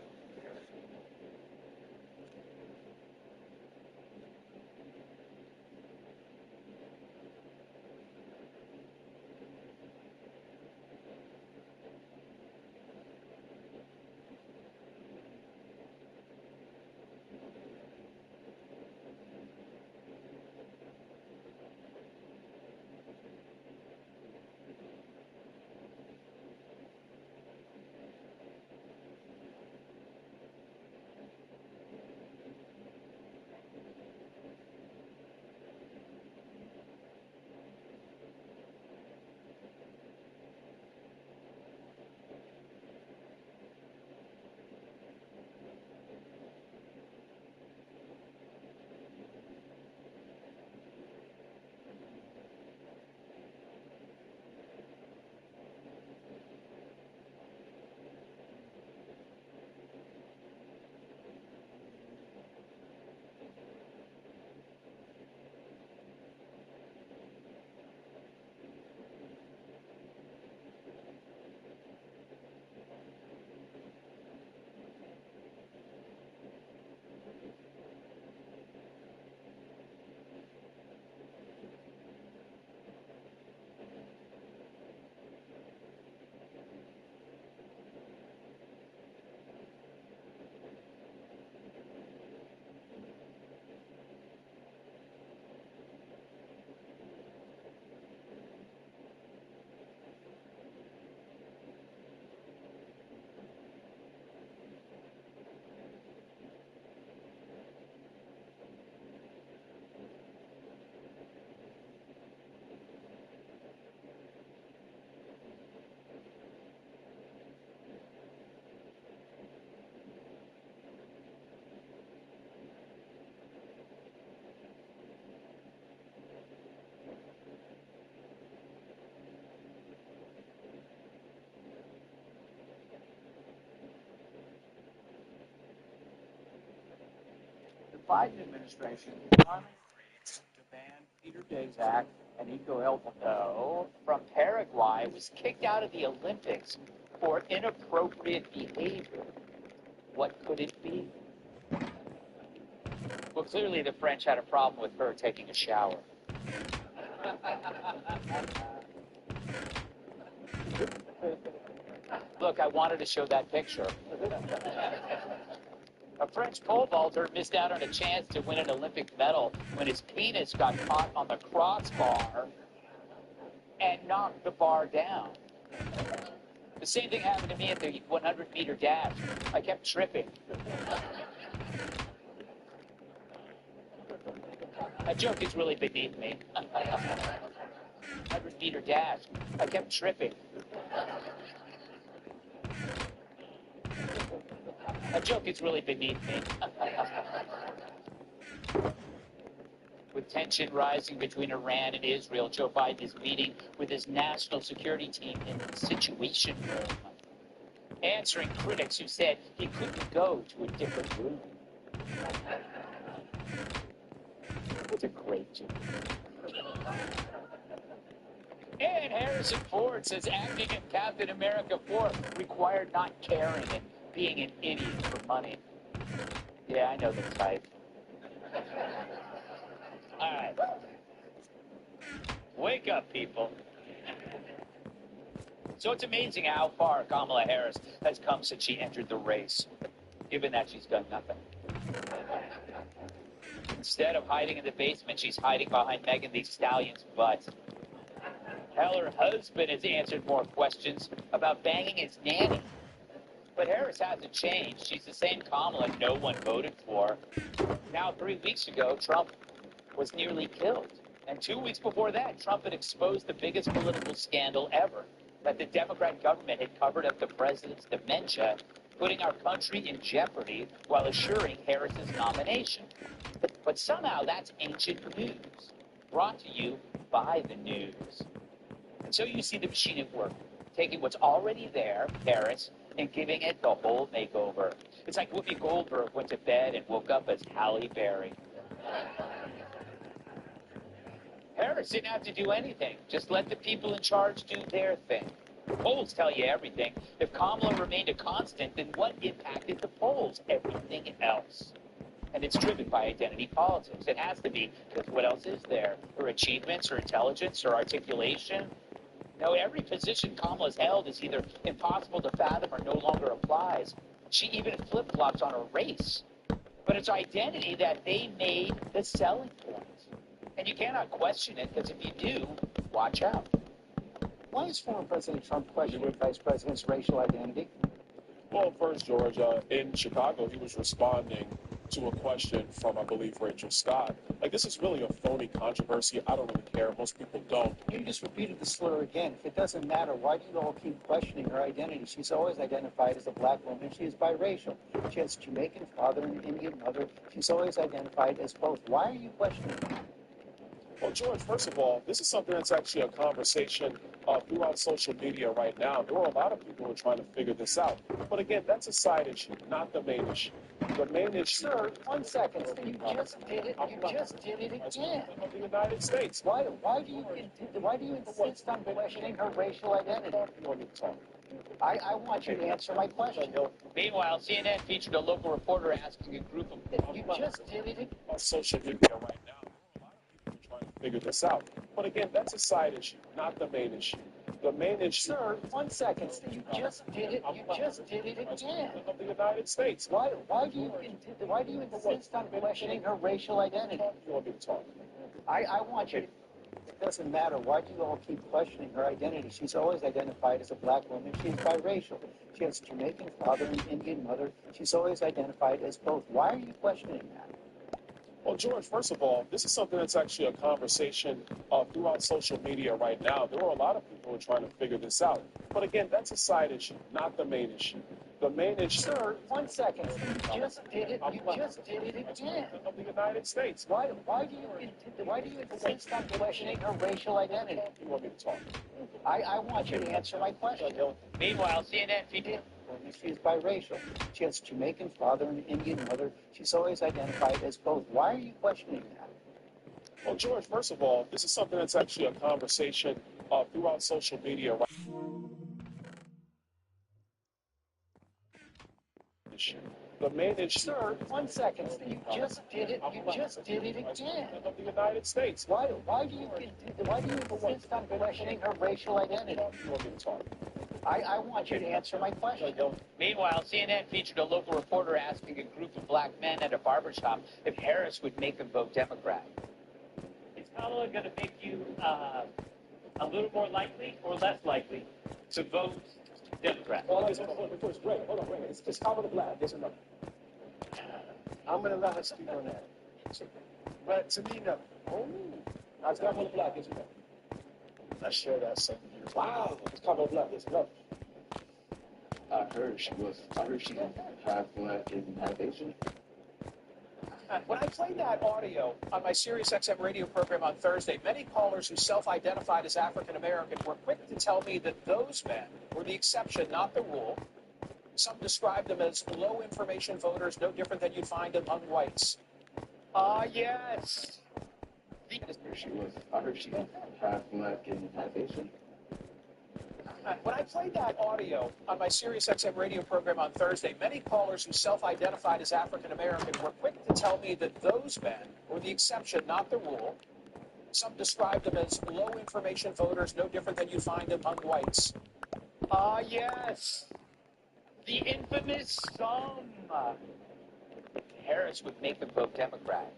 The Biden administration finally agreed to ban Peter Daszak and Nico Elfano from Paraguay was kicked out of the Olympics for inappropriate behavior. What could it be? Well, clearly the French had a problem with her taking a shower. Look, I wanted to show that picture. A French pole vaulter missed out on a chance to win an Olympic medal when his penis got caught on the crossbar and knocked the bar down. The same thing happened to me at the 100-meter dash. I kept tripping. A joke is really beneath me. 100-meter dash. I kept tripping. A joke is really beneath me. With tension rising between Iran and Israel, Joe Biden is meeting with his national security team in the Situation Room, answering critics who said he couldn't go to a different room. It's a great joke. And Harrison Ford says acting in Captain America 4 required not caring and being an idiot for money. Yeah, I know the type. All right. Wake up, people. So it's amazing how far Kamala Harris has come since she entered the race, given that she's done nothing. Instead of hiding in the basement, she's hiding behind Megan Thee Stallion's butt. Hell, her husband has answered more questions about banging his nanny. But Harris hasn't changed. She's the same Kamala no one voted for. Now, 3 weeks ago, Trump was nearly killed. And 2 weeks before that, Trump had exposed the biggest political scandal ever, that the Democrat government had covered up the president's dementia, putting our country in jeopardy while assuring Harris's nomination. But somehow that's ancient news, brought to you by the news. And so you see the machine at work, taking what's already there, Harris, and giving it the whole makeover. It's like Whoopi Goldberg went to bed and woke up as Halle Berry. Harris didn't have to do anything. Just let the people in charge do their thing. The polls tell you everything. If Kamala remained a constant, then what impacted the polls? Everything else. And it's driven by identity politics. It has to be, because what else is there? Her achievements, her intelligence, her articulation? No, every position Kamala's held is either impossible to fathom or no longer applies. She even flip-flops on her race. But it's identity that they made the selling point. And you cannot question it, because if you do, watch out. Why is former President Trump questioning the Vice President's racial identity? Well, first, George, in Chicago, he was responding to a question from, I believe, Rachel Scott. Like, this is really a phony controversy. I don't really care. Most people don't. You just repeated the slur again. If it doesn't matter, why do you all keep questioning her identity? She's always identified as a black woman. She is biracial. She has a Jamaican father and an Indian mother. She's always identified as both. Why are you questioning her? Well, George, first of all, this is something that's actually a conversation throughout social media right now. There are a lot of people who are trying to figure this out. But again, that's a side issue, not the main issue. The main issue... Sir, 1 second. You just did it. You just did it again. Of the United States. Why do you insist on questioning her racial identity? You want me to talk? I want you to answer my question. Meanwhile, CNN featured a local reporter asking a group of... You just did it again. On social media right now. Figure this out. But again, that's a side issue, not the main issue. The main issue... Sir, 1 second. You just did it. You just did it again. Of the United States. Why do you insist on questioning her racial identity? You want me to talk? I want you to... It doesn't matter. Why do you all keep questioning her identity? She's always identified as a black woman. She's biracial. She has a Jamaican father and Indian mother. She's always identified as both. Why are you questioning that? Well, George, first of all, this is something that's actually a conversation throughout social media right now. There are a lot of people who are trying to figure this out. But again, that's a side issue, not the main issue. The main issue... Sir, 1 second. You just did it. You just did it again. Of the United States. Why do you insist on questioning her racial identity? You want me to talk? I want you to answer my question. Meanwhile, CNN featured... She is biracial. She has a Jamaican father and an Indian mother. She's always identified as both. Why are you questioning that? Well, George, first of all, this is something that's actually a conversation throughout social media right The main issue... Sir, 1 second. You just did it. You just did it again. Of the United States. Why do you insist on questioning her racial identity? You want me to talk? I want you to answer my question. Meanwhile, CNN featured a local reporter asking a group of black men at a barbershop if Harris would make them vote Democrat. Is Kamala going to make you a little more likely or less likely to vote Democrat? Hold on, wait. It's Kamala black, isn't it? I'm going to let her speak on that. But to me, no. Oh, it's Kamala black, isn't it? I share that same view. Wow, it's Kamala black, isn't it? I heard she had black and half Asian. When I played that audio on my SiriusXM radio program on Thursday, many callers who self-identified as African American were quick to tell me that those men were the exception, not the rule. Some described them as low information voters, no different than you'd find among whites. Yes. I heard she had black and half Asian. When I played that audio on my SiriusXM radio program on Thursday, many callers who self-identified as African American were quick to tell me that those men were the exception, not the rule. Some described them as low information voters, no different than you'd find among whites. Yes. The infamous some. Harris would make them vote Democrat.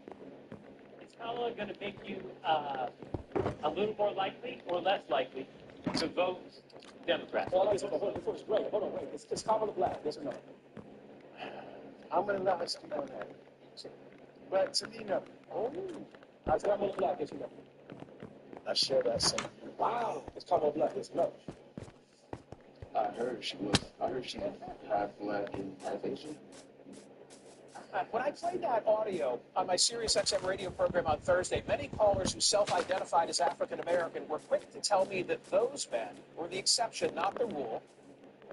Is Kamala going to make you a little more likely or less likely to vote Democrat? Hold on, before it's great. Hold on, wait. Is Kamala black? Yes or no? I'm going to let her speak on that. But to me, no. Oh, is Kamala black? Yes or no? I share that same view. Wow. Is Kamala black? Yes or no? I heard she had black and half Asian. When I played that audio on my SiriusXM radio program on Thursday, many callers who self-identified as African American were quick to tell me that those men were the exception, not the rule.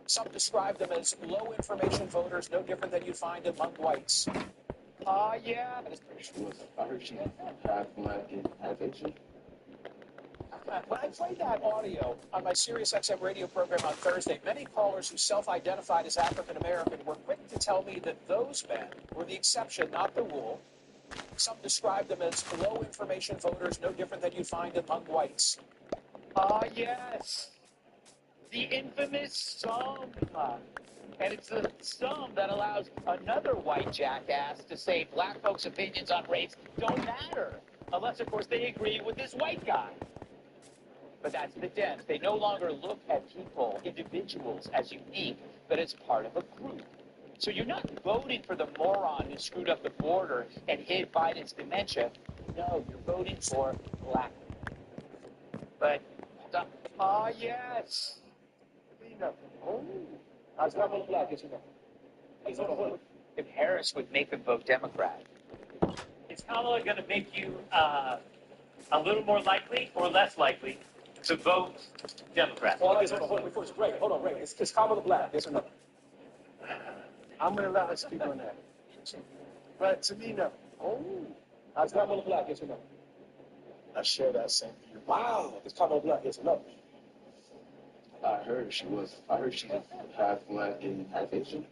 Some described them as low information voters, no different than you'd find among whites. Yeah. I heard she had black and half Asian. When I played that audio on my SiriusXM radio program on Thursday, many callers who self-identified as African American were quick to tell me that those men were the exception, not the rule. Some described them as low information voters, no different than you'd find among whites. Yes. The infamous some. And it's the sum that allows another white jackass to say black folks' opinions on race don't matter. Unless, of course, they agree with this white guy. But that's the Dems. They no longer look at people, individuals, as unique, but as part of a group. So you're not voting for the moron who screwed up the border and hid Biden's dementia. No, you're voting for black. But, yes. Oh, is Kamala black? Yes or no? if Harris would make them vote Democrat. Is Kamala going to make you a little more likely or less likely to vote Democrat? Hold on, before it's great. Hold on, Ray. Is Kamala black? Yes or no? I'm going to let her speak on that. But to me, no. Oh, is Kamala black? Yes or no? I share that same view. Wow. Is Kamala black? Yes or no? I heard she had black and half Asian.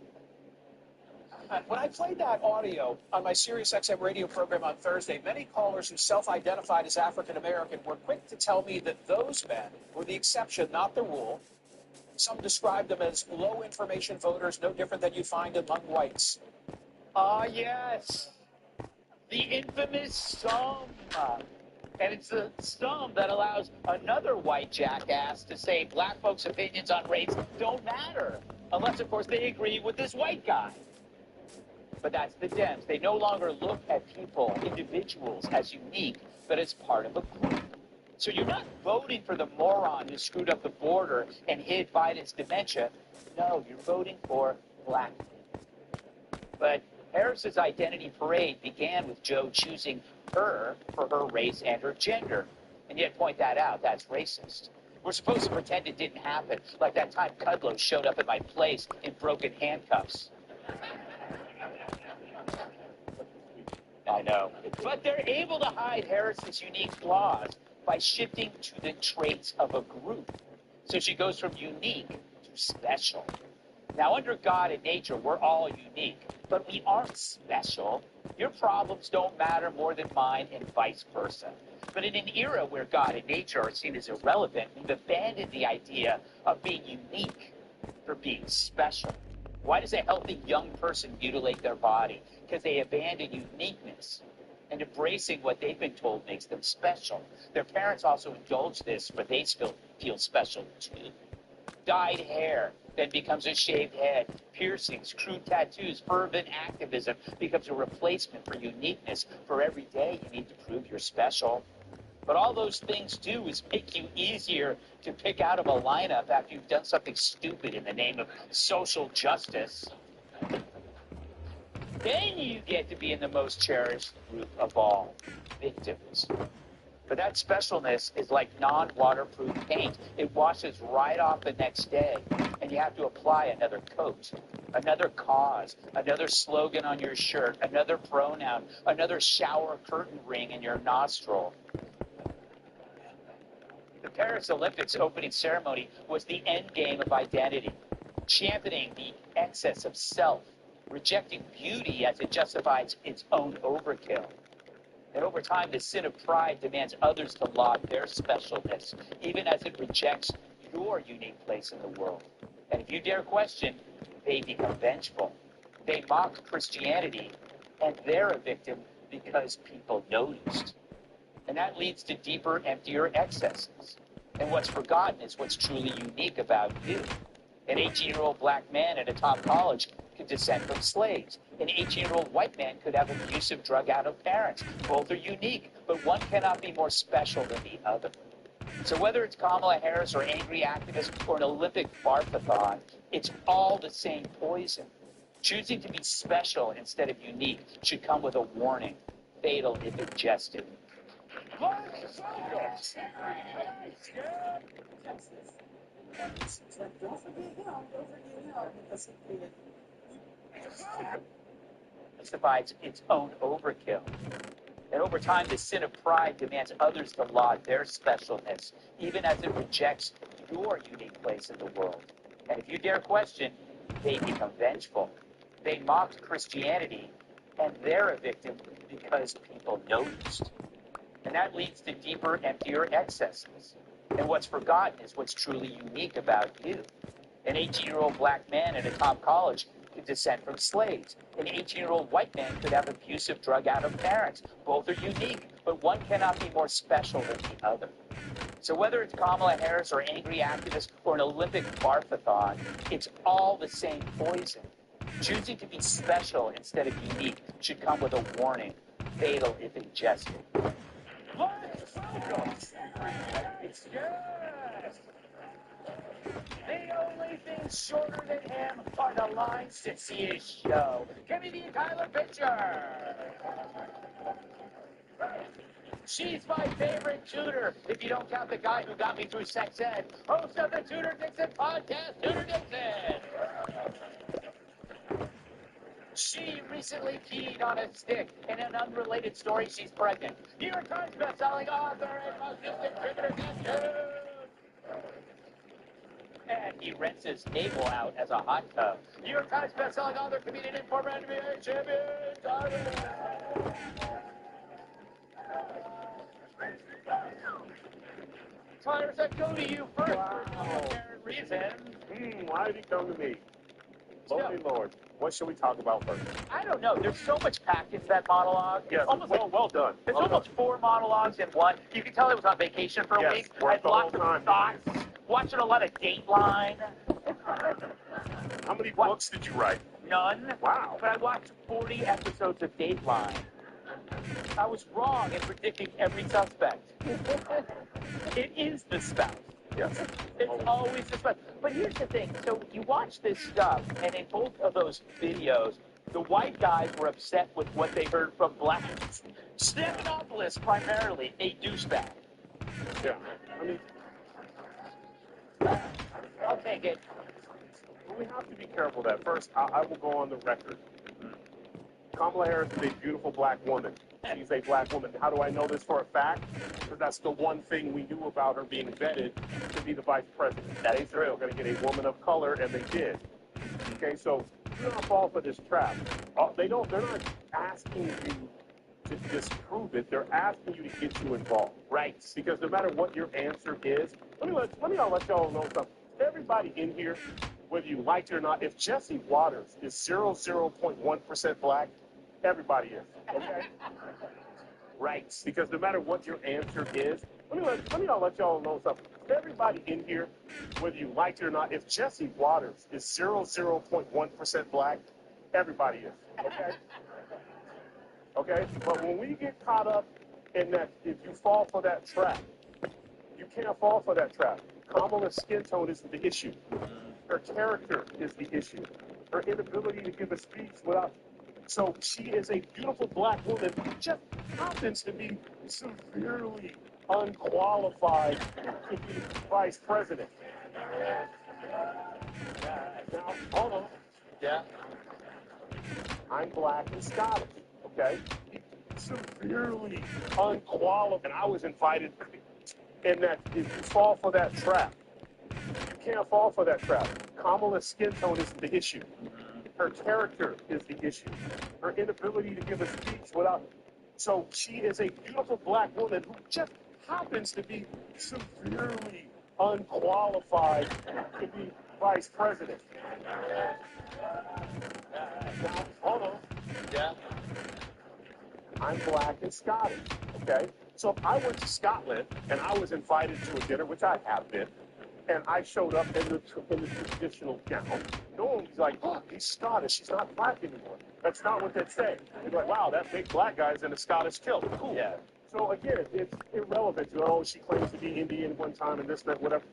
When I played that audio on my SiriusXM radio program on Thursday, many callers who self-identified as African American were quick to tell me that those men were the exception, not the rule. Some described them as low information voters, no different than you'd find among whites. Yes. The infamous some. And it's the sum that allows another white jackass to say black folks' opinions on race don't matter. Unless, of course, they agree with this white guy. But that's the Dems. They no longer look at people, individuals, as unique, but as part of a group. So you're not voting for the moron who screwed up the border and hid Biden's dementia. No, you're voting for black people. But Harris's identity parade began with Joe choosing her for her race and her gender. And yet point that out, that's racist. We're supposed to pretend it didn't happen, like that time Kudlow showed up at my place in broken handcuffs. I know. But they're able to hide Harris's unique flaws by shifting to the traits of a group. So she goes from unique to special. Now, under God and nature, we're all unique, but we aren't special. Your problems don't matter more than mine and vice versa. But in an era where God and nature are seen as irrelevant, we've abandoned the idea of being unique for being special. Why does a healthy young person mutilate their body? Because they abandon uniqueness and embracing what they've been told makes them special. Their parents also indulge this, but they still feel special too. Dyed hair then becomes a shaved head. Piercings, crude tattoos, fervent activism becomes a replacement for uniqueness. For every day, you need to prove you're special. But all those things do is make you easier to pick out of a lineup after you've done something stupid in the name of social justice. Then you get to be in the most cherished group of all, victims. But that specialness is like non-waterproof paint. It washes right off the next day, and you have to apply another coat, another cause, another slogan on your shirt, another pronoun, another shower curtain ring in your nostril. The Paris Olympics opening ceremony was the end game of identity, championing the excess of self, rejecting beauty as it justifies its own overkill. And over time, the sin of pride demands others to laud their specialness, even as it rejects your unique place in the world. And if you dare question, they become vengeful. They mock Christianity, and they're a victim because people noticed. And that leads to deeper, emptier excesses. And what's forgotten is what's truly unique about you. An 18-year-old black man at a top college could descend from slaves. An 18-year-old white man could have abusive drug-addicted parents. Both are unique, but one cannot be more special than the other. So whether it's Kamala Harris or angry activists or an Olympic barfathon, it's all the same poison. Choosing to be special instead of unique should come with a warning, fatal if ingested. Justifies its own overkill. And over time, the sin of pride demands others to laud their specialness, even as it rejects your unique place in the world. And if you dare question, they become vengeful. They mocked Christianity, and they're a victim because people noticed. And that leads to deeper, emptier excesses. And what's forgotten is what's truly unique about you. An 18-year-old black man at a top college could descend from slaves. An 18-year-old white man could have abusive drug-addicted parents. Both are unique, but one cannot be more special than the other. So whether it's Kamala Harris or angry activists or an Olympic barfathon, it's all the same poison. Choosing to be special instead of unique should come with a warning, fatal if ingested. The only thing shorter than him are the lines to see his show. Give me the Kyler picture. She's my favorite tutor, if you don't count the guy who got me through sex ed. Host of the Tudor Dixon podcast, Tudor Dixon. She recently peed on a stick. In an unrelated story, she's pregnant. New York Times bestselling author and most contributor to and he rents his table out as a hot tub. New York Times bestselling author, comedian, and former NBA champion, Tyler, I go to you first for no apparent reason. Why did he come to me? Holy Lord. What should we talk about first? I don't know. There's so much packed into that monologue. Yes, well done. There's Well almost done. 4 monologues in one. You can tell it was on vacation for a Yes, week. worked I had the lots whole of thoughts. Watching a lot of Dateline. How many books did you write? None. Wow. But I watched 40 episodes of Dateline. I was wrong in predicting every suspect. It is the spouse. Yes. It's always the spouse. But here's the thing. So you watch this stuff, and in both of those videos, the white guys were upset with what they heard from blacks. Stephanopoulos, primarily, a douchebag. Yeah. I mean, I'll take it. we have to be careful that. First, I will go on the record. Kamala Harris is a beautiful black woman. She's a black woman. How do I know this for a fact? Because that's the one thing we knew about her being vetted to be the vice president. That is true. We're going to get a woman of color, and they did. Okay, so do not fall for this trap. They're not asking you to disprove it. They're asking you to get you involved. Right. Because no matter what your answer is, let me let y'all know something. Everybody in here, whether you like it or not, if Jesse Waters is 0.1% black, everybody is. Okay? Right. Because no matter what your answer is, let me let y'all know something. Everybody in here, whether you like it or not, if Jesse Waters is 0.1% black, everybody is. Okay? Okay? But when we get caught up in that if you fall for that trap, you can't fall for that trap. Kamala's skin tone isn't the issue. Her character is the issue. Her inability to give a speech without. So she is a beautiful black woman who just happens to be severely unqualified to be vice president. Now, hold on. Yeah. I'm black and Scottish, okay? Severely unqualified. And I was invited in that if you fall for that trap, you can't fall for that trap. Kamala's skin tone isn't the issue. Her character is the issue. Her inability to give a speech without. So she is a beautiful black woman who just happens to be severely unqualified to be vice president. Now, hold on. Yeah. I'm black and Scottish, okay? So if I went to Scotland and I was invited to a dinner, which I have been, and I showed up in the traditional gown, no one's like, oh, he's Scottish, he's not black anymore. That's not what they'd say. They'd be like, wow, that big black guy's in a Scottish kilt. Cool. Yeah. So again, it's irrelevant to, oh, she claims to be Indian one time and this, that, whatever.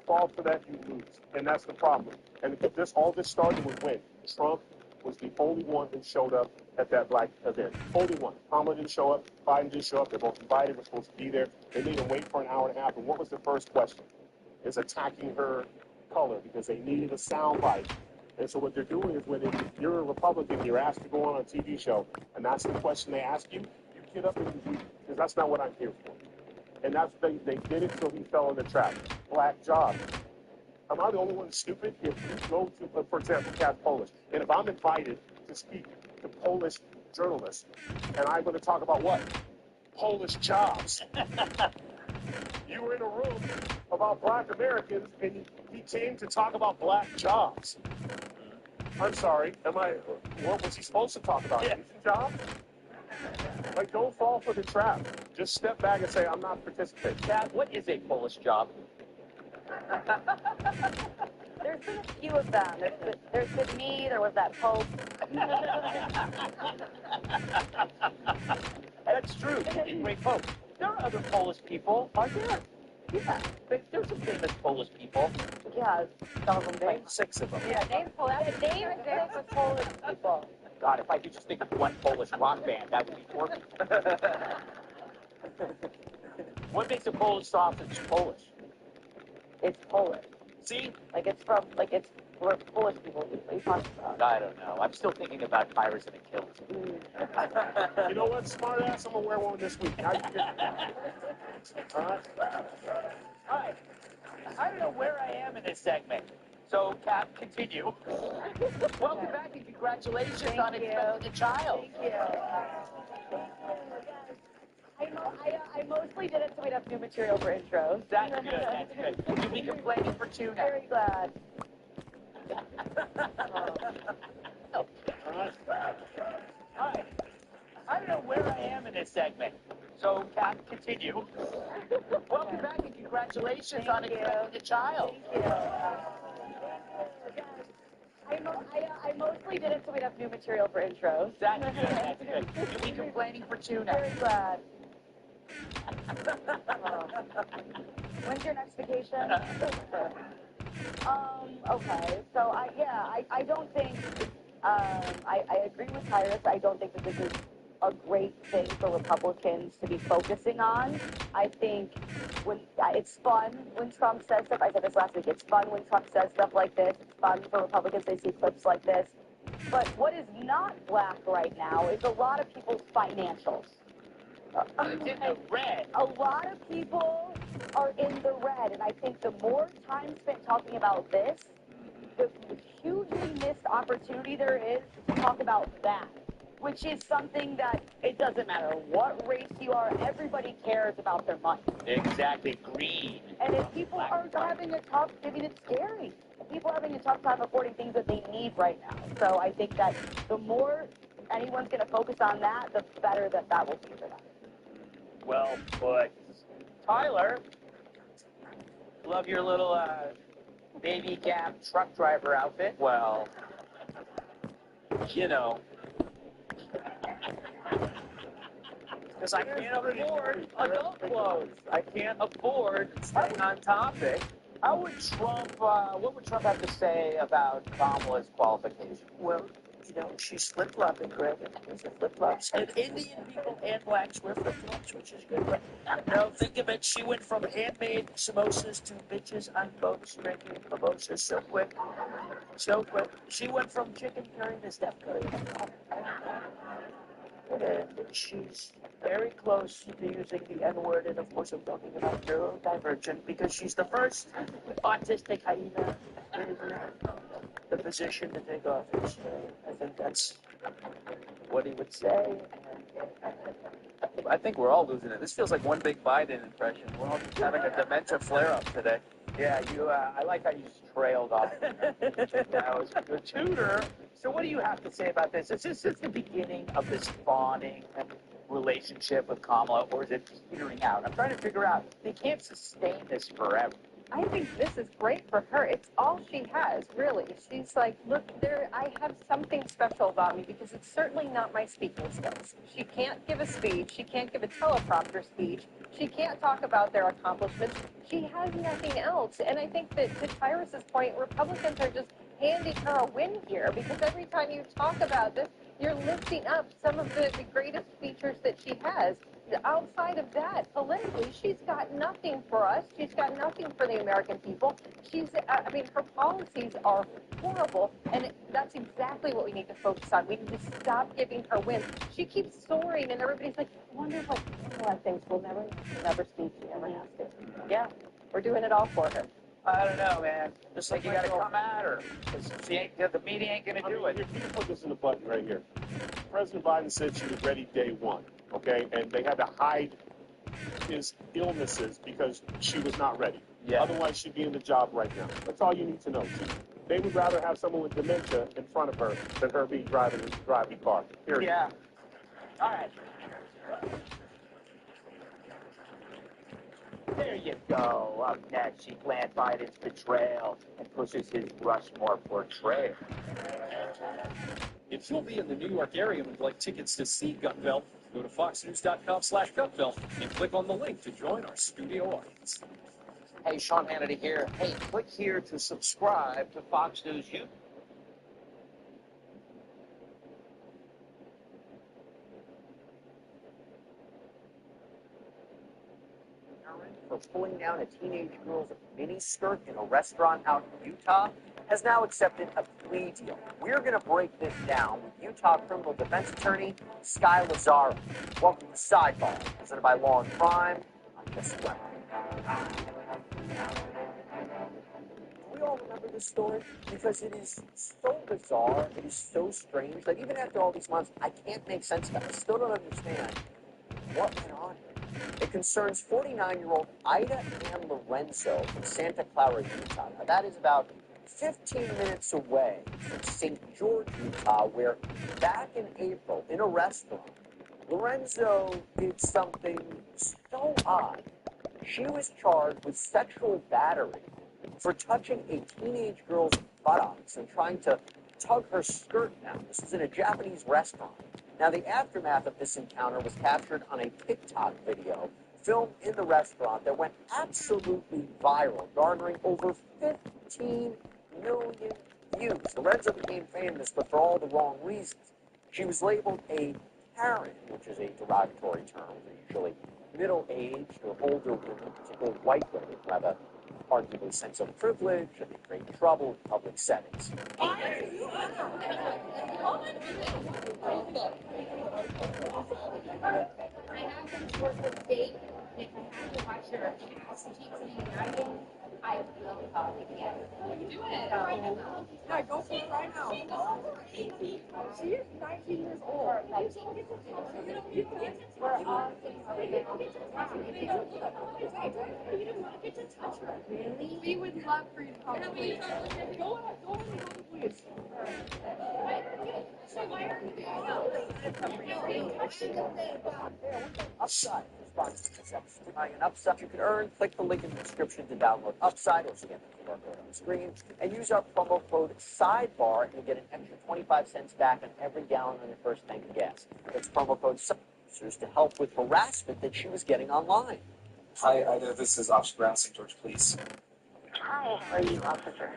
Fall for that, you lose. And that's the problem. And all this started with when Trump was the only one who showed up at that black event. Only one. Kamala didn't show up. Biden didn't show up. They're both invited. We're supposed to be there. They made him wait for an hour and a half. And what was the first question? Is attacking her color because they needed a soundbite. And so what they're doing is when you're a Republican, you're asked to go on a TV show, and that's the question they ask you, you get up and you, because that's not what I'm here for. And that's they did it so he fell in the trap. Black job. Am I the only one stupid? If you go to, for example, Kat Polish, and if I'm invited to speak to Polish journalists, and I'm going to talk about what? Polish jobs. You were in a room about black Americans, and he came to talk about black jobs. I'm sorry, what was he supposed to talk about? Yeah. Jobs? Like, don't fall for the trap. Just step back and say, I'm not participating. Kat, what is a Polish job? There's been a few of them. There's been me, there was that Pope. That's true. Great Pope. There are other Polish people, aren't there? Yeah. There's some famous Polish people. Yeah, some of them. Name 6 of them. Yeah, name 6 of Polish people. God, if I could just think of one Polish rock band, that would be perfect. What makes a Polish sausage Polish? It's Polish. See? We're Polish people. What are you talking about? I don't know. I'm still thinking about Tyrus and a kilt. You know what, smart ass? I'm gonna wear one this week. How you get? All right. All right. I don't know where I am in this segment. So, Kat, continue. Welcome back and congratulations on expecting a child. Thank you. I mostly did it so we'd have new material for intros. That's good. That's good. You'll be complaining for 2 now. Very glad. All right. I don't know where I am in this segment. So, Kat, continue. Welcome back and congratulations on expecting a child. Thank you. I mostly did it so we'd have new material for intros. That's good. That's good. You'll be complaining for 2 now. Very glad. When's your next vacation? Okay. So I don't think I agree with Tyrus. I don't think that this is a great thing for Republicans to be focusing on. I think when it's fun when Trump says stuff. I said this last week. It's fun when Trump says stuff like this. It's fun for Republicans. They see clips like this. But what is not black right now is a lot of people's financials. It's in the red. A lot of people are in the red, and I think the more time spent talking about this, the hugely missed opportunity there is to talk about that, which is something that it doesn't matter what race you are, everybody cares about their money. Exactly. Green. And if people are having a tough, it's scary. People are having a tough time affording things that they need right now. So I think that the more anyone's going to focus on that, the better that will be for them. Well put. Tyler, love your little baby cab truck driver outfit. Well, you know. because I can't afford adult clothes. I can't afford staying on topic. How would Trump, what would Trump have to say about Kamala's qualifications? Well, she's flip-flopping, Greg. There's the flip-flops. And Indian people and blacks wear flip-flops, which is good. But, think of it. She went from handmade samosas to bitches on boats drinking mimosas so quick. So quick. She went from chicken curry to Steph Curry. And she's very close to using the N-word, and of course I'm talking about neurodivergent because she's the first autistic hyena in the position to take office. I think that's what he would say. I think we're all losing it. This feels like one big Biden impression. We're all just having a dementia flare-up today. Yeah, I like how you just trailed off. That was a good tutor. So what do you have to say about this? Is this the beginning of this fawning relationship with Kamala, or is it petering out? I'm trying to figure out. They can't sustain this forever. I think this is great for her. It's all she has, really. She's like, look, I have something special about me because it's certainly not my speaking skills. She can't give a speech. She can't give a teleprompter speech. She can't talk about their accomplishments. She has nothing else. And I think that, to Tyrus's point, Republicans are just handing her a win here because every time you talk about this, you're lifting up some of the greatest features that she has. Outside of that, politically, she's got nothing for us. She's got nothing for the American people. Her policies are horrible, and that's exactly what we need to focus on. We need to stop giving her wins. She keeps soaring, and everybody's like, wonderful. Kamala thinks we'll never speak. She never has to. Yeah, we're doing it all for her. I don't know, man. Just like you got to come at her. The media ain't going to do it. You put this in the button right here. President Biden said she was ready day one, okay? And they had to hide his illnesses because she was not ready. Yeah. Otherwise, she'd be in the job right now. That's all you need to know. They would rather have someone with dementia in front of her than her being driving the car. Period. Yeah. All right. There you go. Up next, she planned Biden's betrayal and pushes his Rushmore portrayal. If you'll be in the New York area and would like tickets to see Gutfeld, go to foxnews.com/Gutfeld and click on the link to join our studio audience. Hey, Sean Hannity here. Hey, click here to subscribe to Fox News YouTube. For pulling down a teenage girl's miniskirt in a restaurant out in Utah has now accepted a plea deal. We're going to break this down with Utah criminal defense attorney Sky Lazaro. Welcome to Sidebar, presented by Law and Crime. I'm Jesse Weber. Do we all remember this story? Because it is so bizarre, it is so strange that even after all these months, I can't make sense of it. I still don't understand what went on here. It concerns 49-year-old Ida Ann Lorenzo from Santa Clara, Utah. Now, that is about 15 minutes away from St. George, Utah, where back in April, in a restaurant, Lorenzo did something so odd. She was charged with sexual battery for touching a teenage girl's buttocks and trying to tug her skirt down. This was in a Japanese restaurant. Now, the aftermath of this encounter was captured on a TikTok video filmed in the restaurant that went absolutely viral, garnering over 15 million views. Lorenzo became famous, but for all the wrong reasons. She was labeled a Karen, which is a derogatory term for usually middle-aged or older women, particularly white women who have a arguably sense of privilege and they create trouble in public settings. I will talk again. Do it right now. Yeah, go for it right now. She's over 18. She is 19 years old. You get to touch her. You don't get to touch her. You don't get to touch her. Really? We would love for you to come. Go ahead. Go ahead, please. So why are you Upside. An Upside you can earn. Click the link in the description to download Upside or scan the QR code on the screen and use our promo code SIDEBAR and you'll get an extra 25 cents back on every gallon on your first tank of gas. That's promo code officers to help with harassment that she was getting online. Hi, Ida. This is Officer Brown, St. George Police. Hi, how are you, officer?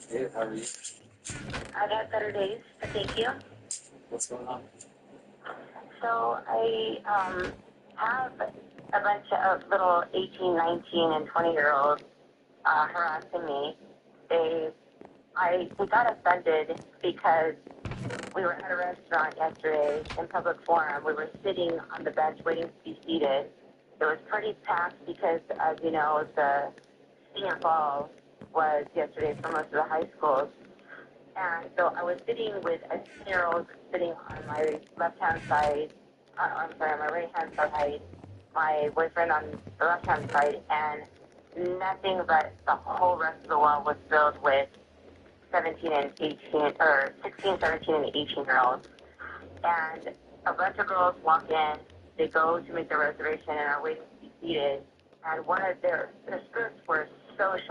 Hey, how are you? I've had better days, but thank you. What's going on? So I have a bunch of little 18, 19, and 20-year-olds harassing me. They got offended because we were at a restaurant yesterday in public forum. We were sitting on the bench waiting to be seated. It was pretty packed because, as you know, the senior ball was yesterday for most of the high schools. And so I was sitting with a 10-year-old sitting on my left-hand side, my right-hand side, my boyfriend on the left-hand side, and nothing but the whole rest of the wall was filled with 17 and 18, or 16, 17, and 18-year-olds. And a bunch of girls walk in, they go to make their reservation and are waiting to be seated, and one of their skirts were so short.